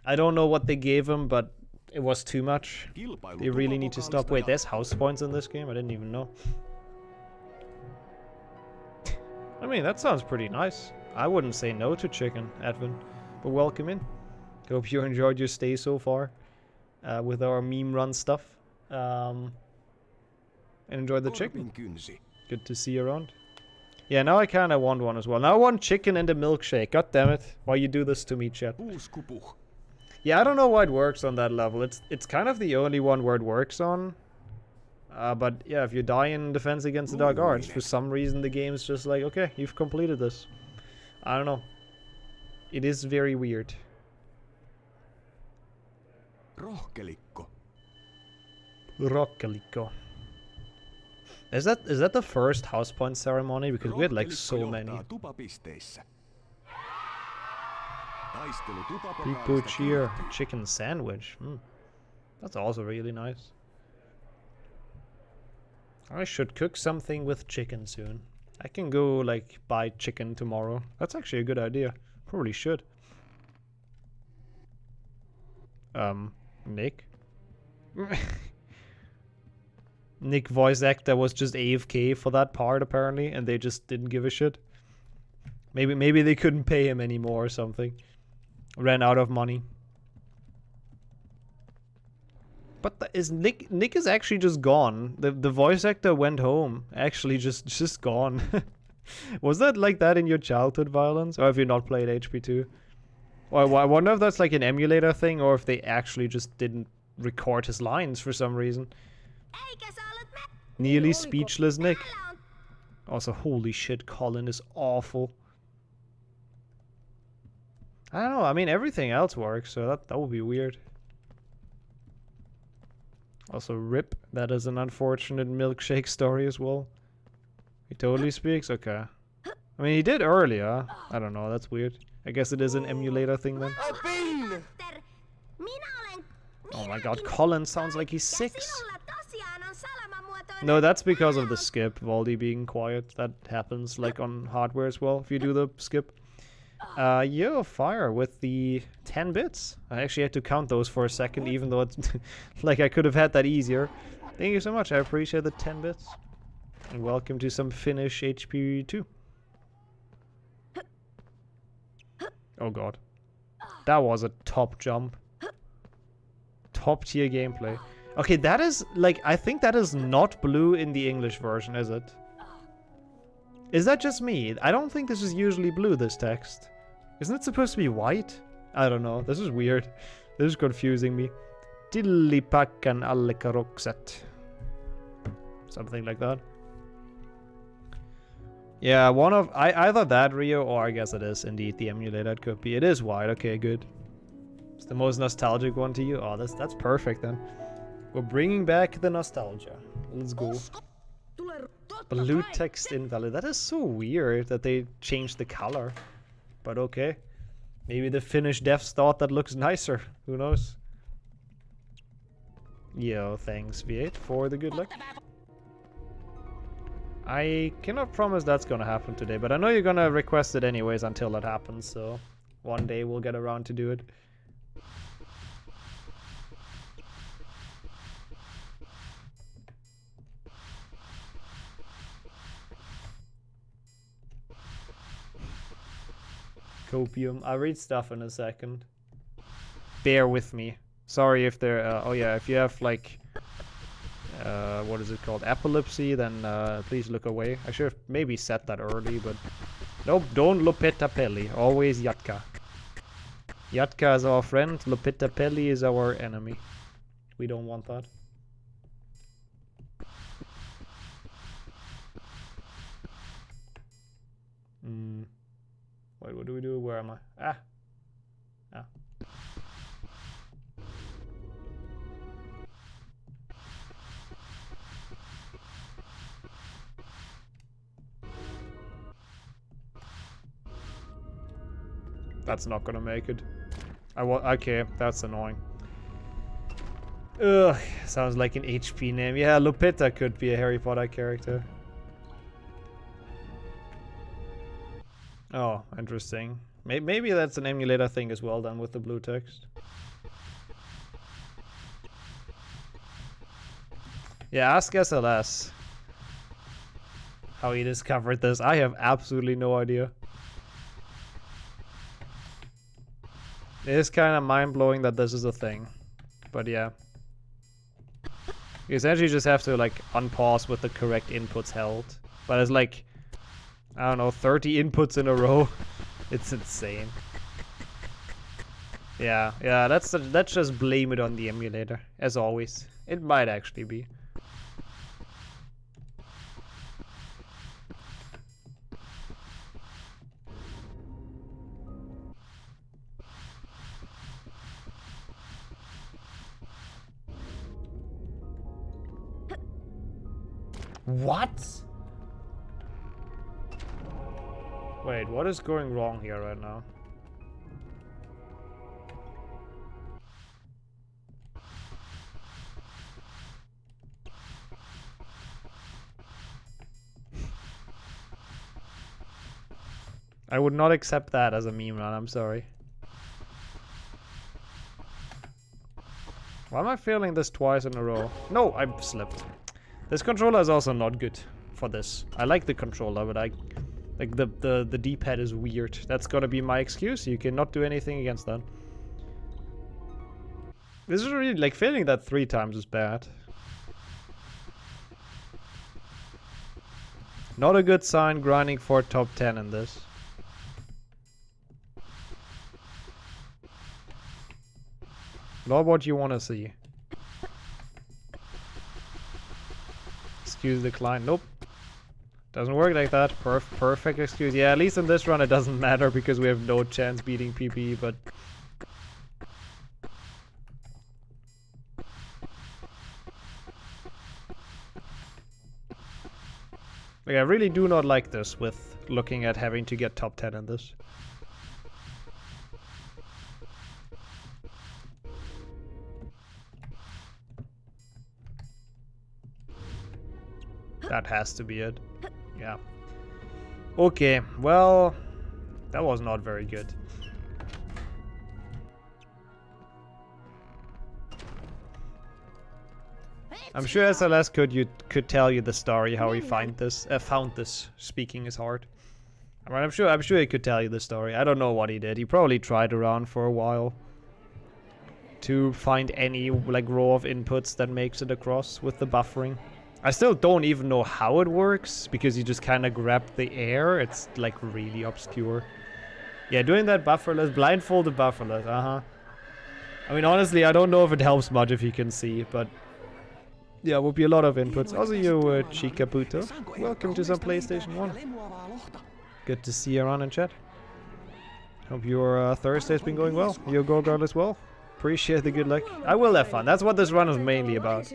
I don't know what they gave him, but it was too much. They really need to stop. Wait, there's house points in this game? I didn't even know. I mean, that sounds pretty nice. I wouldn't say no to chicken, Edwin. But welcome in. Hope you enjoyed your stay so far with our meme run stuff. And enjoyed the chicken. Good to see you around. Yeah, now I kind of want one as well. Now I want chicken and a milkshake. God damn it. Why you do this to me, chat? Yeah, I don't know why it works on that level. It's kind of the only one where it works on. But yeah, if you die in Defense Against the Dark Arts, for some reason the game's just like, okay, you've completed this. I don't know. It is very weird. Rohkelikko. Rohkelikko. Is that the first house point ceremony? Because we had like so many. People cheer. Chicken sandwich. That's also really nice. I should cook something with chicken soon. I can go like buy chicken tomorrow. That's actually a good idea. Probably should. Nick? Nick voice actor was just AFK for that part apparently, and they just didn't give a shit. Maybe they couldn't pay him anymore or something. Ran out of money. But is Nick is actually just gone. The voice actor went home. Actually just gone. Was that like that in your childhood, Violence? Or have you not played HP2? Or I wonder if that's like an emulator thing, or if they actually just didn't record his lines for some reason. Nearly speechless Nick. Also, holy shit, Colin is awful. I don't know, I mean everything else works, so that would be weird. Also, RIP, that is an unfortunate milkshake story as well. He totally speaks? Okay. I mean, he did earlier. I don't know, that's weird. I guess it is an emulator thing then. Oh my god, Colin sounds like he's 6. No, that's because of the skip, Valdi being quiet. That happens like on hardware as well, if you do the skip. Yo, fire with the 10 bits. I actually had to count those for a second, even though it's like I could have had that easier. Thank you so much, I appreciate the 10 bits. And welcome to some Finnish HP2. Oh god. That was a top jump. Top tier gameplay. Okay, that is, like, I think that is not blue in the English version, is it? Is that just me? I don't think this is usually blue, this text. Isn't it supposed to be white? I don't know. This is weird. This is confusing me. Tillipakkan alle karokset. Something like that. Yeah, one of... either that, Rio, or I guess it is indeed the emulator. It could be. It is white. Okay, good. It's the most nostalgic one to you. Oh, that's perfect then. We're bringing back the nostalgia. Let's go. Blue text invalid. That is so weird that they changed the color. But okay. Maybe the Finnish devs thought that looks nicer. Who knows? Yo, thanks V8 for the good luck. I cannot promise that's gonna happen today, but I know you're gonna request it anyways until that happens, so one day we'll get around to do it. Copium. I'll read stuff in a second. Bear with me. Sorry if there... oh yeah, if you have like... what is it called? Epilepsy, then please look away. I should have maybe said that early, but... Nope, don't Lupita Pelli. Always Yatka. Yatka is our friend. Lupita Pelli is our enemy. We don't want that. Wait, what do we do? Where am I? Ah. That's not gonna make it. Okay, that's annoying. Ugh, sounds like an HP name. Yeah, Lupita could be a Harry Potter character. Oh, interesting. Maybe that's an emulator thing as well, done with the blue text. Yeah, ask SLS how he discovered this. I have absolutely no idea. It is kind of mind-blowing that this is a thing. But yeah. You essentially just have to like unpause with the correct inputs held. But it's like, I don't know, 30 inputs in a row. It's insane. Yeah, let's just blame it on the emulator, as always. It might actually be. What? Wait, what is going wrong here right now? I would not accept that as a meme run, I'm sorry. Why am I failing this twice in a row? No, I slipped. This controller is also not good for this. I like the controller, but like the D-pad is weird. That's gonna be my excuse. You cannot do anything against that. This is really, like, failing that 3 times is bad. Not a good sign grinding for top 10 in this. Not what you want to see. Excuse decline. Nope. Doesn't work like that. Perfect excuse. Yeah, at least in this run it doesn't matter because we have no chance beating PPE, but... Like, I really do not like this with looking at having to get top 10 in this. That has to be it. Yeah. Okay, well, that was not very good. I'm sure SLS could tell you the story how he found this. Speaking is hard. I mean, I'm sure he could tell you the story. I don't know what he did. He probably tried around for a while to find any like row of inputs that makes it across with the buffering. I still don't even know how it works, because you just kind of grab the air. It's like really obscure. Yeah, doing that bufferless, blindfolded bufferless, I mean, honestly, I don't know if it helps much if you can see, but... Yeah, would be a lot of inputs. Also you, Chikabuto. Welcome to some PlayStation 1. Good to see you around in chat. Hope your Thursday's been going well. Your Go Girl as well. Appreciate the good luck. I will have fun. That's what this run is mainly about.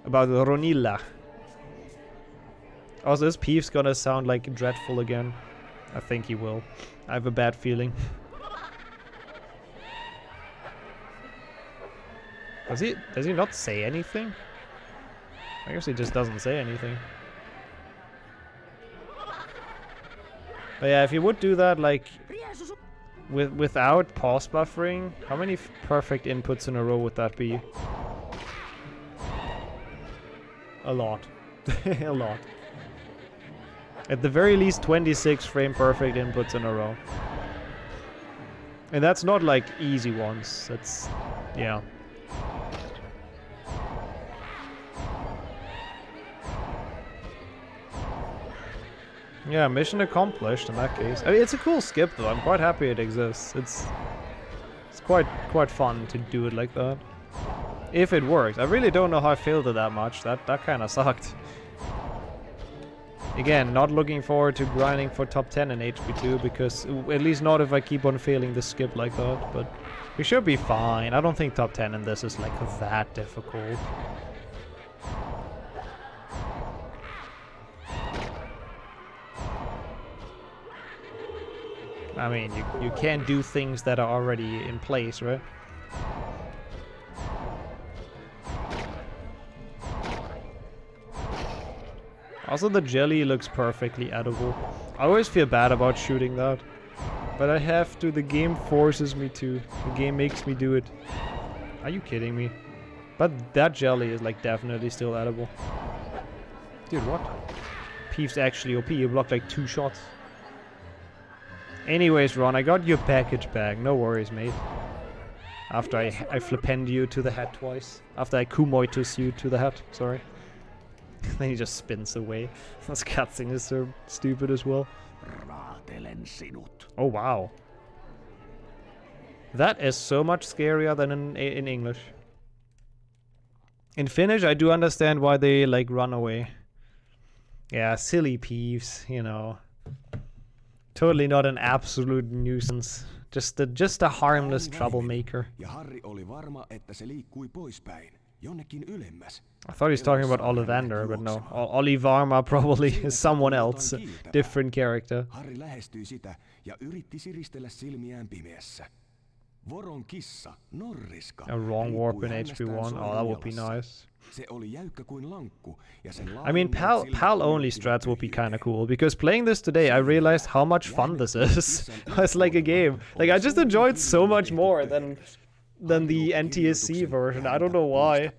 About Ronilla. Also, is Peeves gonna sound like dreadful again? I think he will. I have a bad feeling. Does he not say anything? I guess he just doesn't say anything. But yeah, if he would do that, like, without pause buffering, how many perfect inputs in a row would that be? A lot. A lot. At the very least 26 frame perfect inputs in a row. And that's not like easy ones. That's... yeah. Yeah, mission accomplished in that case. I mean, it's a cool skip though. I'm quite happy it exists. It's quite fun to do it like that. If it works. I really don't know how I failed it that much. That kind of sucked. Again, not looking forward to grinding for top 10 in HP2, because at least not if I keep on failing the skip like that, but we should be fine. I don't think top 10 in this is like that difficult. I mean, you can't do things that are already in place, right? Also, the jelly looks perfectly edible. I always feel bad about shooting that, but I have to. The game forces me to. The game makes me do it. Are you kidding me? But that jelly is like definitely still edible. Dude, what? Peeve's actually OP. You blocked like 2 shots. Anyways, Ron, I got your package back. No worries, mate. After I flippend you to the head twice. After I kumoitus you to the head. Sorry. Then he just spins away. This cutscene is so stupid as well. Oh, wow. That is so much scarier than in English. In Finnish, I do understand why they, like, run away. Yeah, silly peeves, you know. Totally not an absolute nuisance. Just a harmless troublemaker. Ja Harri oli varma, että se liikkui poispäin, jonnekin ylemmäs. I thought he's talking about Ollivander, but no. Ollivarma probably is someone else. Different character. Harri lähestyi sitä ja yritti siristellä silmiään pimeässä. Voron kissa, Norriska. A wrong warp in HP1. Oh, that would be nice. Se oli jäykkä kuin lankku, ja sen I mean, PAL only strats would be kind of cool, because playing this today, I realized how much fun this is. It's like a game. Like, I just enjoyed so much more than the NTSC version. I don't know why.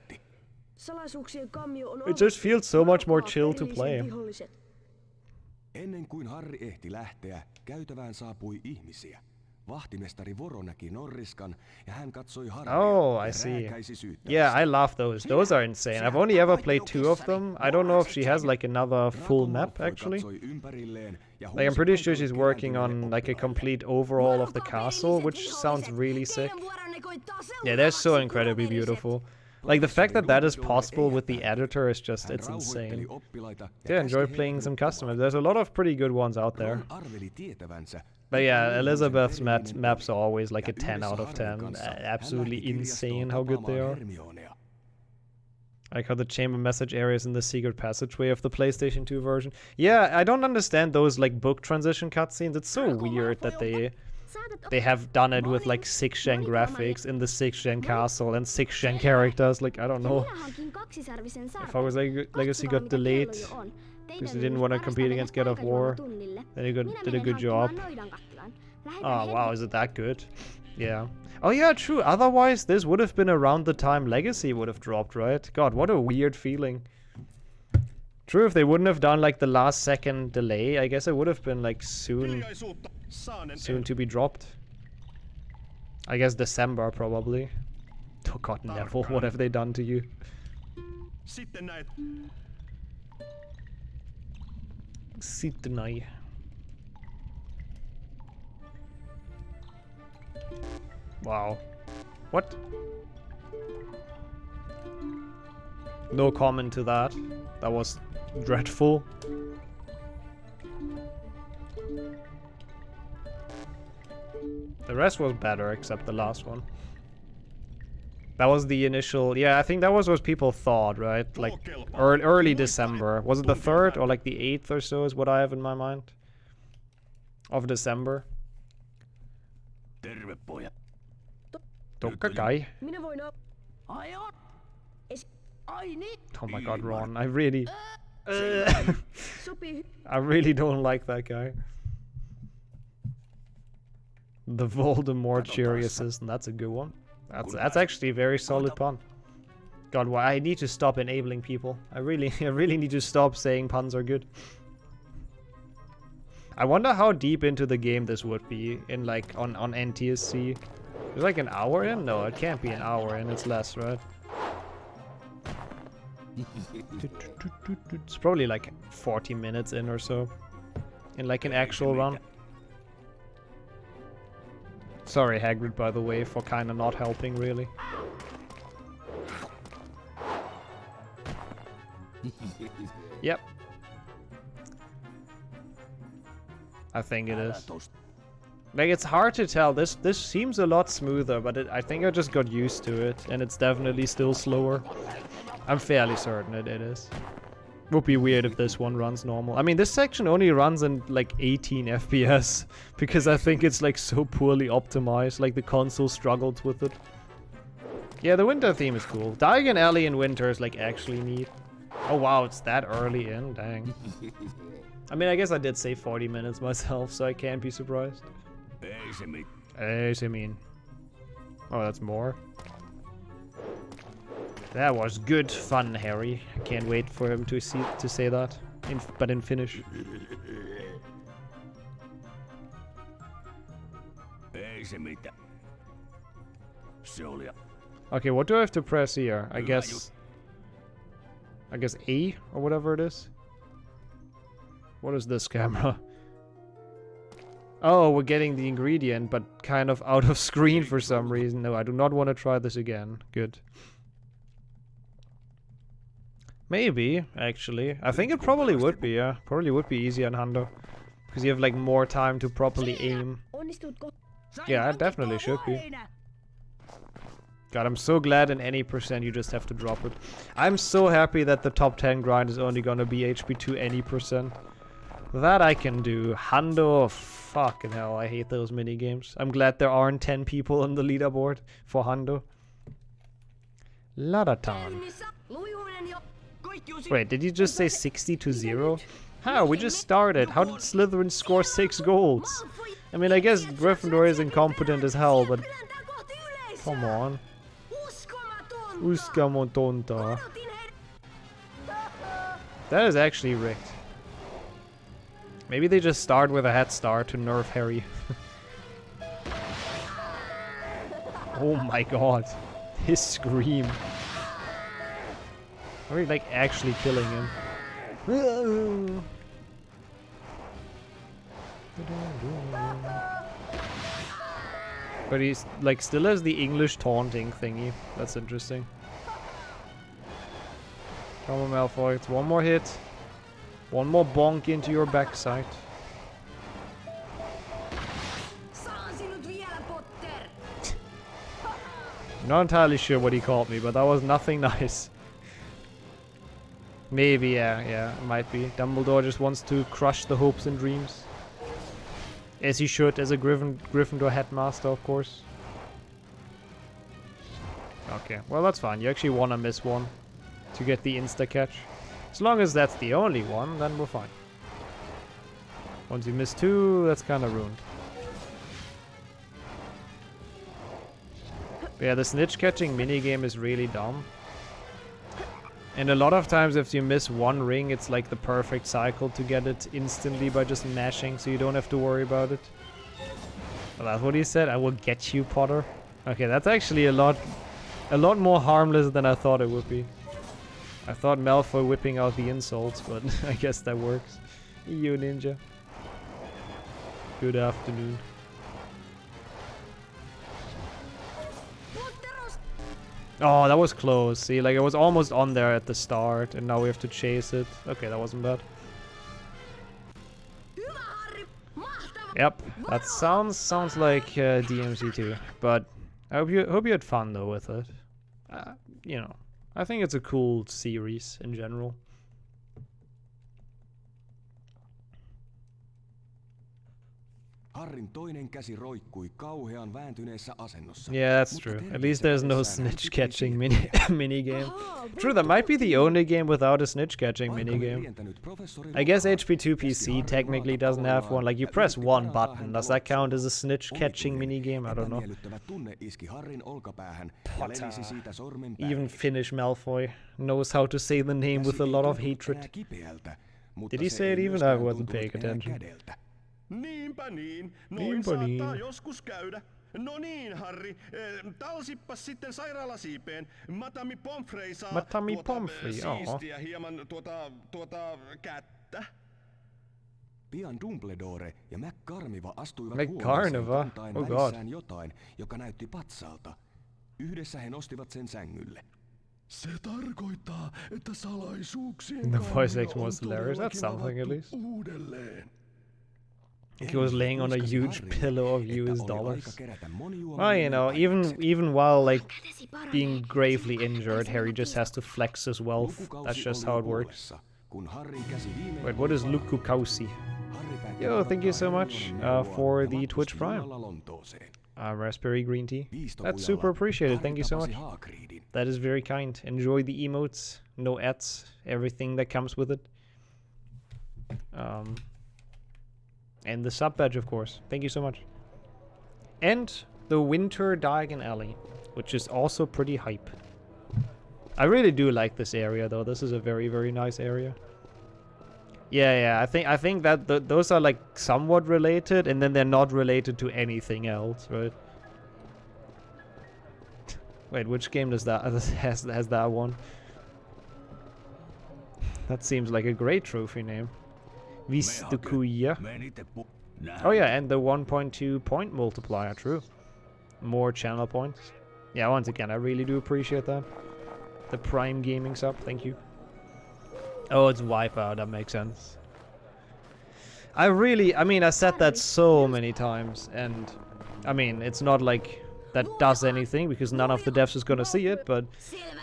It just feels so much more chill to play. Ennen kuin Harri ehti lähteä, käytävään saapui ihmisiä. Vahtimestari Voro näki Norriskan ja hän katsoi Harria. Oh, I see. Yeah, I love those. Those are insane. I've only ever played 2 of them. I don't know if she has like another full map actually. Like, I'm pretty sure she's working on like a complete overhaul of the castle, which sounds really sick. Yeah, they're so incredibly beautiful. Like, the fact that that is possible with the editor is just, it's insane. Yeah, enjoy playing some customers. There's a lot of pretty good ones out there. But yeah, Elizabeth's maps are always like a 10 out of 10. Absolutely insane how good they are. I like how the chamber message area is in the secret passageway of the PlayStation 2 version. Yeah, I don't understand those like book transition cutscenes. It's so weird that they have done it with like 6th gen graphics in the 6th gen castle and 6th gen characters. Like, I don't know if I was like Legacy got delayed because they didn't want to compete against God of War. Then they did a good job. Oh wow, is it that good? Yeah. Oh yeah, true. Otherwise, this would have been around the time Legacy would have dropped, right? God, what a weird feeling. True, if they wouldn't have done like the last second delay, I guess it would have been like soon to be dropped. I guess December probably. Oh god, Neville, what have they done to you? Sitten näin. Wow. What? No comment to that. That was dreadful. The rest was better, except the last one. That was the initial... Yeah, I think that was what people thought, right? Like, early December. Was it the 3rd or like the 8th or so is what I have in my mind? Of December. Tokka kai. Oh my god, Ron. I really... I really don't like that guy. The Voldemort Cherry Assistant. That's a good one. That's actually a very solid pun. God, why I need to stop enabling people. I really need to stop saying puns are good. I wonder how deep into the game this would be in like on NTSC. It's like an hour in? No, it can't be an hour in. It's less, right? It's probably like 40 minutes in or so. In like an actual run. Sorry, Hagrid, by the way, for kind of not helping, really. Yep. I think it is. Like, it's hard to tell. This seems a lot smoother, but I think I just got used to it, and it's definitely still slower. I'm fairly certain it is. Would be weird if this one runs normal. I mean, this section only runs in like 18 FPS because I think it's like so poorly optimized. Like the console struggled with it. Yeah, the winter theme is cool. Diagon Alley in winter is like actually neat. Oh wow, it's that early in? Dang. I mean, I guess I did say 40 minutes myself, so I can't be surprised. Hey, mean. Oh, that's more. That was good fun, Harry. I can't wait for him to say that, but in Finnish. Okay, what do I have to press here? I guess A or whatever it is. What is this camera? Oh, we're getting the ingredient, but kind of out of screen for some reason. No, I do not want to try this again. Good. Maybe, actually. I think it probably would be, yeah. Probably would be easier on Hundo. Because you have like more time to properly aim. Yeah, it definitely should be. God, I'm so glad in any percent you just have to drop it. I'm so happy that the top 10 grind is only gonna be HP2 any percent. That I can do. Hundo, fucking hell, I hate those minigames. I'm glad there aren't 10 people on the leaderboard for Hundo. Ladatan. Wait, did you just say 60 to 0? How? We just started. How did Slytherin score 6 goals? I mean, I guess Gryffindor is incompetent as hell, but... Come on. Uskamotonta. That is actually rigged. Maybe they just start with a head start to nerf Harry. Oh my god. His scream. Are we like actually killing him? But he's like still has the English taunting thingy. That's interesting. Come on, Malfoy. It's one more hit. One more bonk into your backside. Not entirely sure what he called me, but that was nothing nice. Maybe, yeah, it might be. Dumbledore just wants to crush the hopes and dreams. As he should, as a Gryffindor headmaster, of course. Okay, well that's fine. You actually want to miss one to get the insta-catch. As long as that's the only one, then we're fine. Once you miss 2, that's kind of ruined. But yeah, the snitch-catching minigame is really dumb. And a lot of times if you miss one ring, it's like the perfect cycle to get it instantly by just mashing, so you don't have to worry about it. Well, that's what he said. I will get you, Potter. Okay, that's actually a lot more harmless than I thought it would be. I thought Malfoy whipping out the insults, but I guess that works. You ninja. Good afternoon. Oh, that was close. See, like, it was almost on there at the start, and now we have to chase it. Okay, that wasn't bad. Yep, that sounds like DMC2, but I hope you had fun though with it. You know, I think it's a cool series in general. Harrin toinen käsi roikkui kauhean vääntyneessä asennossa. Yeah, that's true. At least there's no snitch catching minigame. True, that might be the only game without a snitch catching minigame. I guess HP2 PC technically doesn't have one. Like, you press one button. Does that count as a snitch catching minigame? I don't know. Potter. Even Finnish Malfoy knows how to say the name with a lot of hatred. Did he say it even? I wasn't paying attention. Niinpä niin. Noin saattaa joskus käydä. No niin, Harry. Talsippas sitten sairaalasiipeen. Madame Pomfrey saa siistiä hieman kättä. Pian Dumbledore ja McGarmiva astuivat huoneeseen kantaen väissään jotain, joka näytti patsalta. Yhdessä he nostivat sen sängylle. Se tarkoittaa, että salaisuuksien the voice acting was hilarious. That's something at least. Uudelleen. He was laying on a huge pillow of US dollars. Well, you know, even while like being gravely injured, Harry just has to flex his wealth. That's just how it works. kun Harrin käsi viimein... Wait, what is Lukkukausi? Yo, thank you so much for the Twitch Prime. Raspberry green tea. That's super appreciated, thank you so much. That is very kind. Enjoy the emotes, no ads, everything that comes with it. And the sub badge, of course. Thank you so much. And the Winter Diagon Alley, which is also pretty hype. I really do like this area, though. This is a very, very nice area. Yeah, I think that those are like somewhat related, and then they're not related to anything else, right? Wait, which game does that has that one? That seems like a great trophy name. Vistukuya. Oh yeah, and the 1.2 point multiplier, true. More channel points. Yeah, once again, I really do appreciate that. The Prime Gaming sub, thank you. Oh, it's Wipeout, that makes sense. I mean, I said that so many times, and I mean, it's not like that does anything, because none of the devs is gonna see it, but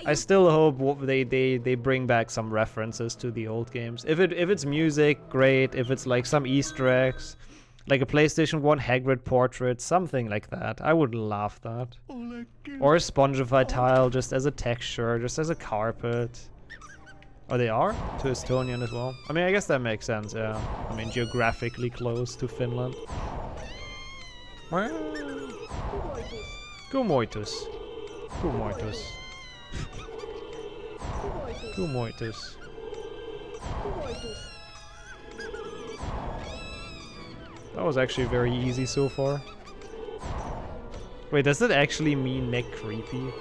I still hope they bring back some references to the old games. If it's music, great. If it's like some Easter eggs, like a PlayStation 1 Hagrid portrait, something like that, I would love that. Or a Spongify tile, just as a texture, just as a carpet. Oh, they are? To Estonian as well? I mean, I guess that makes sense, yeah. I mean, geographically close to Finland. Kumoitus. Kumoitus. Kumoitus. That was actually very easy so far. Wait, does it actually mean Meg creepy?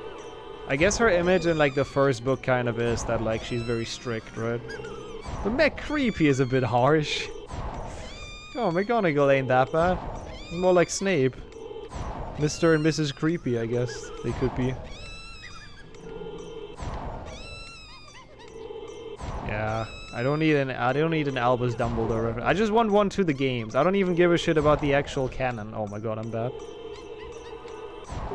I guess her image in like the first book kind of is that like she's very strict, right? But Meg creepy is a bit harsh. Oh, McGonagall ain't that bad. It's more like Snape. Mr. and Mrs. Creepy, I guess they could be. Yeah, I don't need an Albus Dumbledore reference. I just want one to the games. I don't even give a shit about the actual canon. Oh my god, I'm bad.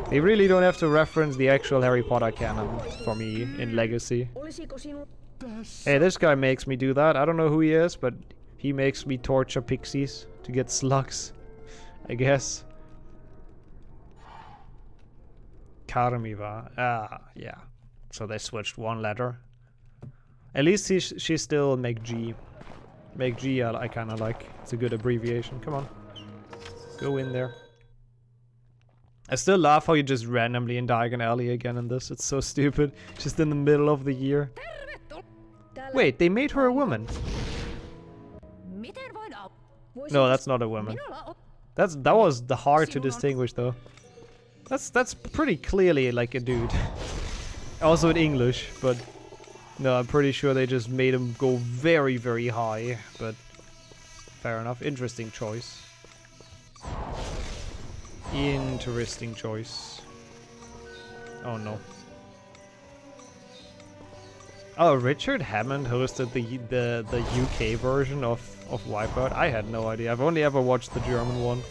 They really don't have to reference the actual Harry Potter canon for me in Legacy. Hey, this guy makes me do that. I don't know who he is, but he makes me torture pixies to get slugs, I guess. Karmiva. Ah, yeah. So they switched one letter. At least she's still McG. McG I kind of like. It's a good abbreviation. Come on. Go in there. I still laugh how you just randomly in Diagon Alley again in this. It's so stupid. Just in the middle of the year. Wait, they made her a woman. No, that's not a woman. That was the hard to distinguish though. That's pretty clearly like a dude. Also in English, but no, I'm pretty sure they just made him go very, very high. But fair enough. Interesting choice. Interesting choice. Oh no. Oh, Richard Hammond hosted the UK version of Wipeout. I had no idea. I've only ever watched the German one.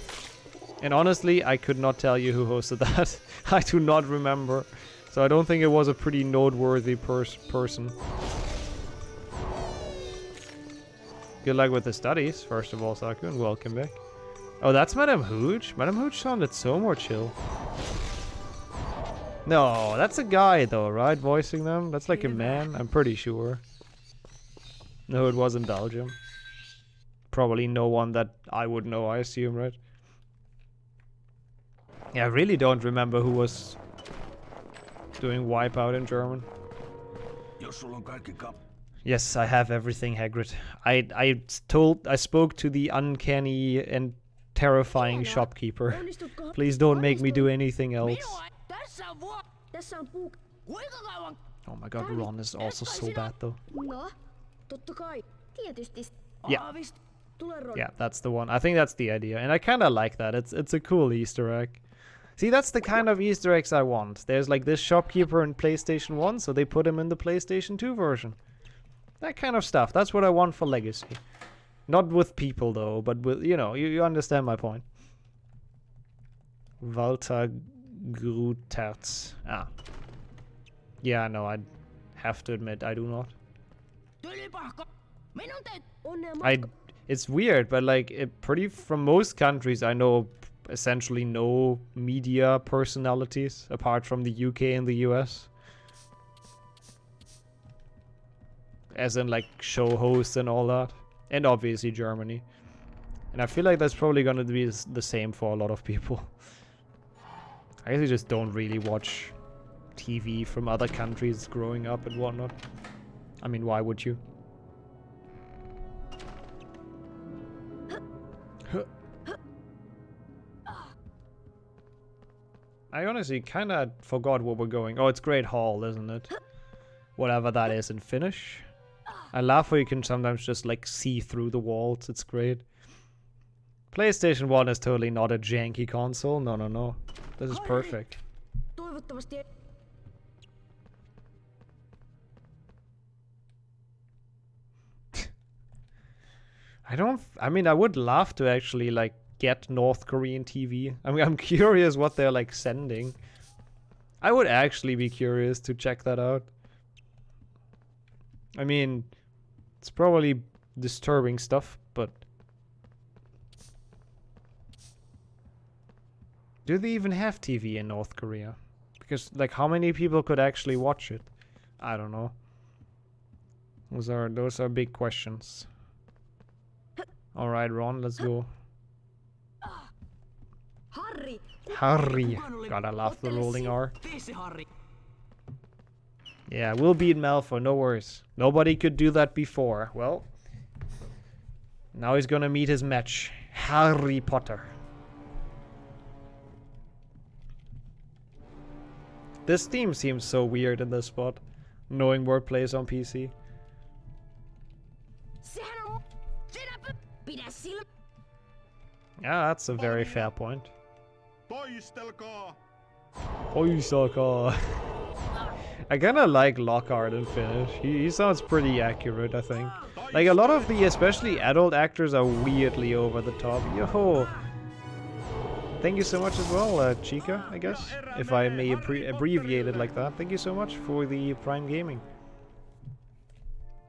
And honestly, I could not tell you who hosted that. I do not remember. So I don't think it was a pretty noteworthy person. Good luck with the studies, first of all, Saku, and welcome back. Oh, that's Madame Hooch? Madame Hooch sounded so more chill. No, that's a guy though, right? Voicing them? That's like a man, I'm pretty sure. No, it was in Belgium. Probably no one that I would know, I assume, right? Yeah, I really don't remember who was doing Wipeout in German. Yes, I have everything, Hagrid. I spoke to the uncanny and terrifying shopkeeper. Please don't make me do anything else. Oh my god, Ron is also so bad though. Yeah. Yeah, that's the one. I think that's the idea. And I kinda like that. It's a cool Easter egg. See, that's the kind of Easter eggs I want. There's like this shopkeeper in PlayStation 1, so they put him in the PlayStation 2 version. That kind of stuff. That's what I want for Legacy. Not with people though, but with, you know, you understand my point. Walter Gruterz. Ah. Yeah, no, I have to admit, I do not. Minun täytyy... Onnea matka. It's weird, but like from most countries I know essentially no media personalities apart from the UK and the US. As in like show hosts and all that. And obviously Germany. And I feel like that's probably gonna be the same for a lot of people. I guess you just don't really watch TV from other countries growing up and whatnot. I mean, why would you? I honestly kinda forgot where we're going. Oh, it's Great Hall, isn't it? Whatever that is in Finnish. I love how you can sometimes just like see through the walls. It's great. PlayStation 1 is totally not a janky console. No, no, no. This is perfect. Toivottavasti I mean, I would love to actually like get North Korean TV. I mean, I'm curious what they're like sending. I would actually be curious to check that out. I mean, it's probably disturbing stuff, but do they even have TV in North Korea? Because like how many people could actually watch it? I don't know. Those are big questions. All right, Ron, let's go. Harri. Harri. God, I love the rolling R. Yeah, we'll beat Malfoy, no worries. Nobody could do that before. Well, now he's gonna meet his match. Harry Potter. This theme seems so weird in this spot, knowing where it plays on PC. Yeah, that's a very fair point. Poistelkaa! Poistelkaa. I kinda like Lockhart in Finnish. He sounds pretty accurate, I think. Like, a lot of the, especially adult actors, are weirdly over the top. Yo! Thank you so much as well, Chica, I guess. If I may abbreviate it like that. Thank you so much for the Prime Gaming.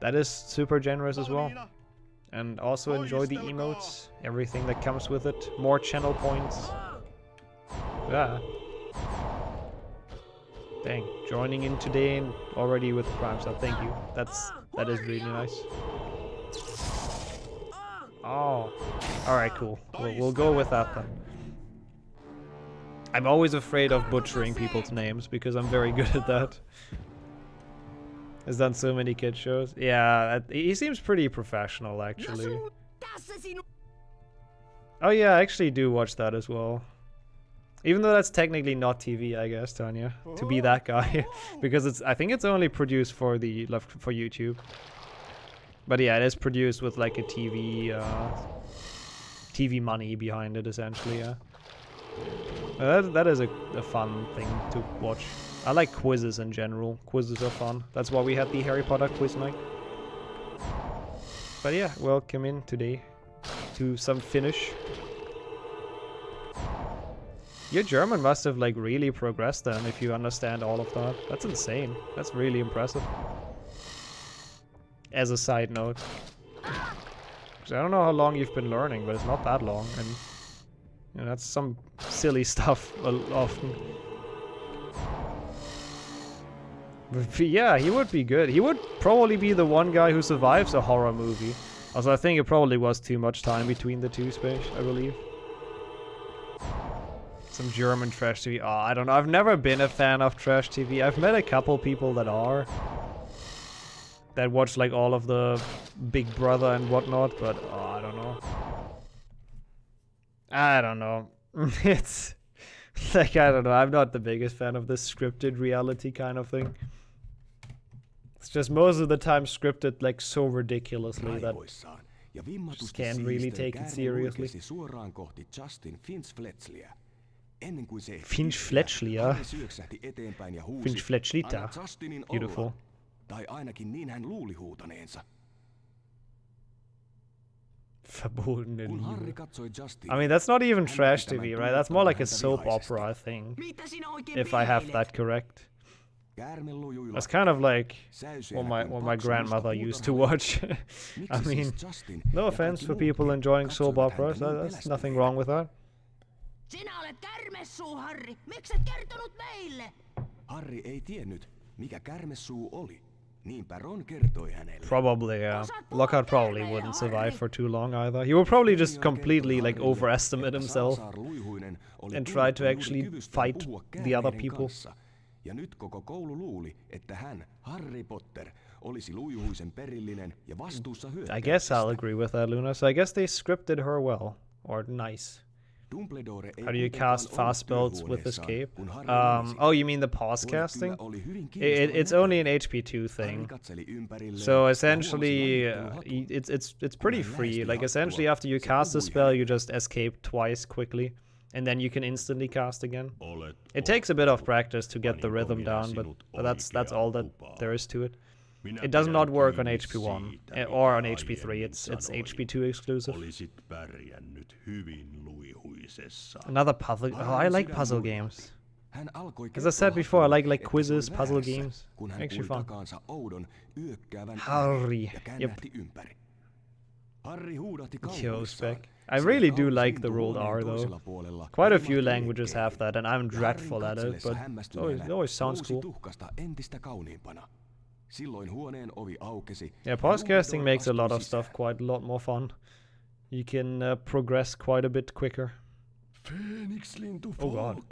That is super generous as well. And also enjoy the emotes, everything that comes with it. More channel points. Yeah. Dang, joining in today and already with Prime Sub. Thank you. That is really nice. Oh, all right, cool. We'll go with that then. I'm always afraid of butchering people's names because I'm very good at that. Has done so many kid shows. Yeah, he seems pretty professional actually. Oh yeah, I actually do watch that as well. Even though that's technically not TV, I guess, Tanya, to be that guy, because I think it's only produced for YouTube. But yeah, it is produced with like a TV money behind it, essentially. Yeah, that is a fun thing to watch. I like quizzes in general. Quizzes are fun. That's why we had the Harry Potter quiz night. But yeah, welcome in today to some Finnish. Your German must have like really progressed then if you understand all of that. That's insane. That's really impressive. As a side note. 'Cause I don't know how long you've been learning, but it's not that long. And you know, that's some silly stuff often. But yeah, he would be good. He would probably be the one guy who survives a horror movie. Also, I think it probably was too much time between the two, Space, I believe. Some German trash TV. Oh, I don't know. I've never been a fan of trash TV. I've met a couple people that are. That watch like all of the Big Brother and whatnot, but oh, I don't know. I don't know. It's like, I don't know. I'm not the biggest fan of this scripted reality kind of thing. It's just most of the time scripted like so ridiculously that just can't really take it seriously. Finch Fletchlia. Finch Fletchlita. Beautiful. Tai ainakin niin hän luuli huutaneensa. I mean, that's not even trash TV, right? That's more like a soap opera thing. If I have that correct. That's kind of like what my grandmother used to watch. I mean, no offense for people enjoying soap operas. There's nothing wrong with that. Sinä olet kärmessuu, Harri. Mikset kertonut meille? Harri ei tiennyt, mikä kärmessuu oli. Niinpä Ron kertoi hänelle. Probably, yeah. Lockhart probably wouldn't survive for too long either. He would probably just completely like overestimate himself and try to actually fight the other people. Ja nyt koko koulu luuli, että hän, Harry Potter, olisi luihuisen perillinen ja vastuussa hyökkäyksestä. I guess I'll agree with that, Luna. So I guess they scripted her well. Or nice. How do you cast fast spells with escape? Oh, you mean the pause casting? It's only an HP2 thing. So essentially, it's pretty free. Like essentially, after you cast a spell, you just escape twice quickly, and then you can instantly cast again. It takes a bit of practice to get the rhythm down, but that's all that there is to it. It does not work on HP1 or on HP3. It's HP2 exclusive. Another puzzle. Oh, I like puzzle games. As I said before, I like quizzes, puzzle games. Makes you fun. Harry. Yep. Yo, Spec. I really do like the rolled R though. Quite a few languages have that, and I'm dreadful at it, but it always sounds cool. Yeah, podcasting makes a lot of stuff quite a lot more fun. You can progress quite a bit quicker. Oh god.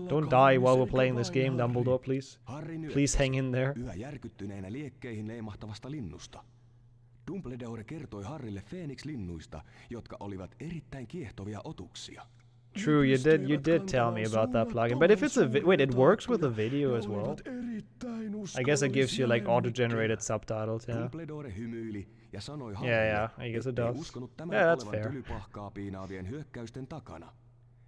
Don't die while we're playing this game, Dumbledore, please. Please hang in there. Dumbledore kertoi Harrylle Phoenix-linnuista, jotka olivat erittäin kiehtovia otuksia. True, you did tell me about that plugin. But if it's a wait, it works with a video as well. I guess it gives you like auto-generated subtitles, yeah. Yeah, I guess it does. Yeah, that's fair.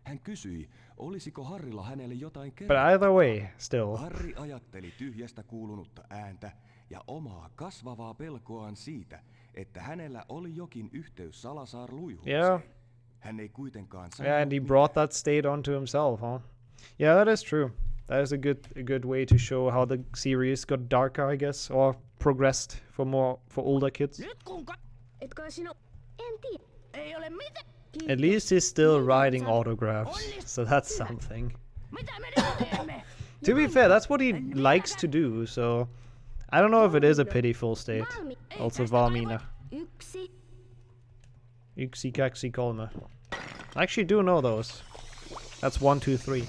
Hän kysyi, olisiko Harrilla hänelle jotain But either way, still. Harry ajatteli tyhjästä kuulunutta ääntä ja omaa kasvavaa pelkoaan siitä, että hänellä oli jokin yhteys Salazar-luihuuseen. Yeah. Hän ei kuitenkaan Yeah, and he brought that state onto himself, huh? Yeah, that is true. That is a good way to show how the series got darker, I guess, or progressed for older kids. At least he's still writing autographs, so that's something. To be fair, that's what he likes to do, so I don't know if it is a pitiful state. Also Valmiina. Yksi, kaksi, kolme. I actually do know those. That's 1, 2, 3.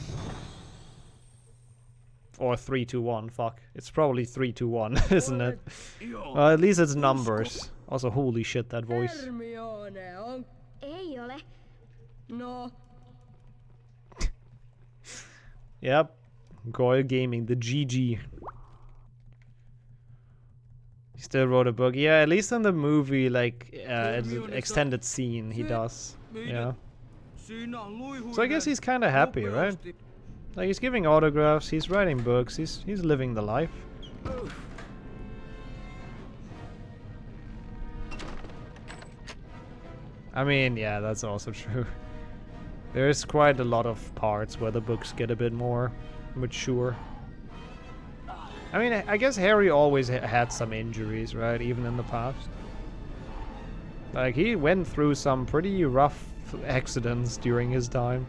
Or 3, 2, 1, fuck. It's probably 3, 2, 1, isn't it? At least it's numbers. Also, holy shit, that voice. No. Yep. Goyle Gaming, the GG. He still wrote a book. Yeah, at least in the movie, like, extended scene, he does. Yeah. So I guess he's kind of happy, right? Like, he's giving autographs, he's writing books, he's living the life. I mean, yeah, that's also true. There's quite a lot of parts where the books get a bit more mature. I mean, I guess Harry always had some injuries, right? Even in the past. Like, he went through some pretty rough accidents during his time.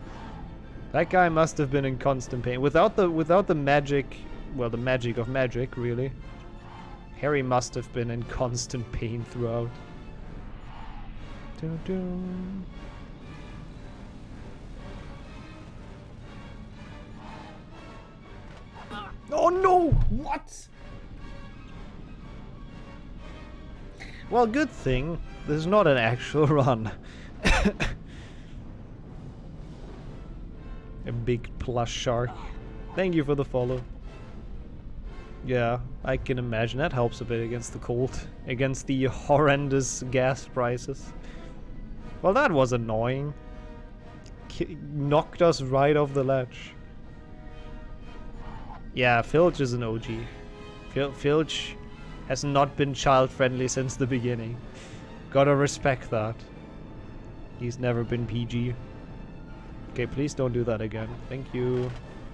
That guy must have been in constant pain. Without the magic, well, the magic of magic, really. Harry must have been in constant pain throughout. Oh no! What? Well, good thing this is not an actual run. A big plush shark. Thank you for the follow. Yeah, I can imagine that helps a bit against the cold, against the horrendous gas prices. Well, that was annoying. Knocked us right off the ledge. Yeah, Filch is an OG. Filch has not been child-friendly since the beginning. Gotta respect that. He's never been PG. Okay, please don't do that again. Thank you.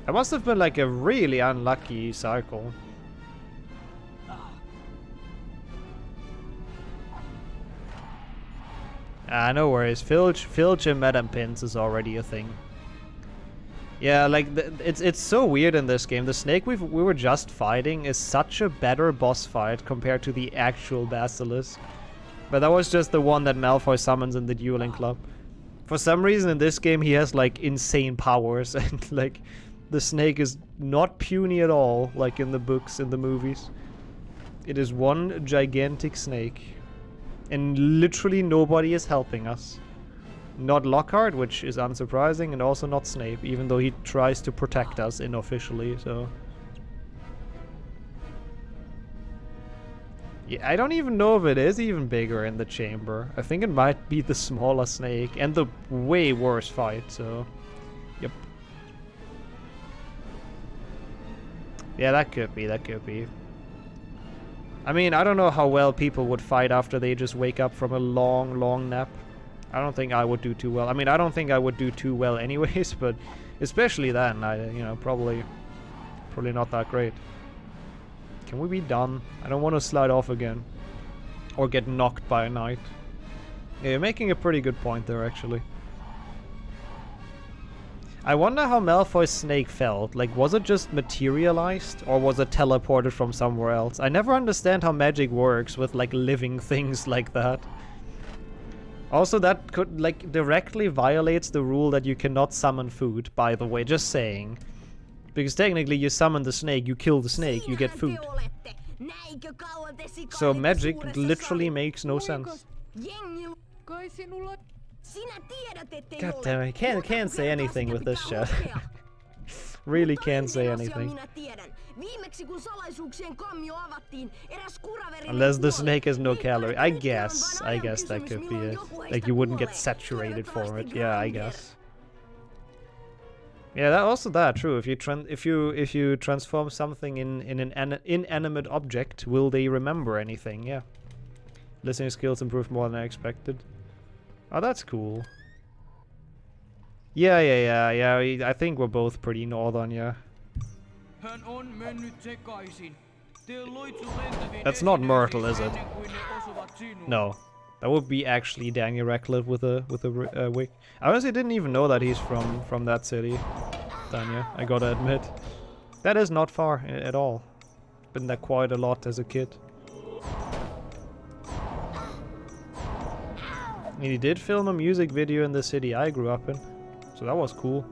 That must have been like a really unlucky cycle. Ah, no worries. Filch and Madame Pins is already a thing. Yeah, like it's so weird in this game. The snake we were just fighting is such a better boss fight compared to the actual Basilisk. But that was just the one that Malfoy summons in the dueling club. For some reason in this game he has like insane powers and like the snake is not puny at all like in the books, in the movies. It is one gigantic snake. And literally nobody is helping us. Not Lockhart, which is unsurprising, and also not Snape, even though he tries to protect us unofficially, so... Yeah, I don't even know if it is even bigger in the chamber. I think it might be the smaller snake, and the way worse fight, so... Yep. Yeah, that could be, that could be. I mean, I don't know how well people would fight after they just wake up from a long, long nap. I don't think I would do too well. I mean, I don't think I would do too well anyways, but especially then, you know, probably not that great. Can we be done? I don't want to slide off again. Or get knocked by a knight. Yeah, you're making a pretty good point there, actually. I wonder how Malfoy's snake felt. Like, was it just materialized? Or was it teleported from somewhere else? I never understand how magic works with, like, living things like that. Also, that could, like, directly violates the rule that you cannot summon food, by the way, just saying. Because technically you summon the snake, you kill the snake, you get food. So magic literally makes no sense. God damn it, can't say anything with this chat. Really can't say anything. Unless the snake has no calorie. I guess that could be it. Like you wouldn't get saturated for it. Yeah, I guess. Yeah, that true. If you transform something in an inanimate object, will they remember anything? Yeah. Listening skills improve more than I expected. Oh, that's cool. Yeah. I think we're both pretty northern, yeah. That's not Myrtle, is it? No. That would be actually Daniel Radcliffe with a wig. I honestly didn't even know that he's from that city. Daniel, I gotta admit. That is not far at all. Been there quite a lot as a kid. And he did film a music video in the city I grew up in. So that was cool.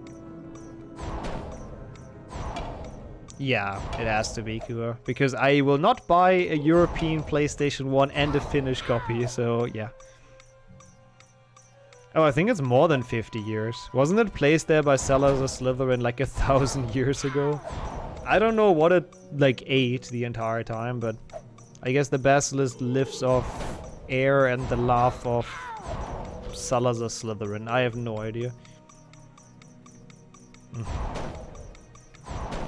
Yeah, it has to be Kua. Because I will not buy a European PlayStation 1 and a Finnish copy, so yeah. Oh, I think it's more than 50 years. Wasn't it placed there by Salazar Slytherin like 1,000 years ago? I don't know what it like ate the entire time, but I guess the basilisk lives off air and the laugh of Salazar Slytherin. I have no idea.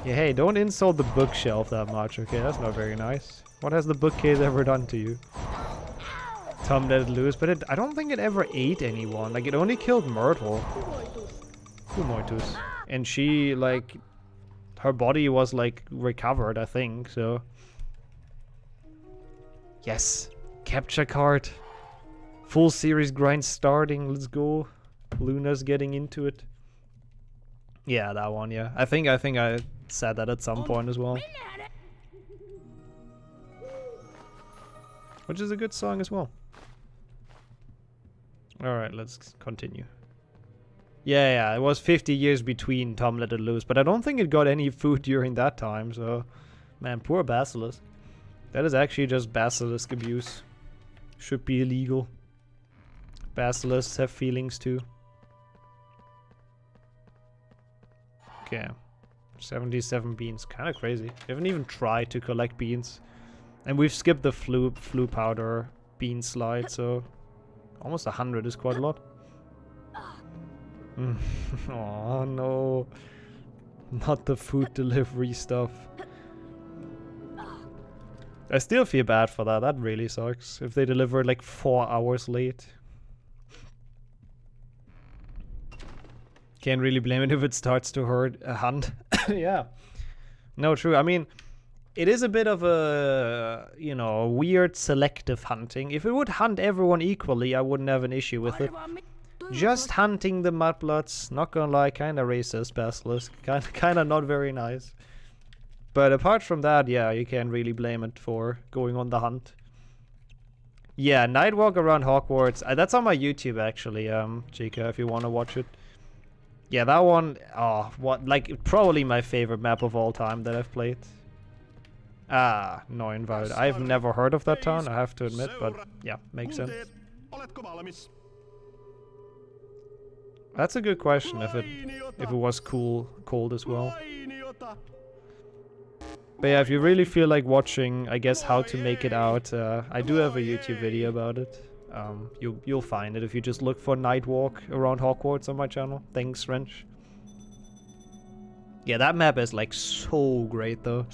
Yeah, hey, don't insult the bookshelf that much, okay? That's not very nice. What has the bookcase ever done to you? Tom let it loose, but I don't think it ever ate anyone. Like, it only killed Myrtle. Humoitus. And she, like... her body was, like, recovered, I think, so... Yes! Capture card! Full series grind starting, let's go. Luna's getting into it. Yeah, that one, yeah. I think I said that at some point as well. Which is a good song as well. Alright, let's continue. Yeah, it was 50 years between Tom Let It Loose, but I don't think it got any food during that time, so... Man, poor Basilisk. That is actually just Basilisk abuse. Should be illegal. Basilisks have feelings too. Okay. 77 beans. Kind of crazy. We haven't even tried to collect beans. And we've skipped the flu powder bean slide, so... Almost 100 is quite a lot. Oh no. Not the food delivery stuff. I still feel bad for that. That really sucks. If they deliver like 4 hours late. Can't really blame it if it starts to hurt a hunt. Yeah. No, true. I mean, it is a bit of a, you know, weird selective hunting. If it would hunt everyone equally, I wouldn't have an issue with it. Just hunting the mudbloods, not gonna lie, kinda racist, Basilisk. Kinda not very nice. But apart from that, yeah, you can't really blame it for going on the hunt. Yeah, Night Walk around Hogwarts. That's on my YouTube, actually, Chica, if you want to watch it. Yeah, that one, oh, what, like, probably my favorite map of all time that I've played. Ah, Neuenwald. I've never heard of that town, I have to admit, but yeah, makes sense. That's a good question, if it was cold as well. But yeah, if you really feel like watching, I guess, how to make it out, I do have a YouTube video about it. You'll find it if you just look for Night Walk around Hogwarts on my channel. Thanks, Wrench. Yeah, that map is like so great though.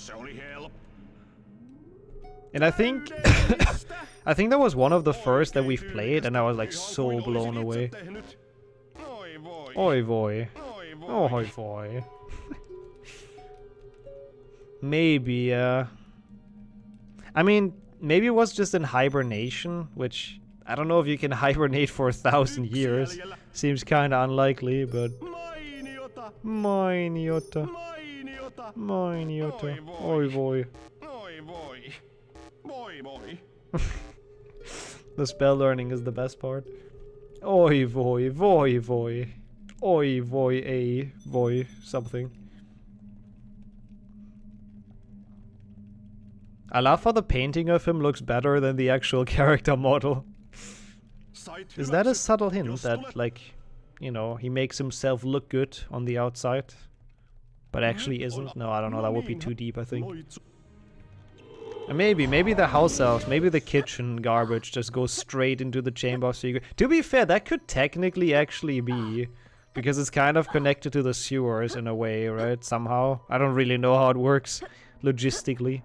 And I think I think that was one of the first that we've played, and I was like so blown away. Oi boy. Oi boy. Maybe, I mean, maybe it was just in hibernation, which I don't know if you can hibernate for 1,000 years. Seems kinda unlikely, but... Mainiota. Mainiota. Oi voi. The spell learning is the best part. Oi voi, voi voi. Oi voi a voi something. I love how the painting of him looks better than the actual character model. Is that a subtle hint that, like, you know, he makes himself look good on the outside, but actually isn't? No, I don't know, that would be too deep, I think. And maybe the house elves, maybe the kitchen garbage just goes straight into the Chamber of Secrets. To be fair, that could technically actually be, because it's kind of connected to the sewers in a way, right? Somehow. I don't really know how it works logistically.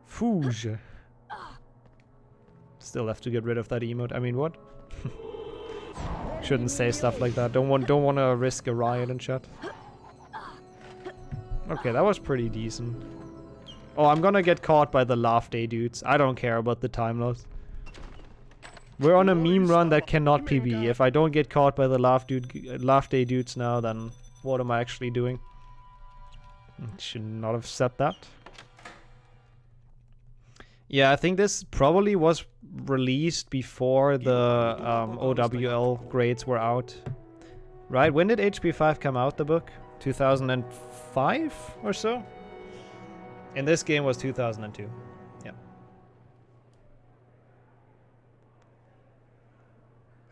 Fouge. Still have to get rid of that emote. I mean, what? Shouldn't say stuff like that. Don't want to risk a riot in chat. Okay, that was pretty decent. Oh, I'm gonna get caught by the Laugh Day dudes. I don't care about the time loss. We're on a meme run that cannot PB. If I don't get caught by the Laugh Day dudes now, then what am I actually doing? Should not have said that. Yeah, I think this probably was released before the OWL grades were out. Right? When did HP5 come out, the book? 2005 or so? And this game was 2002. Yeah.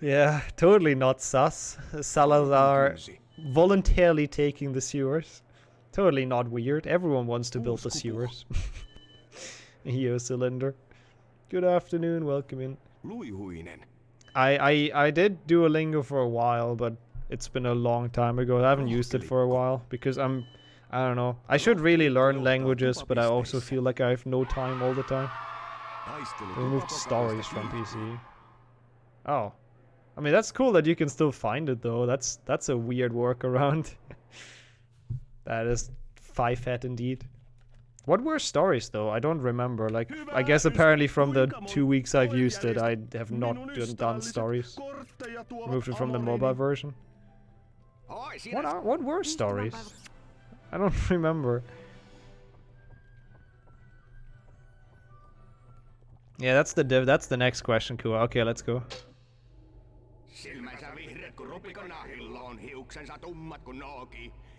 Yeah, totally not sus. Salazar voluntarily taking the sewers. Totally not weird. Everyone wants to build the sewers. Cylinder. Good afternoon, welcome in. I did Duolingo for a while, but it's been a long time ago. I haven't used it for a while because I don't know. I should really learn languages, but I also feel like I have no time all the time. Removed stories from PC. Oh. I mean, that's cool that you can still find it though. That's a weird workaround. That is 5-hat indeed. What were stories though? I don't remember. Like, I guess apparently from the 2 weeks I've used it, I have not done stories. Removed it from the mobile version. What were stories? I don't remember. Yeah, that's the next question, Kua. Okay, let's go.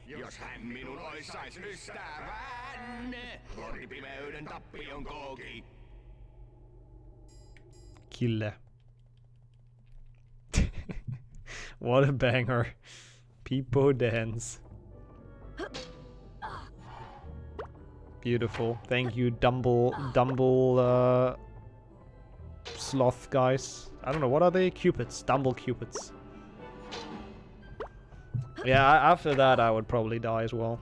Jos hän minun oisais ystävän, korki pimeyden tappion kooki. Kille. What a banger. People dance. Beautiful. Thank you, Dumble sloth guys. I don't know, what are they? Cupids. Dumble Cupids. Yeah, after that I would probably die as well.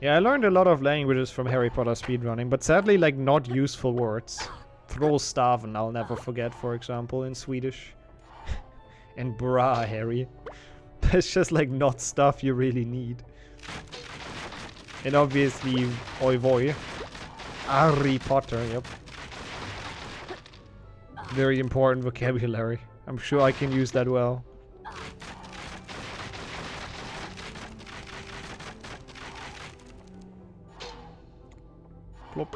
Yeah, I learned a lot of languages from Harry Potter speedrunning, but sadly, like, not useful words. Trollstaven I'll never forget, for example, in Swedish. And bra, Harry. it's just like not stuff you really need. And obviously, oi voi. Harry Potter, yep. Very important vocabulary. I'm sure I can use that well. Plop.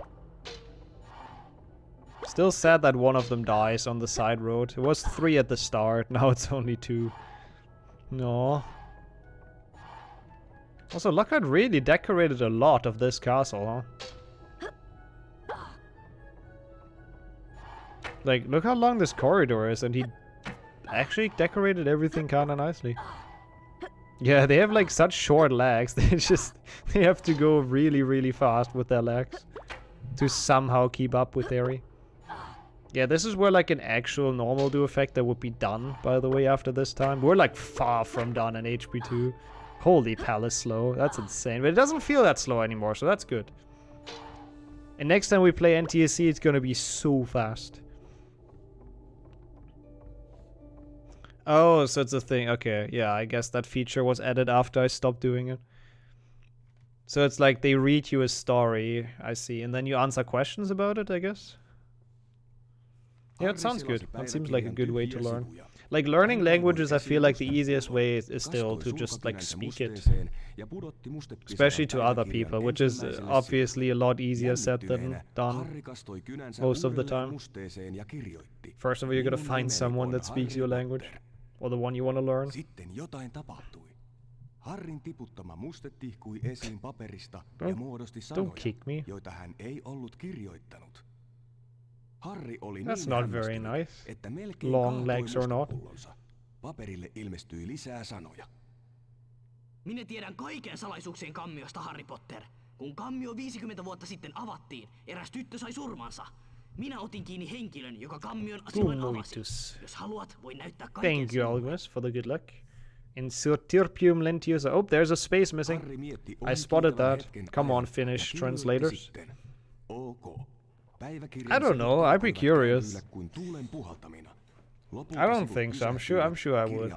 Still sad that one of them dies on the side road. It was 3 at the start, now it's only 2. No. Also, Lockhart really decorated a lot of this castle, huh? Like, look how long this corridor is, and he actually decorated everything kinda nicely. Yeah, they have like such short legs. They have to go really, really fast with their legs to somehow keep up with Harry. Yeah, this is where like an actual normal Duofecta would be done, by the way, after this time. We're like far from done in HP2. Holy palace slow. That's insane. But it doesn't feel that slow anymore, so that's good. And next time we play NTSC, it's gonna be so fast. Oh, so it's a thing. Okay, yeah, I guess that feature was added after I stopped doing it. So it's like they read you a story, I see, and then you answer questions about it, I guess? Yeah, it sounds good. That seems like a good way to learn. Like, learning languages, I feel like the easiest way is still to just, like, speak it. Especially to other people, which is obviously a lot easier said than done most of the time. First of all, you gotta find someone that speaks your language, or the one you want to learn. Harrin tiputtama muste tihkui esiin paperista ja muodosti sanoja, joita hän ei ollut kirjoittanut. Harri oli That's not very nice. Että melkein long legs or not. Paperille ilmestyi lisää sanoja. Minä tiedän kaiken salaisuuksien kammiosta, Harry Potter. Kun kammio 50 vuotta sitten avattiin, eräs tyttö sai surmansa. Minä otin kiinni henkilön, joka kammion silloin avasi. Jos haluat, voin näyttää kaiken. Thank you, Algus, for the good luck. Insurtirpium lentiosa. Oh, there's a space missing. I spotted that. Come on, Finnish translators. I don't know. I'd be curious. I don't think so. I'm sure I would.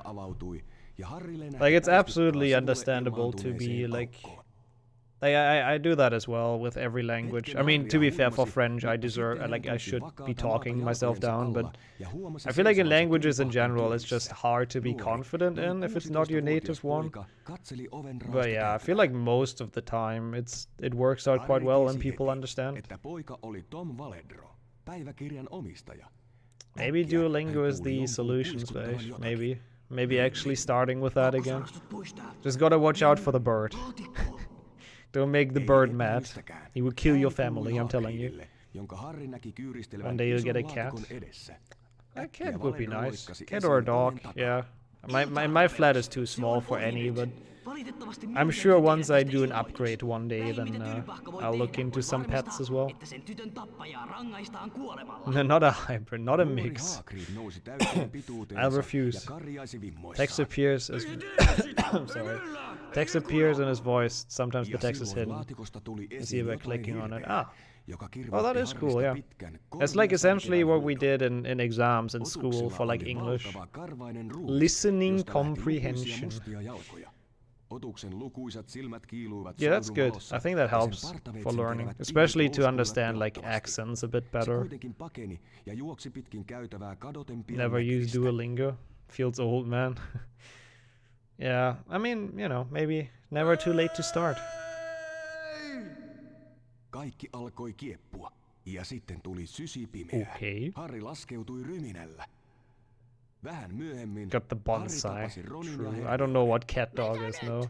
Like, it's absolutely understandable to be like I do that as well with every language. I mean, to be fair, for French, I should be talking myself down, but I feel like in languages in general, it's just hard to be confident in if it's not your native one. But yeah, I feel like most of the time it works out quite well and people understand. Maybe Duolingo is the solution space. Maybe actually starting with that again. Just gotta watch out for the bird. Don't make the bird mad. He will kill your family, I'm telling you. One day you'll get a cat. A cat would be nice. Cat or a dog, yeah. My flat is too small for any, but I'm sure once I do an upgrade one day, then I'll look into some pets as well. No, not a hybrid, not a mix. I'll refuse. Text appears as... I'm sorry. Text appears in his voice. Sometimes the text is hidden. You see by clicking on it. Ah. Oh, that is cool, yeah. It's like essentially what we did in exams in school for like English. Listening comprehension. Yeah, that's good. I think that helps for learning, especially to understand like accents a bit better. Never use Duolingo. Feels old, man. Yeah, I mean, you know, maybe never too late to start. Kaikki alkoi kieppua, ja sitten tuli sysipimeä. Okay. Harri laskeutui ryminällä. Vähän myöhemmin got the bonsai. True. I don't know what cat dog is, no.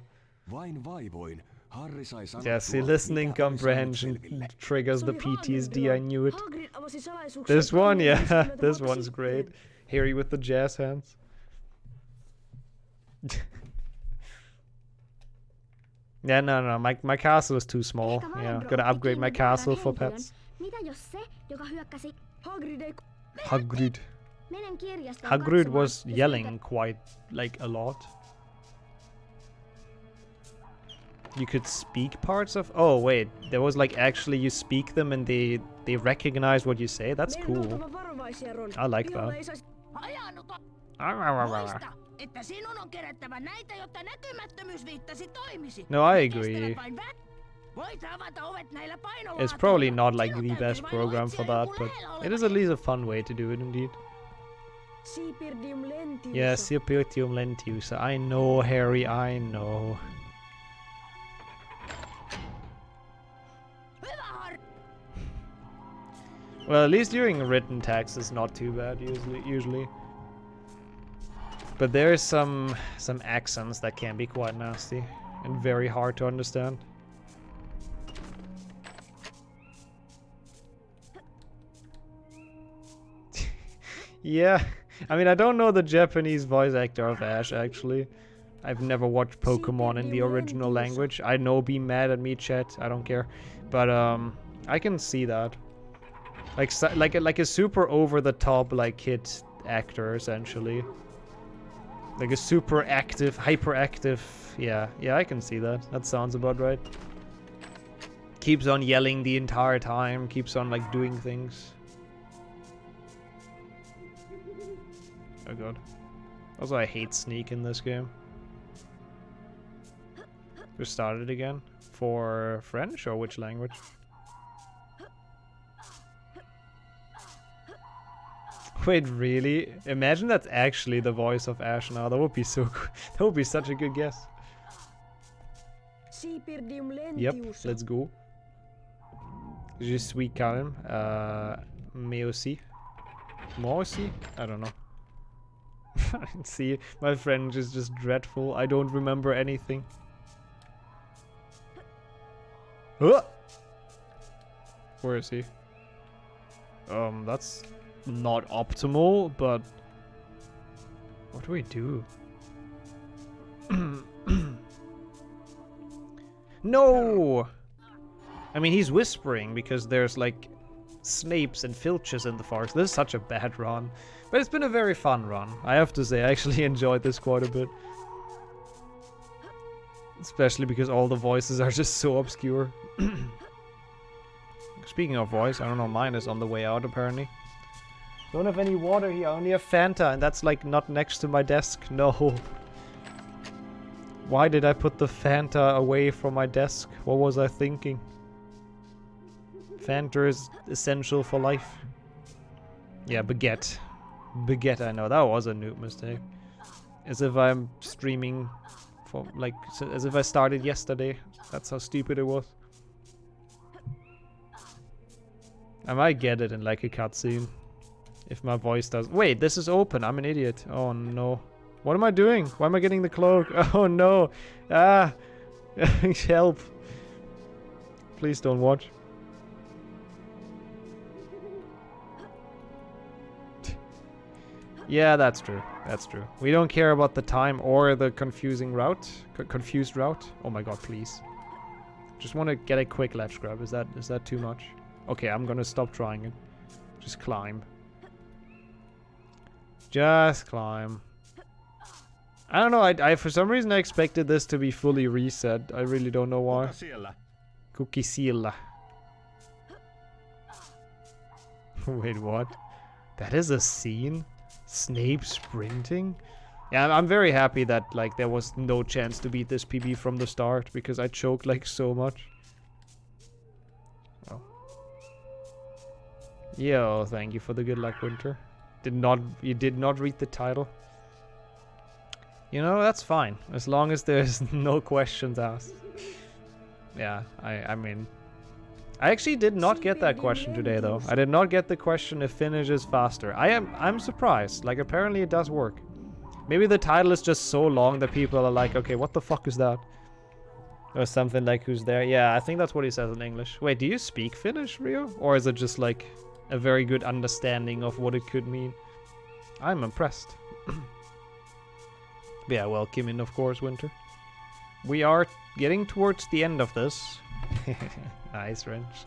Vain vaivoin Harri sai sanottua. Yeah, see, listening comprehension triggers the PTSD, I knew it. This one, yeah, this one's great. Harry with the jazz hands. Yeah, no, my castle is too small. Yeah, gotta upgrade my castle for pets. Hagrid was yelling quite, like, a lot. You could speak parts of... Oh, wait, there was, like, actually you speak them and they recognize what you say? That's cool. I like that. että sinun on kerättävä näitä, jotta näkymättömyysviittasi toimisi. No, I agree. Voit avata ovet näillä It's probably not like the best program for that, but it is at least a fun way to do it indeed. Sipirdium lentiusa. Yeah, Sipirdium lentiusa. I know, Harry, I know. Well, at least during written text is not too bad usually. But there is some accents that can be quite nasty and very hard to understand. Yeah, I mean, I don't know the Japanese voice actor of Ash, actually. I've never watched Pokemon in the original language. I know, be mad at me, chat, I don't care. But, I can see that. Like a super over-the-top, like, kid actor, essentially. Like a super active, hyperactive, yeah, I can see that. That sounds about right. Keeps on yelling the entire time, keeps on, like, doing things. Oh god. Also, I hate sneak in this game. We started again. For French or which language? Wait, really? Imagine that's actually the voice of Ash now. That would be so good. That would be such a good guess. Yep, let's go. Je suis calme. Mais aussi. Moi aussi? I don't know. See, my French is just dreadful. I don't remember anything. Where is he? That's not optimal, but what do we do? No! I mean, he's whispering because there's like snapes and filches in the forest. This is such a bad run. But it's been a very fun run. I have to say, I actually enjoyed this quite a bit. Especially because all the voices are just so obscure. Speaking of voice, I don't know, mine is on the way out apparently. Don't have any water here, I only have Fanta, and that's like not next to my desk. No. Why did I put the Fanta away from my desk? What was I thinking? Fanta is essential for life. Yeah, baguette. Baguette, I know. That was a noob mistake. As if I'm streaming for, like, as if I started yesterday. That's how stupid it was. I might get it in, like, a cutscene. If my voice does... Wait, this is open. I'm an idiot. Oh, no. What am I doing? Why am I getting the cloak? Oh, no. Ah. Help. Please don't watch. Yeah, that's true. That's true. We don't care about the time or the confusing route. Confused route. Oh my god, please. Just want to get a quick ledge grab. Is that too much? Okay, I'm gonna stop trying it. Just climb. Just climb. I don't know. I for some reason I expected this to be fully reset. I really don't know why. Cookie siellä. Wait, what? That is a scene? Snape sprinting? Yeah, I'm very happy that like there was no chance to beat this PB from the start because I choked like so much. Oh. Yo, thank you for the good luck, Winter. You did not read the title. You know, that's fine. As long as there's no questions asked. Yeah, I mean... I actually did not get that question today, though. I did not get the question if Finnish is faster. I'm surprised. Like, apparently it does work. Maybe the title is just so long that people are like, okay, what the fuck is that? Or something like, who's there? Yeah, I think that's what he says in English. Wait, do you speak Finnish, Rio? Or is it just, like, a very good understanding of what it could mean? I'm impressed. Yeah, welcome in, of course, Winter. We are getting towards the end of this. Nice, Wrench.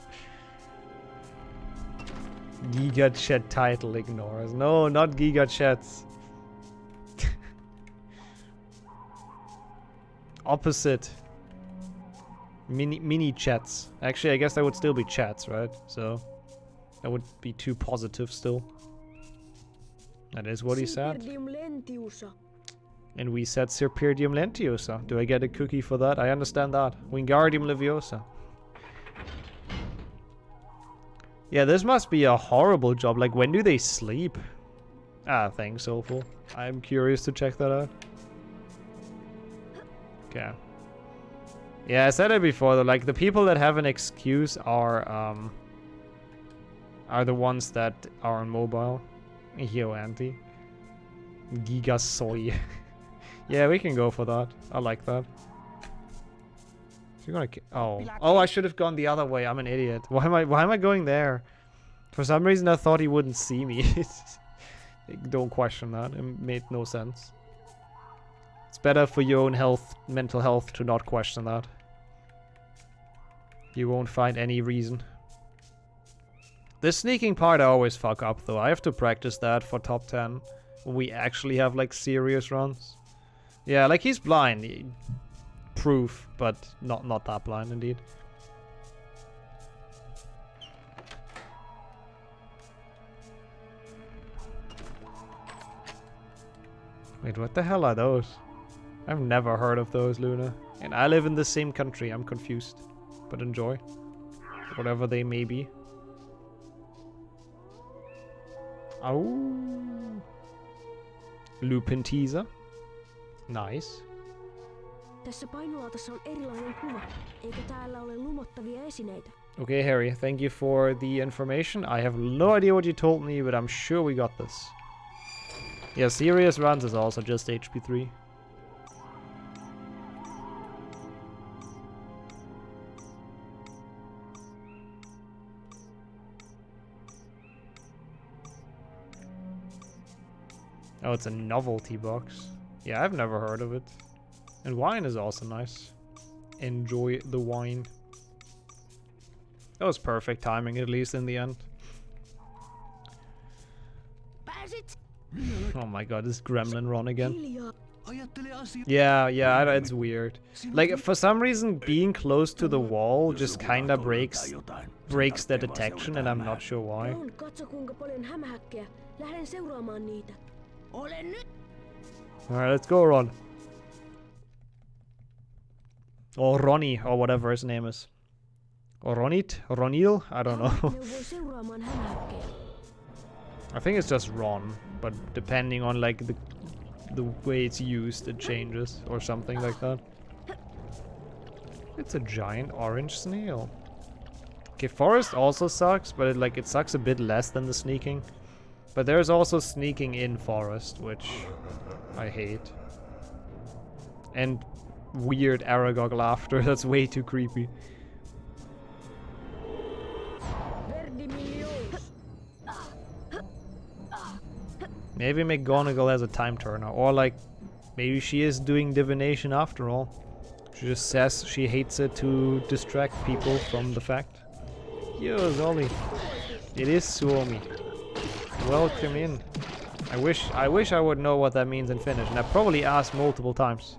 Giga Chat title ignores. No, not Giga Chats. Opposite. Mini chats. Actually, I guess that would still be chats, right? So that would be too positive still. That is what he said. And we said Serperidium lentiosa. Do I get a cookie for that? I understand that. Wingardium Leviosa. Yeah, this must be a horrible job. Like, when do they sleep? Ah, thanks, Soulful. I'm curious to check that out. Okay. Yeah, I said it before though, like, the people that have an excuse are the ones that are on mobile. Yo, Anti. Gigasoy. Yeah, we can go for that. I like that. You're gonna oh, I should have gone the other way. I'm an idiot. Why am I going there? For some reason I thought he wouldn't see me. Don't question that. It made no sense. It's better for your own health, mental health, to not question that. You won't find any reason. This sneaking part I always fuck up though. I have to practice that for top 10 when we actually have like serious runs. Yeah, like he's blind. Proof, but not that blind indeed. Wait, what the hell are those? I've never heard of those, Luna. And I live in the same country. I'm confused. But enjoy. Whatever they may be. Oh. Lupin teaser. Nice. Tässä painolaatassa on erilainen kuva, eikä täällä ole lumottavia esineitä. Okay, Harry, thank you for the information. I have no idea what you told me, but I'm sure we got this. Yeah, serious runs is also just HP3. Oh, it's a novelty box. Yeah, I've never heard of it. And wine is also nice. Enjoy the wine. That was perfect timing, at least in the end. Oh my god, this gremlin run again. Yeah, it's weird. Like, for some reason, being close to the wall just kinda breaks the detection, and I'm not sure why. Alright, let's go, Ron. Or Ronnie, or whatever his name is. Or Ronit? Ronil? I don't know. I think it's just Ron, but depending on like the way it's used, it changes or something like that. It's a giant orange snail. Okay, forest also sucks, but it sucks a bit less than the sneaking. But there's also sneaking in forest, which I hate. And weird Aragog laughter, that's way too creepy. Maybe McGonagall has a time turner, or like, maybe she is doing divination after all. She just says she hates it to distract people from the fact. Yo, Zolly. It is Suomi. Welcome in. I wish I would know what that means in Finnish, and I probably asked multiple times.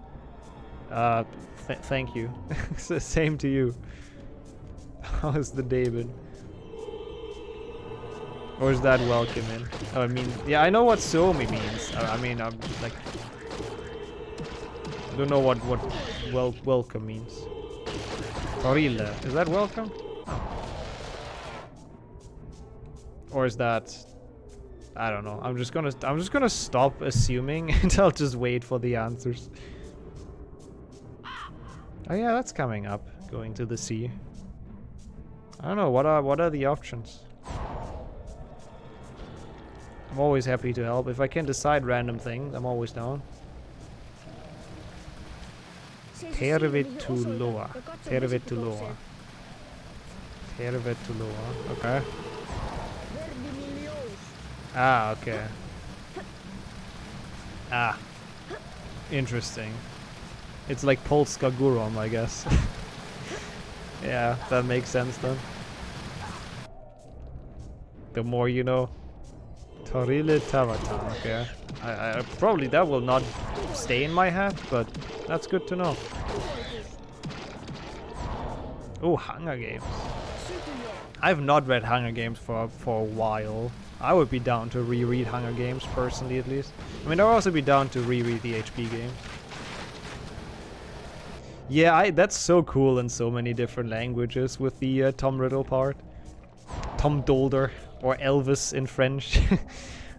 Thank you. Same to you. How's the day been? Or is that welcome in? Oh, I mean, yeah, I know what Suomi means. I mean, I'm like, I don't know what welcome means. Torille, is that welcome? Or is that, I don't know. I'm just gonna stop assuming and I'll just wait for the answers. Oh yeah, that's coming up, going to the sea. I don't know, what are the options? I'm always happy to help. If I can decide random things, I'm always down. Tervetuloa. Tervetuloa. Tervetuloa. Okay. Ah, okay. Ah. Interesting. It's like Polska Gurom, I guess. Yeah, that makes sense then. The more you know. Torile Tavatan, okay. I probably that will not stay in my head, but that's good to know. Oh, Hunger Games. I've not read Hunger Games for a while. I would be down to reread Hunger Games, personally at least. I mean, I'd also be down to reread the HP games. Yeah, that's so cool in so many different languages with the Tom Riddle part. Tom Dolder, or Elvis in French.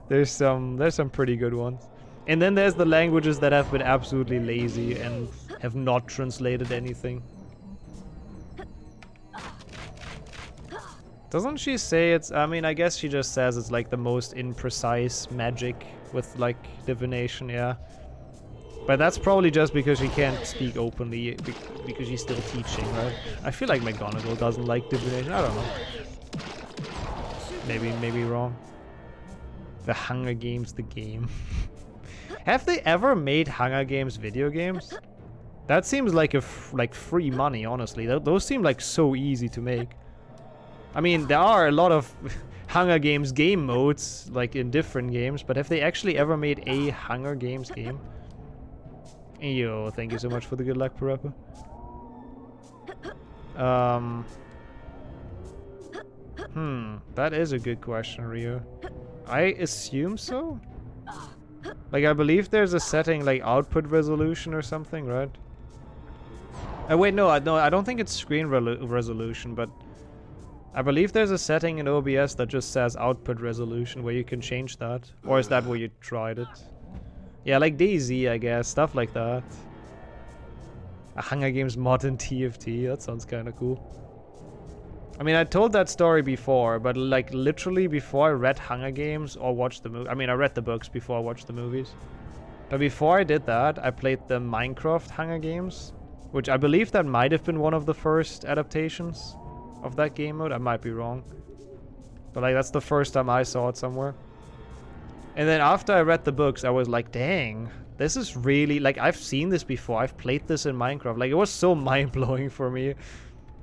There's some pretty good ones. And then there's the languages that have been absolutely lazy and have not translated anything. Doesn't she say it's... I mean, I guess she just says it's like the most imprecise magic with like divination, yeah. But that's probably just because she can't speak openly because she's still teaching, right? I feel like McGonagall doesn't like divination. I don't know. Maybe wrong. The Hunger Games, the game. Have they ever made Hunger Games video games? That seems like like free money, honestly. Those seem like so easy to make. I mean, there are a lot of Hunger Games game modes, like in different games, but have they actually ever made a Hunger Games game? Yo, thank you so much for the good luck, Parappa. That is a good question, Rio. I assume so? Like, I believe there's a setting like output resolution or something, right? Wait, no, I don't think it's screen resolution, but I believe there's a setting in OBS that just says output resolution where you can change that. Or is that where you tried it? Yeah, like DayZ, I guess. Stuff like that. A Hunger Games mod in TFT. That sounds kind of cool. I mean, I told that story before, but like literally before I read Hunger Games or watched the movie. I mean, I read the books before I watched the movies. But before I did that, I played the Minecraft Hunger Games, which I believe that might have been one of the first adaptations of that game mode. I might be wrong. But like, that's the first time I saw it somewhere. And then after I read the books, I was like, dang, this is really, like, I've seen this before. I've played this in Minecraft. Like, it was so mind-blowing for me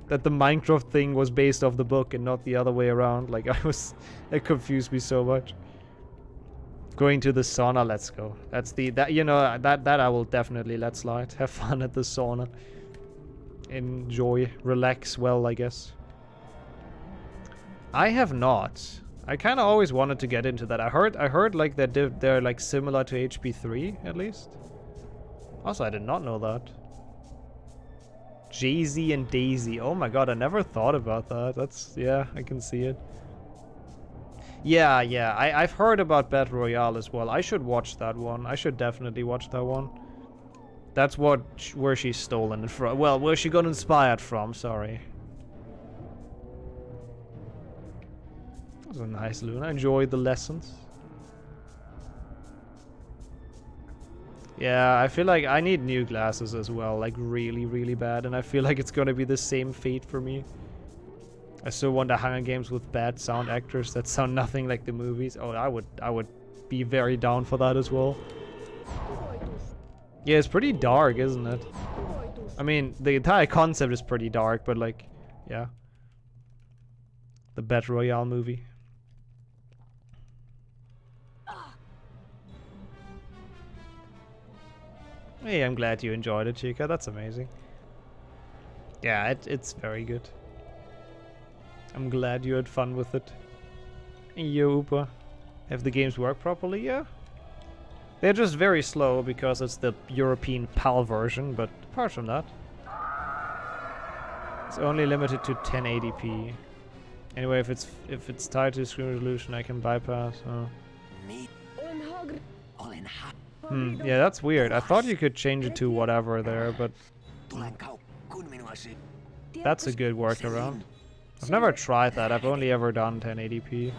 that the Minecraft thing was based off the book and not the other way around. Like, it confused me so much. Going to the sauna, let's go. That I will definitely let slide. Have fun at the sauna. Enjoy, relax well, I guess. I have not. I kind of always wanted to get into that. I heard like that they're like similar to HP3 at least. Also, I did not know that. Jay-Z and Daisy. Oh my god, I never thought about that. That's, yeah, I can see it. Yeah, I've heard about Battle Royale as well. I should watch that one. I should definitely watch that one. That's where she's stolen it from. Well, where she got inspired from, sorry. That was a nice Luna. I enjoyed the lessons. Yeah, I feel like I need new glasses as well, like really, really bad, and I feel like it's gonna be the same fate for me. I still want the Hunger Games with bad sound actors that sound nothing like the movies. Oh, I would be very down for that as well. Yeah, it's pretty dark, isn't it? I mean, the entire concept is pretty dark, but like, yeah. The Battle Royale movie. Hey, I'm glad you enjoyed it, Chica. That's amazing. Yeah, it's very good. I'm glad you had fun with it. Yo, Upa. Have the games worked properly? Yeah. They're just very slow because it's the European PAL version, but apart from that, it's only limited to 1080p. Anyway, if it's tied to screen resolution, I can bypass. Oh. Yeah, that's weird. I thought you could change it to whatever there, but that's a good workaround. I've never tried that. I've only ever done 1080p.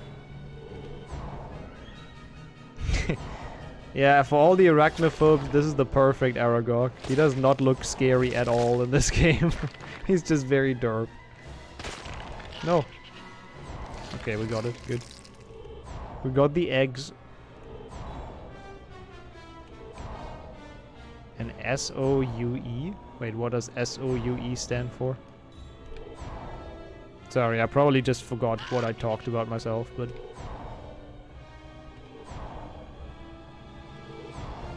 Yeah, for all the arachnophobes, this is the perfect Aragog. He does not look scary at all in this game. He's just very derp. No. Okay, we got it. Good. We got the eggs. An SOUE? Wait, what does SOUE stand for? Sorry, I probably just forgot what I talked about myself, but...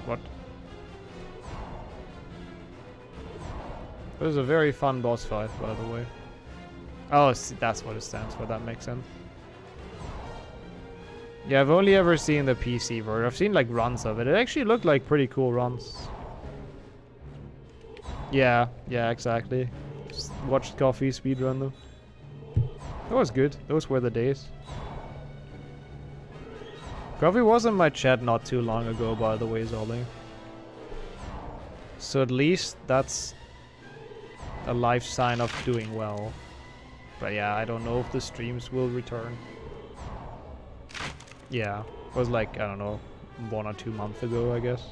What? It was a very fun boss fight, by the way. Oh, see, that's what it stands for. That makes sense. Yeah, I've only ever seen the PC version. I've seen like runs of it. It actually looked like pretty cool runs. Yeah, exactly. Just watched Coffee speedrun them. That was good. Those were the days. Coffee was in my chat not too long ago, by the way, Zolling. So at least that's a life sign of doing well. But yeah, I don't know if the streams will return. Yeah, it was like, I don't know, 1 or 2 months ago, I guess.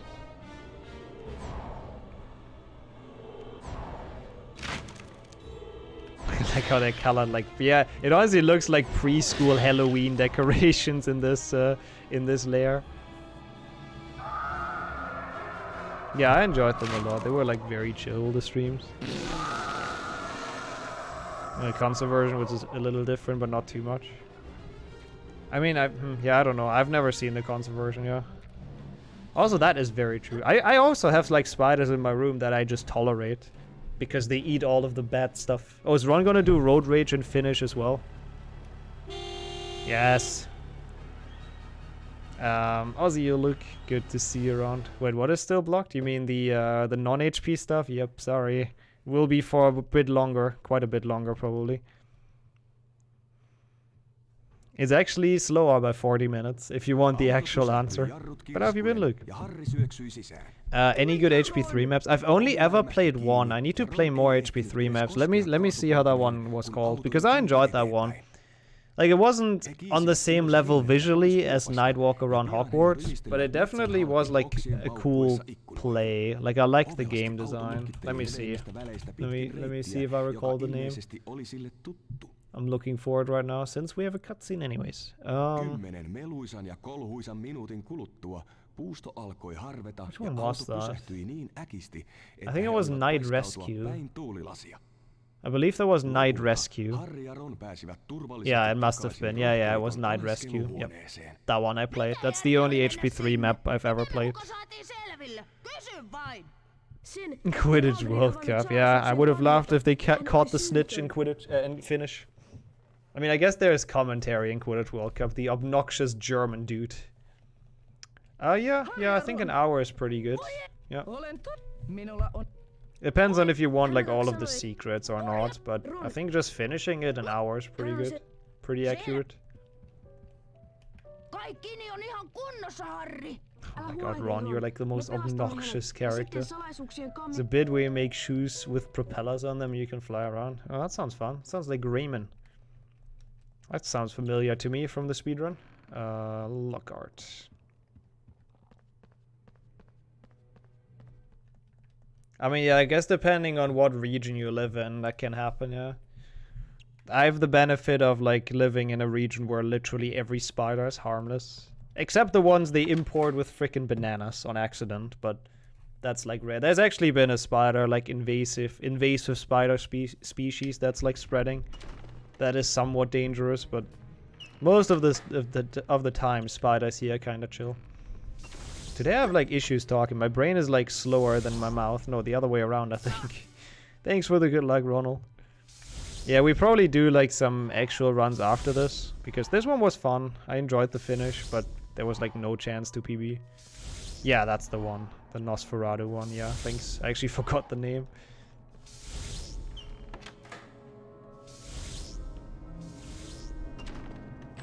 Like how they colored, like, yeah, it honestly looks like preschool Halloween decorations in this layer. Yeah, I enjoyed them a lot. They were like very chill, the streams. The console version, which is a little different, but not too much. I mean, yeah, I don't know. I've never seen the console version, yeah. Also, that is very true. I also have like spiders in my room that I just tolerate. Because they eat all of the bad stuff. Oh, is Ron gonna do Road Rage and Finnish as well? Yes. Ozzy, you look good to see you around. Wait, what is still blocked? You mean the non-HP stuff? Yep, sorry. Will be for a bit longer. Quite a bit longer, probably. It's actually slower by 40 minutes, if you want the actual answer. But how have you been, Luke? Any good HP3 maps? I've only ever played one. I need to play more HP3 maps. Let me see how that one was called, because I enjoyed that one. Like, it wasn't on the same level visually as Nightwalk around Hogwarts, but it definitely was like a cool play. Like, I liked the game design. Let me see. Let me see if I recall the name. I'm looking for it right now, since we have a cutscene anyways. Which one was that? I think it was Night Rescue. I believe that was Night Rescue. Yeah, it must have been. Yeah, it was Night Rescue. Yep. That one I played. That's the only HP3 map I've ever played. Quidditch World Cup. Yeah, I would have laughed if they caught the snitch in Quidditch in Finnish. I mean, I guess there is commentary in Quidditch World Cup. The obnoxious German dude. Yeah, I think an hour is pretty good. Yeah. Depends on if you want like all of the secrets or not, but I think just finishing it an hour is pretty good. Pretty accurate. Oh my god, Ron, you're like the most obnoxious character. It's a bit where you make shoes with propellers on them and you can fly around. Oh, that sounds fun. Sounds like Rayman. That sounds familiar to me from the speedrun. Lockhart. I mean, yeah, I guess depending on what region you live in, that can happen, yeah. I have the benefit of, like, living in a region where literally every spider is harmless. Except the ones they import with frickin' bananas on accident, but that's, like, rare. There's actually been a spider, like, invasive spider species that's, like, spreading. That is somewhat dangerous, but most of the time, spiders here kinda chill. Today I have like issues talking. My brain is like slower than my mouth. No, the other way around, I think. Thanks for the good luck, Ronald. Yeah, we probably do like some actual runs after this, because this one was fun. I enjoyed the finish, but there was like no chance to PB. Yeah, that's the one. The Nosferatu one, yeah, thanks. I actually forgot the name.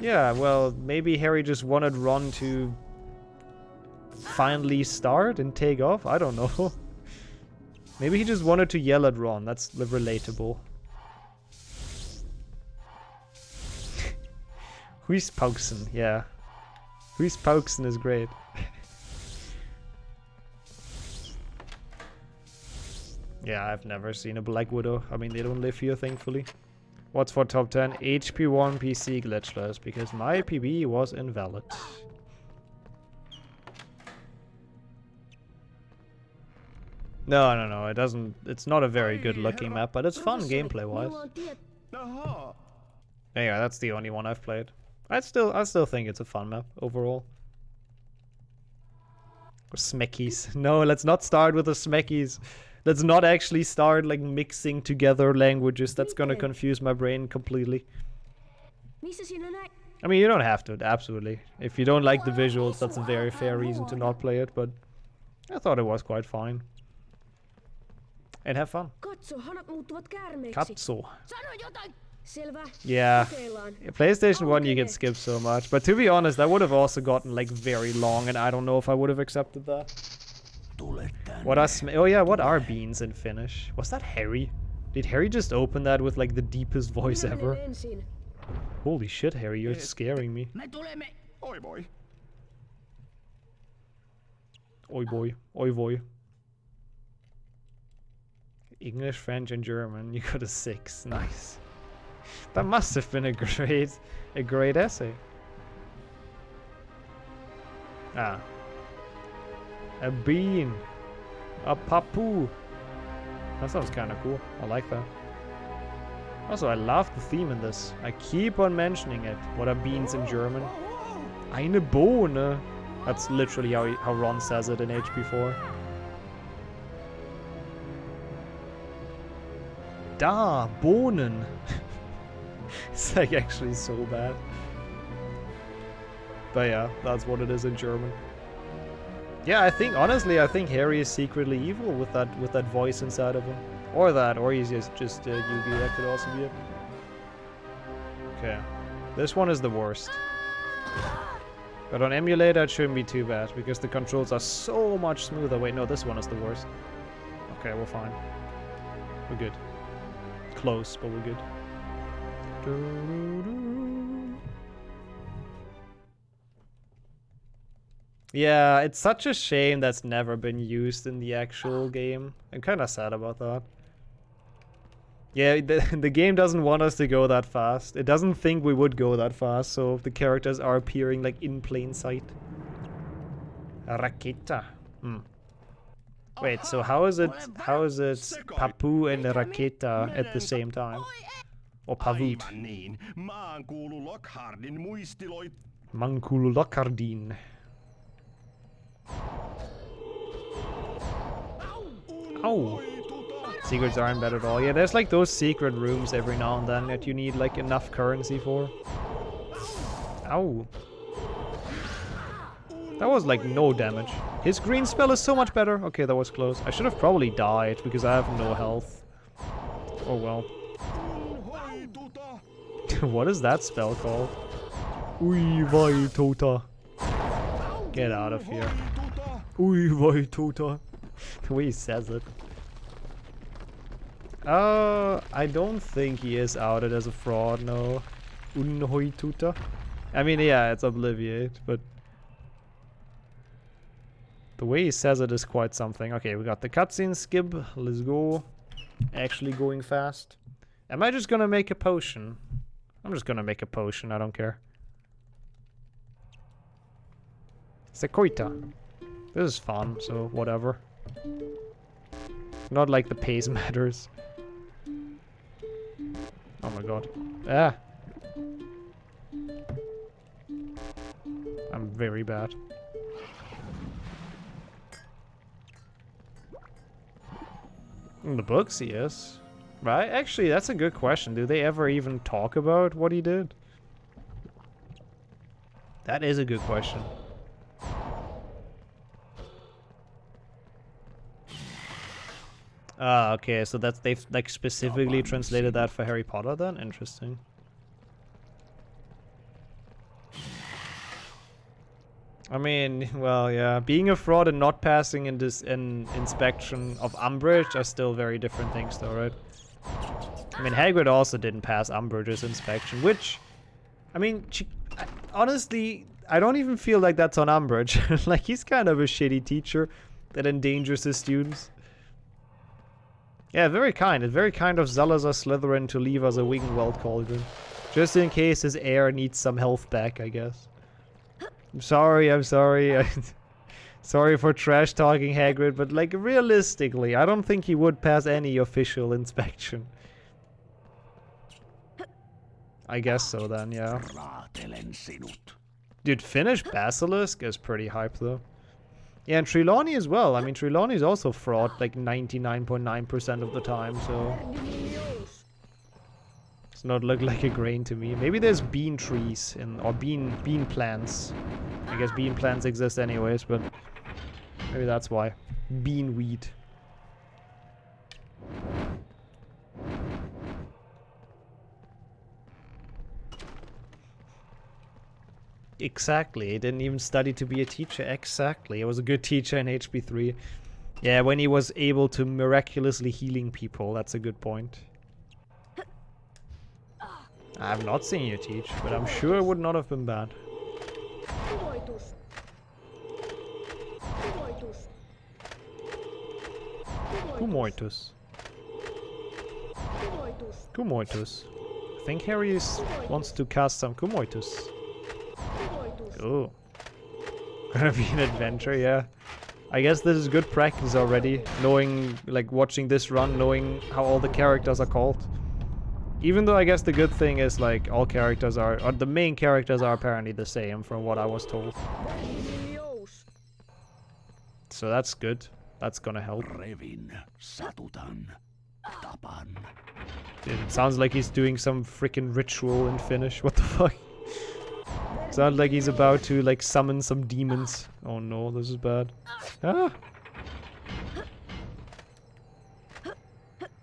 Yeah, well, maybe Harry just wanted Ron to finally start and take off? I don't know. Maybe he just wanted to yell at Ron. That's relatable. Huispauxen, yeah. Huispauxen is great. Yeah, I've never seen a Black Widow. I mean, they don't live here, thankfully. What's for top 10? HP1 PC glitchless, because my PB was invalid. No, it doesn't. It's not a very good looking map, but it's fun gameplay wise. Yeah, that's the only one I've played. I still think it's a fun map overall. Smeckies. No, let's not start with the Smeckies. Let's not actually start like mixing together languages. That's gonna confuse my brain completely. Missä sinä näit? I mean, you don't have to, absolutely. If you don't like the visuals, that's a very fair reason to not play it, but I thought it was quite fine. And have fun. Katso, hanat muuttuvat käärmeiksi. Katso. Sano jotain. Selvä. Yeah. Kokeillaan. PlayStation 1 you can skip so much, but to be honest, that would have also gotten like very long, and I don't know if I would have accepted that. What are oh yeah, what are beans in Finnish? Was that Harry? Did Harry just open that with like the deepest voice Minä ever? menen ensin. Holy shit, Harry, you're scaring me. Me tulemme. Oi boy. Oi boy, oi boy. English, French, and German. You got a 6. Nice. That must have been a great essay. Ah. A bean. A papu. That sounds kind of cool. I like that. Also, I love the theme in this. I keep on mentioning it. What are beans in German? Eine Bohne. That's literally how Ron says it in HP4. Da, Bohnen. It's like actually so bad. But yeah, that's what it is in German. Yeah, honestly, I think Harry is secretly evil with that voice inside of him. Or he's just Yugi, that could also be it. Okay. This one is the worst. But on emulator it shouldn't be too bad, because the controls are so much smoother. Wait, no, this one is the worst. Okay, we're fine. We're good. Close, but we're good. Yeah, it's such a shame that's never been used in the actual game. I'm kind of sad about that. Yeah, the game doesn't want us to go that fast. It doesn't think we would go that fast, so the characters are appearing like in plain sight. Raketa. Wait, so how is it Papu and Raketa at the same time? Or Pavut? Aivan niin. Maan kuulu Lockhardin muistiloit. Mankulu Lockhardin. Ow! Secrets aren't bad at all. Yeah, there's like those secret rooms every now and then that you need like enough currency for. Ow. That was like no damage. His green spell is so much better. Okay, that was close. I should have probably died because I have no health. Oh well. What is that spell called? Ui vai tota. Get out of here. Ui vai tota. The way he says it. I don't think he is outed as a fraud, no. Unhoi tuta. I mean, yeah, it's Obliviate, but the way he says it is quite something. Okay, we got the cutscene skip. Let's go. Actually going fast. Am I just gonna make a potion? I'm just gonna make a potion, I don't care. Sequoita. This is fun, so whatever. Not like the pace matters. Oh my god. Ah! I'm very bad. In the books, he is. Right? Actually, that's a good question. Do they ever even talk about what he did? That is a good question. Ah, okay, so they've like specifically translated that for Harry Potter then? Interesting. I mean, well, yeah, being a fraud and not passing in this inspection of Umbridge are still very different things though, right? I mean, Hagrid also didn't pass Umbridge's inspection, which, I mean, honestly, I don't even feel like that's on Umbridge. Like, he's kind of a shitty teacher that endangers his students. Yeah, very kind. It's very kind of Salazar Slytherin to leave us a Wiggenweld cauldron. Just in case his heir needs some health back, I guess. I'm sorry. Sorry for trash talking Hagrid, but like realistically, I don't think he would pass any official inspection. I guess so then, yeah. Dude, Finnish Basilisk is pretty hype though. Yeah, and Trelawney as well. I mean, Trelawney is also fraud like 99.9% of the time, so... Does not look like a grain to me. Maybe there's bean trees in, or bean plants. I guess bean plants exist anyways, but maybe that's why. Bean weed. Exactly. He didn't even study to be a teacher. Exactly. He was a good teacher in HP3. Yeah, when he was able to miraculously healing people. That's a good point. I have not seen you teach, but I'm sure it would not have been bad. Kumoitus. Kumoitus. I think Harry wants to cast some Kumoitus. Oh. Gonna be an adventure, yeah. I guess this is good practice already. Knowing, like, watching this run, knowing how all the characters are called. Even though I guess the good thing is, like, all characters are, or the main characters are apparently the same from what I was told. So that's good. That's gonna help. Revin, satutan, tapan. Dude, it sounds like he's doing some freaking ritual in Finnish. What the fuck? Sounds like he's about to, like, summon some demons. Oh no, this is bad. Ah!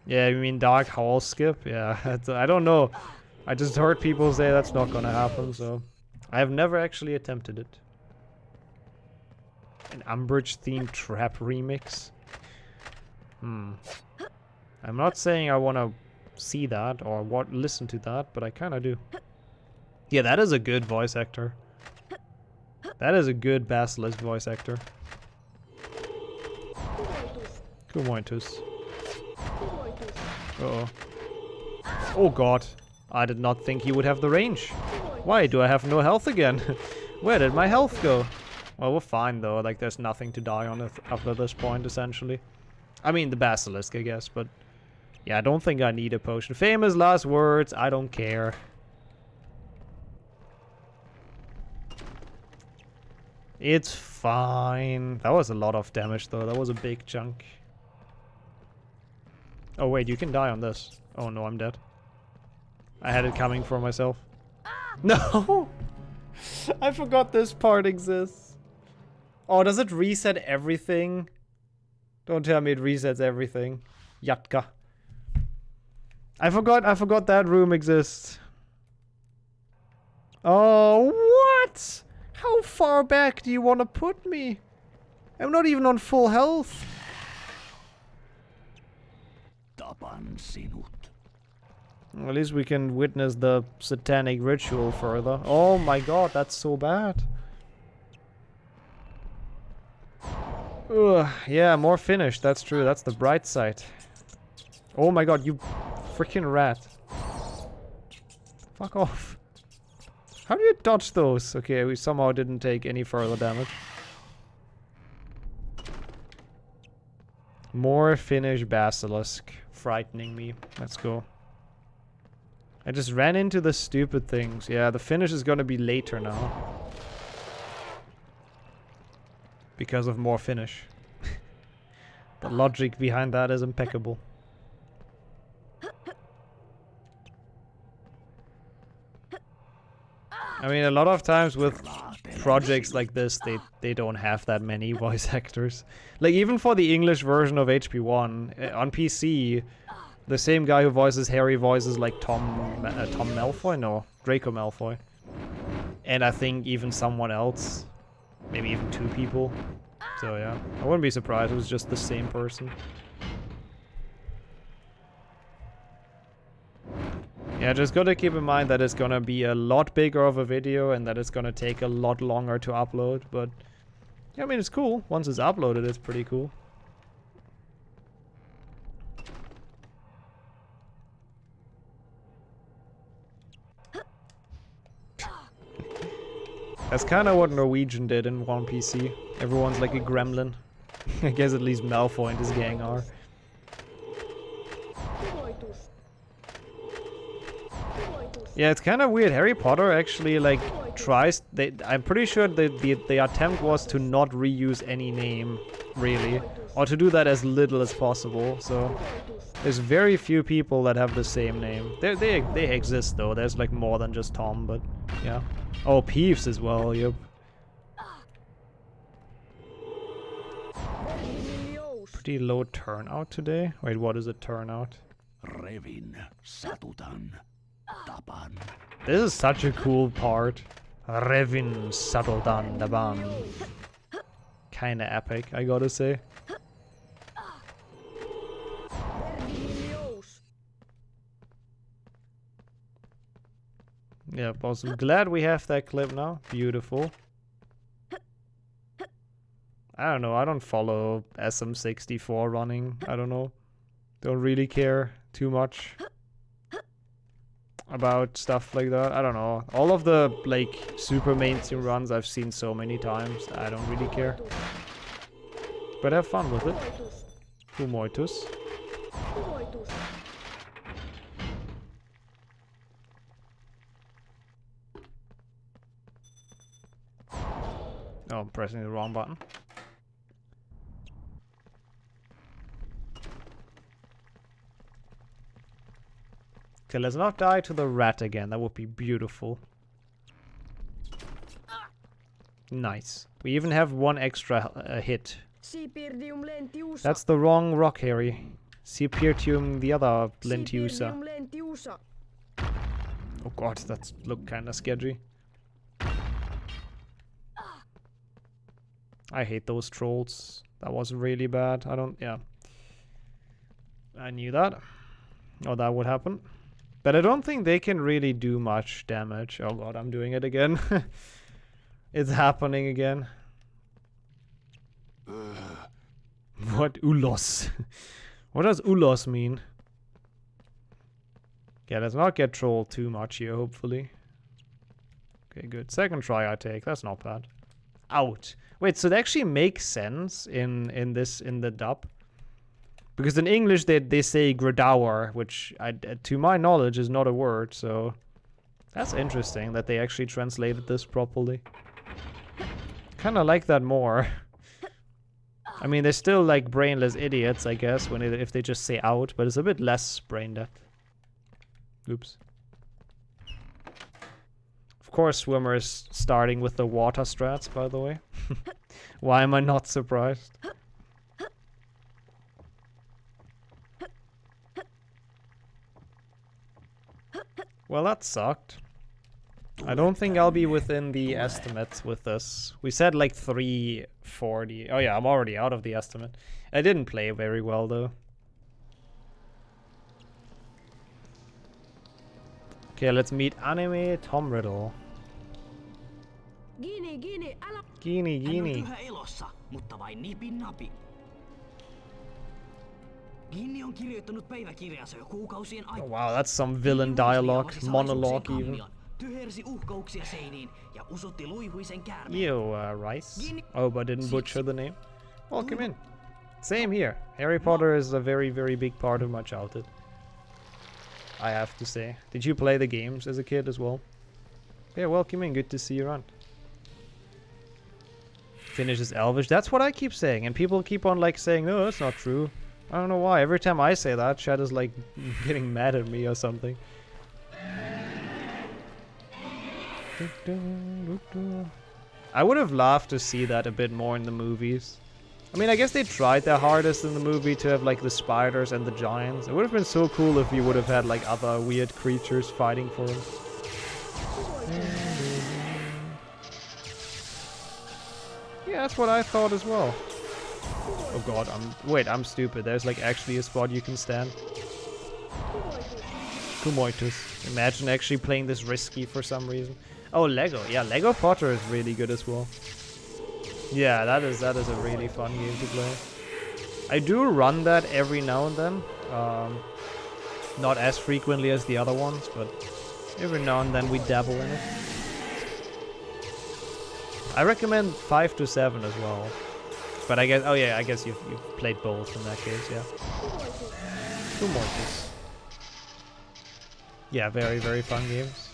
Yeah, you mean Dark Hall skip? Yeah, I don't know. I just heard people say that's not gonna happen, so... I have never actually attempted it. An Umbridge-themed trap remix? I'm not saying I wanna see that or listen to that, but I kinda do. Yeah, that is a good voice actor. That is a good Basilisk voice actor. Kumoitus. Uh-oh. Oh god. I did not think he would have the range. Why do I have no health again? Where did my health go? Well, we're fine though. Like, there's nothing to die on after this point, essentially. I mean, the Basilisk, I guess, but... Yeah, I don't think I need a potion. Famous last words. I don't care. It's fine. That was a lot of damage, though. That was a big chunk. Oh, wait. You can die on this. Oh, no. I'm dead. I had it coming for myself. No! I forgot this part exists. Oh, does it reset everything? Don't tell me it resets everything. Yatka. I forgot that room exists. Oh, what? How far back do you want to put me? I'm not even on full health. Tapan sinut. At least we can witness the satanic ritual further. Oh my god, that's so bad. Ugh, yeah, more Finnish, that's true. That's the bright side. Oh my god, you freaking rat. Fuck off. How do you dodge those? Okay, we somehow didn't take any further damage. More Finnish Basilisk. Frightening me. Let's go. I just ran into the stupid things. Yeah, the Finnish is gonna be later now. Because of more Finnish. The logic behind that is impeccable. I mean, a lot of times with projects like this, they don't have that many voice actors. Like, even for the English version of HP1, on PC, the same guy who voices Harry voices like Tom Malfoy? No, Draco Malfoy. And I think even someone else. Maybe even two people. So yeah, I wouldn't be surprised if it was just the same person. Yeah, just gotta keep in mind that it's gonna be a lot bigger of a video and that it's gonna take a lot longer to upload, but... Yeah, I mean, it's cool. Once it's uploaded, it's pretty cool. That's kinda what Norwegian did in One PC. Everyone's like a gremlin. I guess at least Malfoy and his gang are. Yeah, it's kind of weird. Harry Potter actually, like, tries. I'm pretty sure the attempt was to not reuse any name, really, or to do that as little as possible. So there's very few people that have the same name. They exist though. There's like more than just Tom, but yeah. Oh, Peeves as well. Yep. Pretty low turnout today. Wait, what is a turnout? Revin, satutan, tapan. This is such a cool part. Revin satutan tapan. Kinda epic, I gotta say. Yeah, awesome. Glad we have that clip now. Beautiful. I don't know, I don't follow SM64 running. I don't know. Don't really care too much about stuff like that. I don't know. All of the, like, super mainstream runs I've seen so many times. I don't really care. But have fun with it. Humoitus. Oh, I'm pressing the wrong button. Okay, let's not die to the rat again. That would be beautiful. Nice. We even have one extra hit. That's the wrong rock, Harry. Cipirtium, the other Lentiusa. Oh god, that's look kinda sketchy. I hate those trolls. That was really bad. Yeah. I knew that. Oh, that would happen. But I don't think they can really do much damage. Oh god, I'm doing it again. It's happening again. What ulos? What does ulos mean? Okay, let's not get trolled too much here, hopefully. Okay, good. Second try I take. That's not bad. Out. Wait, so it actually makes sense in the dub? Because in English they say Gradauer, which to my knowledge is not a word, so that's interesting that they actually translated this properly. Kinda like that more. I mean, they're still like brainless idiots, I guess, if they just say out, but it's a bit less brain dead. Oops. Of course, Swimmer is starting with the water strats, by the way. Why am I not surprised? Well, that sucked. I don't think I'll be within the estimates with this. We said like 340. Oh yeah, I'm already out of the estimate. I didn't play very well though. Okay, let's meet Anime Tom Riddle. Gini. Oh, wow, that's some villain dialogue, monologue even. Ew, Rice. Oh, but didn't butcher the name. Welcome in. Same here. Harry Potter is a very, very big part of my childhood, I have to say. Did you play the games as a kid as well? Yeah, welcome in. Good to see you around. Finnish is Elvish. That's what I keep saying, and people keep on like saying, no, that's not true. I don't know why. Every time I say that, Chad is like getting mad at me or something. I would have loved to see that a bit more in the movies. I mean, I guess they tried their hardest in the movie to have like the spiders and the giants. It would have been so cool if you would have had like other weird creatures fighting for him. Yeah, that's what I thought as well. Oh god, I'm stupid. There's like actually a spot you can stand. Kumoitus. Imagine actually playing this risky for some reason. Oh, Lego. Yeah, Lego Potter is really good as well. Yeah, that is a really fun game to play. I do run that every now and then. Not as frequently as the other ones, but every now and then we dabble in it. I recommend 5 to 7 as well. But I guess, oh yeah, I guess you've played both in that case, yeah. Kumoitus. Yeah, very, very fun games.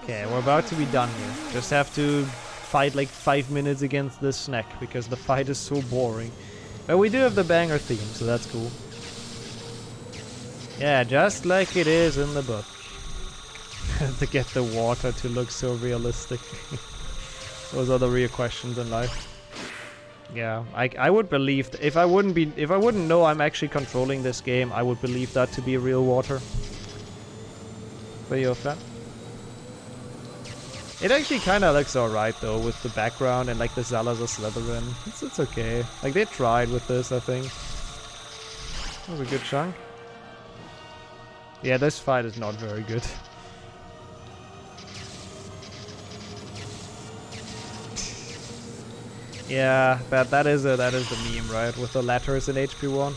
Okay, we're about to be done here. Just have to fight like 5 minutes against this snack because the fight is so boring. But we do have the banger theme, so that's cool. Yeah, just like it is in the book. To get the water to look so realistic. Those are the real questions in life. Yeah, I would believe if I wouldn't know I'm actually controlling this game, I would believe that to be real water. But you're fan. It actually kind of looks alright though with the background and like the Salazar Slytherin. It's okay. Like they tried with this, I think. That was a good chunk. Yeah, this fight is not very good. Yeah, but that is the meme, right? With the letters in HP1.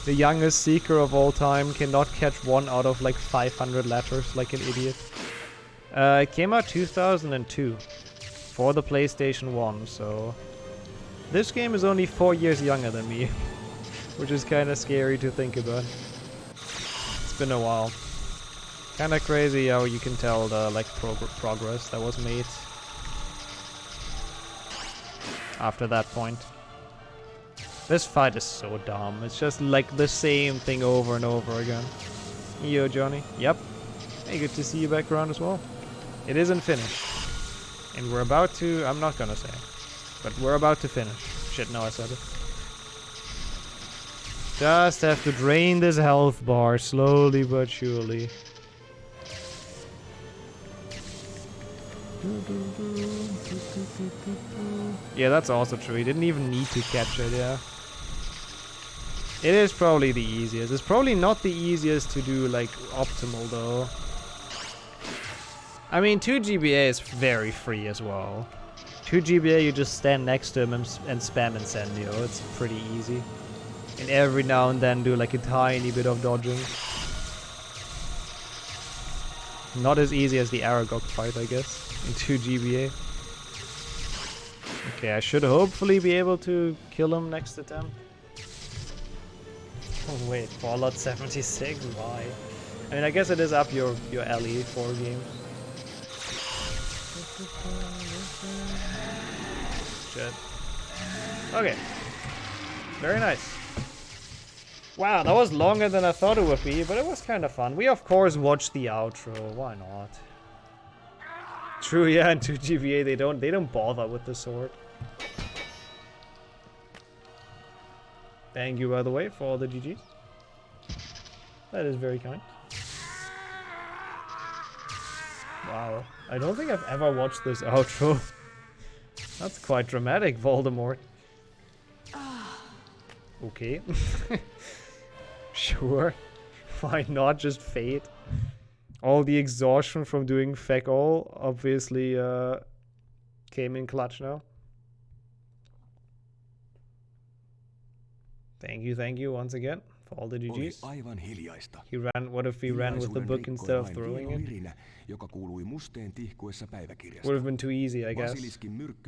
The youngest seeker of all time cannot catch 1 out of like 500 letters like an idiot. It came out 2002 for the PlayStation 1, so this game is only 4 years younger than me, which is kind of scary to think about. It's been a while. Kind of crazy how you can tell the like progress that was made after that point. This fight is so dumb. It's just like the same thing over and over again. Yo, Johnny. Yep. Hey, good to see you back around as well. It is in Finnish. And we're about to... I'm not gonna say. But we're about to finish. Shit, no, I said it. Just have to drain this health bar slowly but surely. Yeah, that's also true. He didn't even need to catch it, yeah. It is probably the easiest. It's probably not the easiest to do, like, optimal, though. I mean, 2 GBA is very free as well. 2 GBA, you just stand next to him and spam Incendio. It's pretty easy. And every now and then do, like, a tiny bit of dodging. Not as easy as the Aragog fight, I guess, in 2 GBA. Okay, I should hopefully be able to kill him next attempt. Oh wait, Fallout 76? Why? I mean, I guess it is up your alley for games. Shit. Okay. Very nice. Wow, that was longer than I thought it would be, but it was kind of fun. We of course watched the outro. Why not? True, yeah, in 2 GBA they don't bother with the sword. Thank you, by the way, for all the GGs. That is very kind. Wow, I don't think I've ever watched this outro. That's quite dramatic, Voldemort. Okay. Sure. Why not just fate? All the exhaustion from doing feck all obviously came in clutch now. Thank you once again for all the GGs. He ran. What if he ran with the book instead of throwing it? Would have been too easy, I guess.